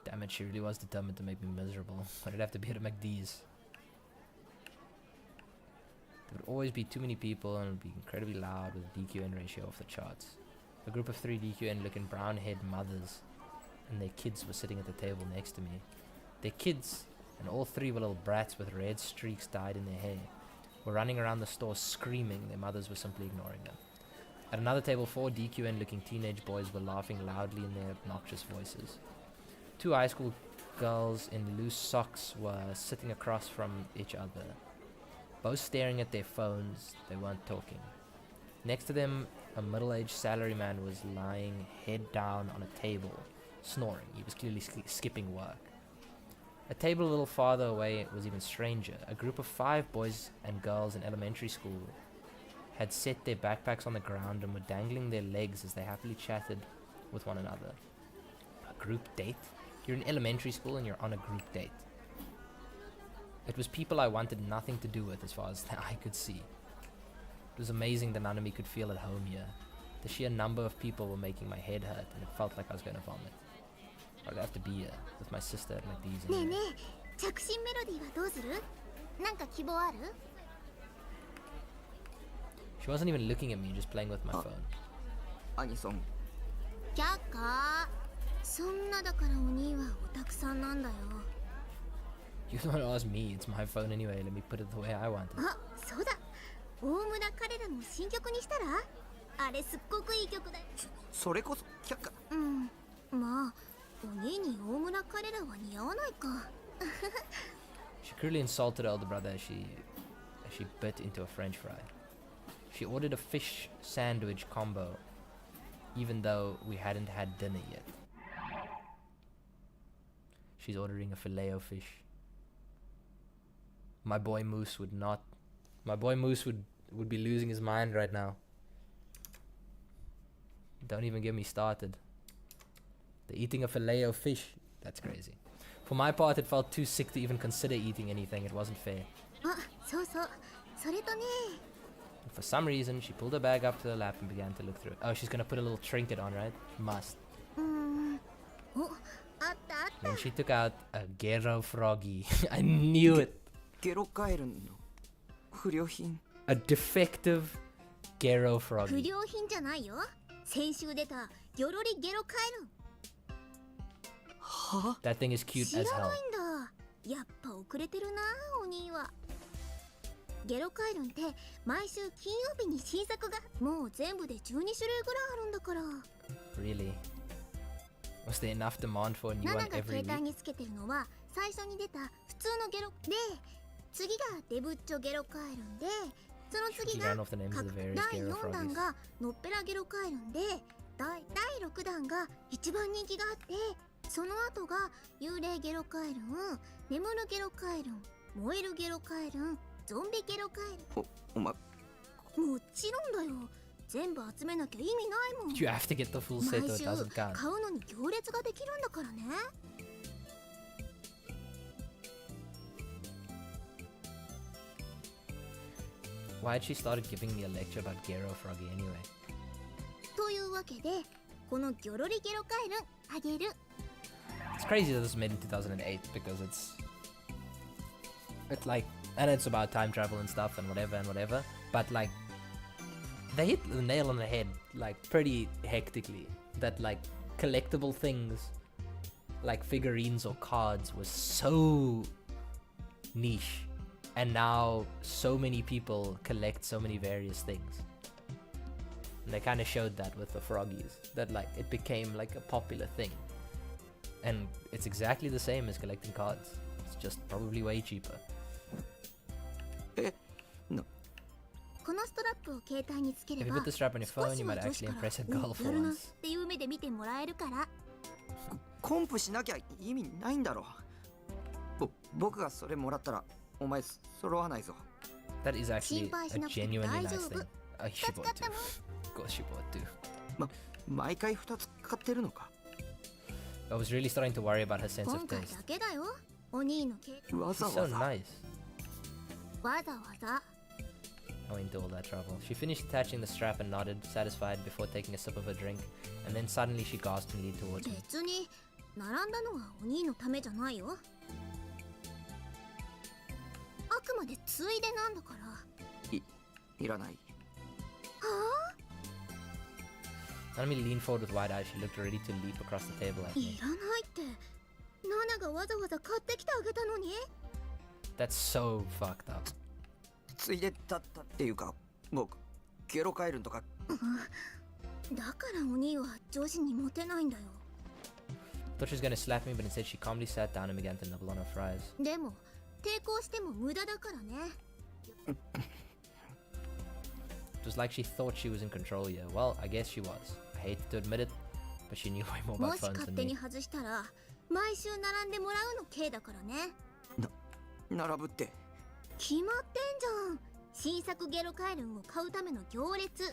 Damn it, she really was determined to make me miserable. I'd have to be at a McD's. There would always be too many people and it would be incredibly loud with a DQN ratio off the charts. A group of 3 DQN looking brown-haired mothers and their kids were sitting at the table next to me. Their kids, and all 3 were little brats with red streaks dyed in their hair, were running around the store screaming. Their mothers were simply ignoring them. At another table, 4 DQN looking teenage boys were laughing loudly in their obnoxious voices. 2 high school girls in loose socks were sitting across from each other, both staring at their phones. They weren't talking. Next to them, a middle-aged salaryman was lying head down on a table, snoring. He was clearly skipping work. A table a little farther away was even stranger. A group of 5 boys and girls in elementary school had set their backpacks on the ground and were dangling their legs as they happily chatted with one another. A group date? You're in elementary school and you're on a group date. It was people I wanted nothing to do with as far as the eye could see. It was amazing that none of me could feel at home here. The sheer number of people were making my head hurt and it felt like I was going to vomit. I'd have to be here with my sister at McD's. ねえねえ、着信メロディーはどうする？なんか希望ある？ She wasn't even looking at me, just playing with my phone. アニソン。却下。そんなだからお兄はオタクさんなんだよ。You don't want to ask me, it's my phone anyway, let me put it the way I want it. あ、そうだ。大村彼らの新曲にしたら？あれすっごくいい曲だよ。それこそ却下。うん、まあ、お兄に大村彼らは似合わないか。She cruelly insulted her older brother as she bit into a French fry. She ordered a fish sandwich combo, even though we hadn't had dinner yet. She's ordering a filet-o-fish. My boy Moose would not. My boy Moose would be losing his mind right now. Don't even get me started. They're eating a filet-o-fish. That's crazy. For my part, it felt too sick to even consider eating anything. It wasn't fair. あ、そうそう。それとね。And for some reason, she pulled her bag up to her lap and began to look through it. Oh, she's gonna put a little trinket on, right? She must. お、あったあった。 Then she took out a Gero Froggy. I knew it. ゲロカエルの不良品。A defective Gero 不 Froggy. 良品じゃないよ。先週出たギョロリゲロカエル。は？ That thing is cute 知 as ら hell. ないんだ。やっぱ遅れてるな、お兄は。ゲロカエルンって毎週金曜日に新作がもう全部で12種類ぐらいあるんだから。Really? Was there enough demand for a new ナ one ナが every 携帯 week? につけてるのは最初に出た普通のゲロで、次がデブッチョゲロカエルンで、その次 She が ran off the names of the various 第 Gero 4弾 Froggies. がノッペラゲロカエルンで、第6弾が一番人気があって、その後が幽霊ゲロカエルン、眠るゲロカエルン、燃えるゲロカエルン、ゾンビゲロカエルン。お前。もちろんだよ。全部集めなきゃ意味ないもん。 You have to get the full set or 毎 it 週 doesn't count. 買うのに行列ができるんだからね。Why'd she started giving me a lecture about Gero Froggy anyway? というわけで、このギョロリゲロカエルンあげる。 It's crazy that this was made in 2008 because it's like, and it's about time travel and stuff and whatever, but like they hit the nail on the head like pretty hectically. That like collectible things like figurines or cards was so niche, and now so many people collect so many various things. And they kind of showed that with the Froggies, that like it became like a popular thing. And it's exactly the same as collecting cards. It's just probably way cheaper. このストラップを携帯につけれ If you ば put the strap on your 少 phone, し you は might 女子 actually から impress a girl や for るなっ once. ていう目で見てもらえるから。コンプしなきゃ意味ないんだろ。僕がそれもらったらお前揃わないぞ。 That is actually 心配し a なくて genuinely 大 nice 丈 thing. 夫。 She 2つ bought 買った two. もん。 Of course she bought two. 毎回2つ買ってるのか。 I was really starting to worry about her sense 今 of 回 taste. だけだよ。お兄の携帯。わざ She's so わざ。 nice. わざわざ。 I went into all that trouble. She finished attaching the strap and nodded, satisfied, before taking a sip of her drink, and then suddenly she gasped and leaned towards me. 別に並んだのはお兄のためじゃないよ。あくまでついでなんだから。いらない。はあ Nanami leaned forward with wide eyes. She looked ready to leap across the table at me. いらないって。ナナがわざわざ買ってきてあげたのに。 That's so fucked up. ついでだったっていうか、僕ゲロカエルンとか。だからお兄は女子にモテないんだよ。 Thought she was gonna slap me, but instead she calmly sat down and began to nibble on her fries. でも抵抗しても無駄だからね。It was like she thought she was in control here. Well, I guess she was. I hate to admit it, but she knew way more も about し phones 勝 than 手に me. 外したら毎週並んでもらうの刑だからね。並ぶって。決まってんじゃん。新作ゲロカエルンを買うための行列。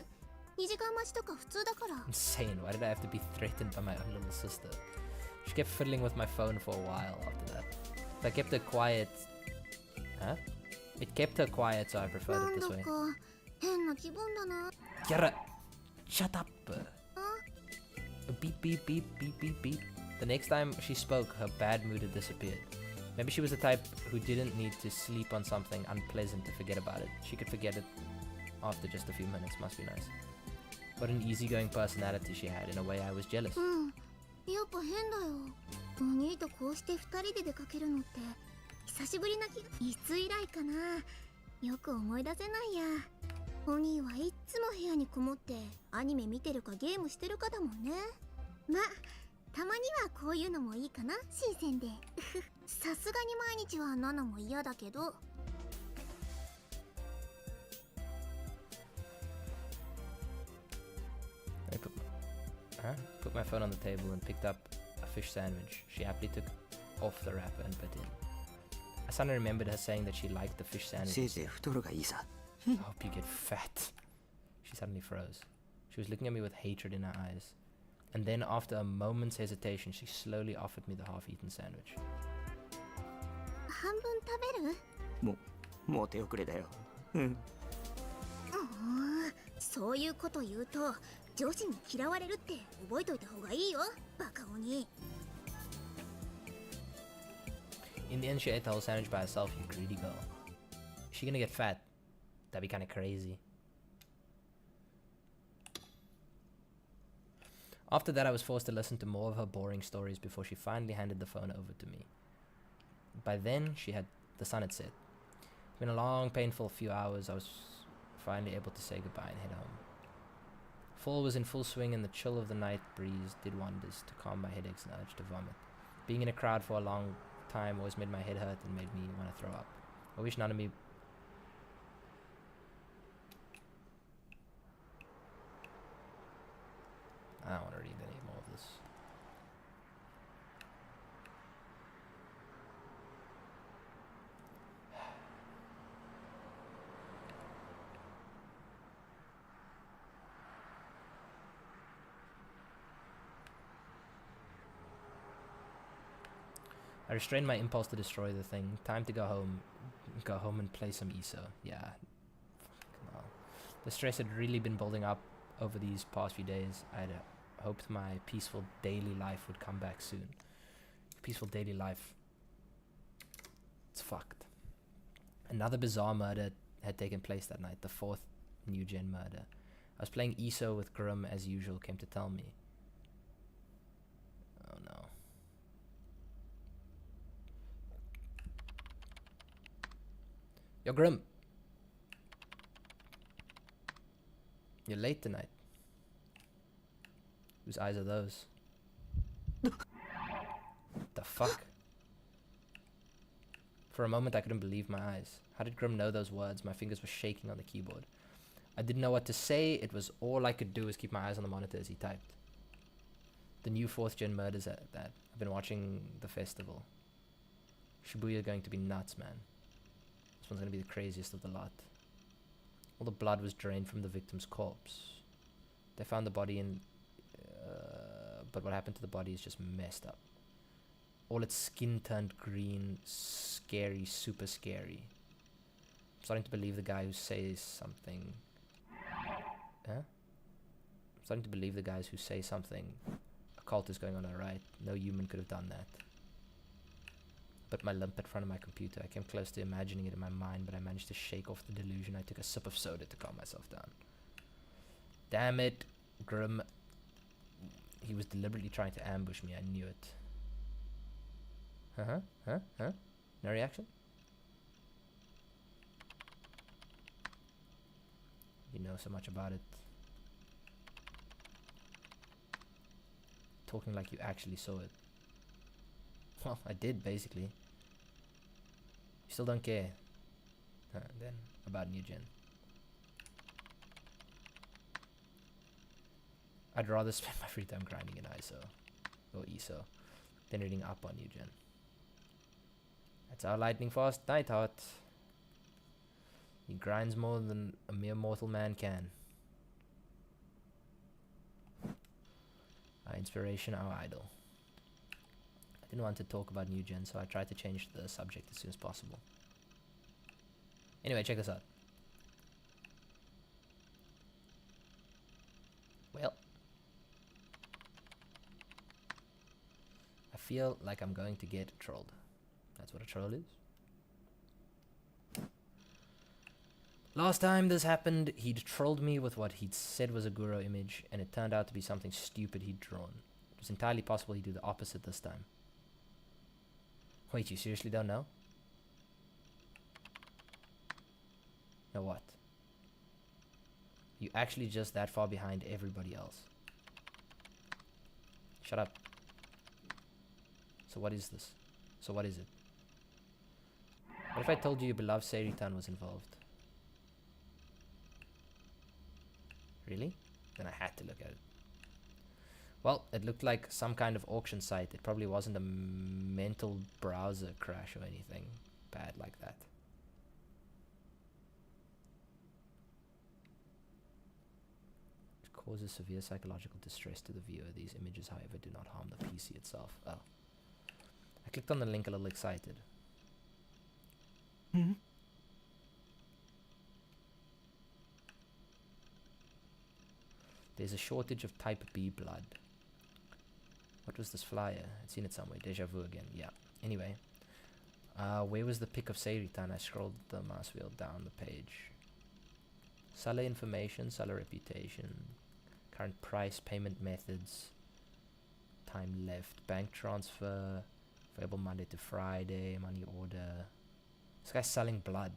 2時間待ちとか普通だから。 Insane. Why did I have to be threatened by my own little sister? She kept fiddling with my phone for a while after that. If I kept her quiet... Huh? It kept her quiet, so I な preferred ん it だ this way. か変な気分だな。 Kiara! Shut up! Beep, beep, beep, beep, beep, beep. The next time she spoke, her bad mood had disappeared. Maybe she was the type who didn't need to sleep on something unpleasant to forget about it. She could forget it after just a few minutes. Must be nice. What an easygoing personality she had. In a way, I was jealous. うん。やっぱ変だよ。お兄とこうして2人で出かけるのって久しぶりな気が。いつ以来かな。よく思い出せないや。お兄はいっつも部屋にこもってアニメ見てるかゲームしてるかだもんね。ま、たまにはこういうのもいいかな、新鮮で。さすがに毎日はナナも嫌だけど。I put my phone on the table and picked up a fish sandwich. She happily took off the wrapper and bit in. I suddenly remembered her saying that she liked the fish せい sandwich. ぜい太るがいいさ。 I hope you get fat. She suddenly froze. She was looking at me with hatred in her eyes. And then, after a moment's hesitation, she slowly offered me the half-eaten sandwich. 半分食べる？もう手遅れだよ。うん。そういうこと言うと上司に嫌われるって覚えといた方がいいよ、バカ鬼。 In the end, she ate the whole sandwich by herself, you greedy girl. Is she gonna get fat? That'd be kinda crazy. After that, I was forced to listen to more of her boring stories before she finally handed the phone over to me. By then, the sun had set. It's been a long, painful few hours. I was finally able to say goodbye and head home. Fall was in full swing and the chill of the night breeze did wonders to calm my headaches and urge to vomit. Being in a crowd for a long time always made my head hurt and made me want to throw up. I wish none of me... I don't want to read any more of this. I restrained my impulse to destroy the thing. Time to go home and play some ESO. Yeah. Fucking hell. The stress had really been building up over these past few days. I'd hoped my peaceful daily life would come back soon. Peaceful daily life. It's fucked. Another bizarre murder had taken place that night, the fourth new gen murder. I was playing ESO with Grim as usual, came to tell me. Oh no. Yo, Grim. You're late tonight. Whose eyes are those? The fuck? For a moment I couldn't believe my eyes. How did Grim know those words? My fingers were shaking on the keyboard. I didn't know what to say. It was all I could do was keep my eyes on the monitor as he typed. The new 4th gen murders that I've been watching the festival. Shibuya going to be nuts, man. This one's gonna be the craziest of the lot. All the blood was drained from the victim's corpse. They found the body in... but what happened to the body is just messed up. All its skin turned green, scary, super scary. I'm starting to believe the guy who says something... Huh? I'm starting to believe the guys who say something cultist going on our right. No human could have done that. Put my limp in front of my computer. I came close to imagining it in my mind, but I managed to shake off the delusion. I took a sip of soda to calm myself down. Damn it, Grim. He was deliberately trying to ambush me. I knew it. Huh? No reaction? You know so much about it. Talking like you actually saw it. Well, I did, basically. You still don't care. Then, about New Gen. I'd rather spend my free time grinding in ISO or ESO than reading up on New Gen. That's how lightning fast Nightheart. He grinds more than a mere mortal man can. Our inspiration, our idol. I didn't want to talk about New Gen, so I tried to change the subject as soon as possible. Anyway, check this out. Well, I feel like I'm going to get trolled. That's what a troll is. Last time this happened, he'd trolled me with what he'd said was a Guro image, and it turned out to be something stupid he'd drawn. It was entirely possible he'd do the opposite this time. Wait, you seriously don't know? Know what? You actually just that far behind everybody else. Shut up. So what is this? So what is it? What if I told you your beloved Seiritan was involved? Really? Then I had to look at it. Well, it looked like some kind of auction site. It probably wasn't a mental browser crash or anything bad like that. It causes severe psychological distress to the viewer. These images, however, do not harm the PC itself. Oh. I clicked on the link a little excited. There's a shortage of type B blood. What was this flyer? I'd seen it somewhere. Deja vu again. Yeah. Anyway. Where was the pic of Seiritan? I scrolled the mouse wheel down the page. Seller information, seller reputation, current price, payment methods, time left, bank transfer, available Monday to Friday, money order. This guy's selling blood.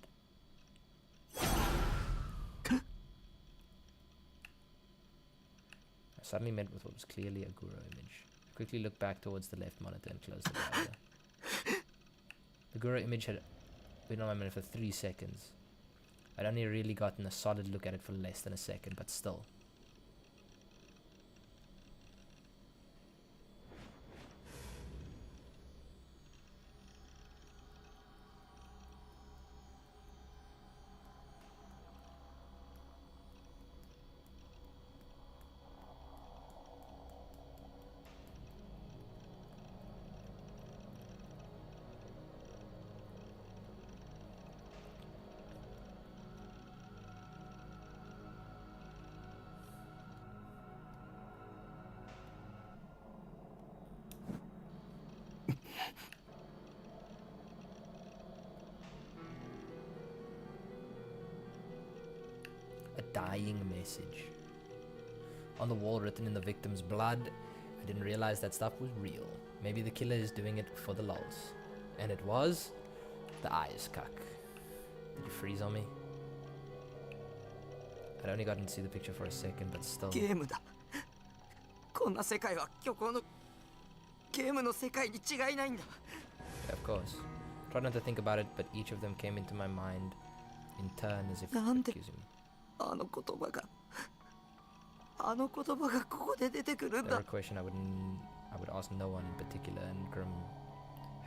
I suddenly met with what was clearly a Guro image. I quickly looked back towards the left monitor and closed the browser. The Guro image had been on my monitor for 3 seconds. I'd only really gotten a solid look at it for less than a second, but still. Dying message. On the wall, written in the victim's blood. I didn't realize that stuff was real. Maybe the killer is doing it for the lulz. And it was the eyes cuck. Did you freeze on me? I'd only gotten to see the picture for a second, but still. ゲームだ。こんな世界は虚構のゲームの世界に違いないんだ。 Yeah, of course. Tried not to think about it, but each of them came into my mind in turn as if accusing me. あの言葉がここで出てくるん They だ。 were a question I would ask no one in particular, and Grim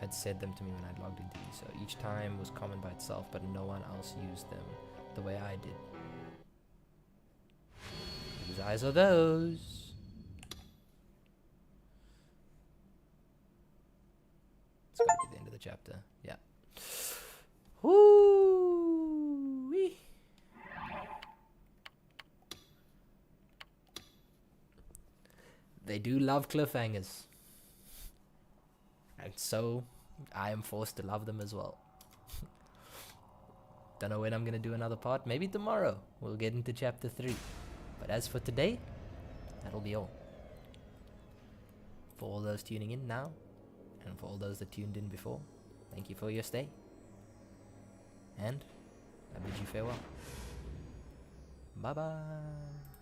had said them to me when I'd logged into these, so each time was common by itself, but no one else used them the way I did. Whose eyes are those? It's gotta be the end of the chapter. Yeah. Woo-wee. they do love cliffhangers. And so I am forced to love them as well. Don't know when I'm gonna do another part. Maybe tomorrow we'll get into chapter 3. But as for today, that'll be all. For all those tuning in now, and for all those that tuned in before, thank you for your stay. And I bid you farewell. Bye bye.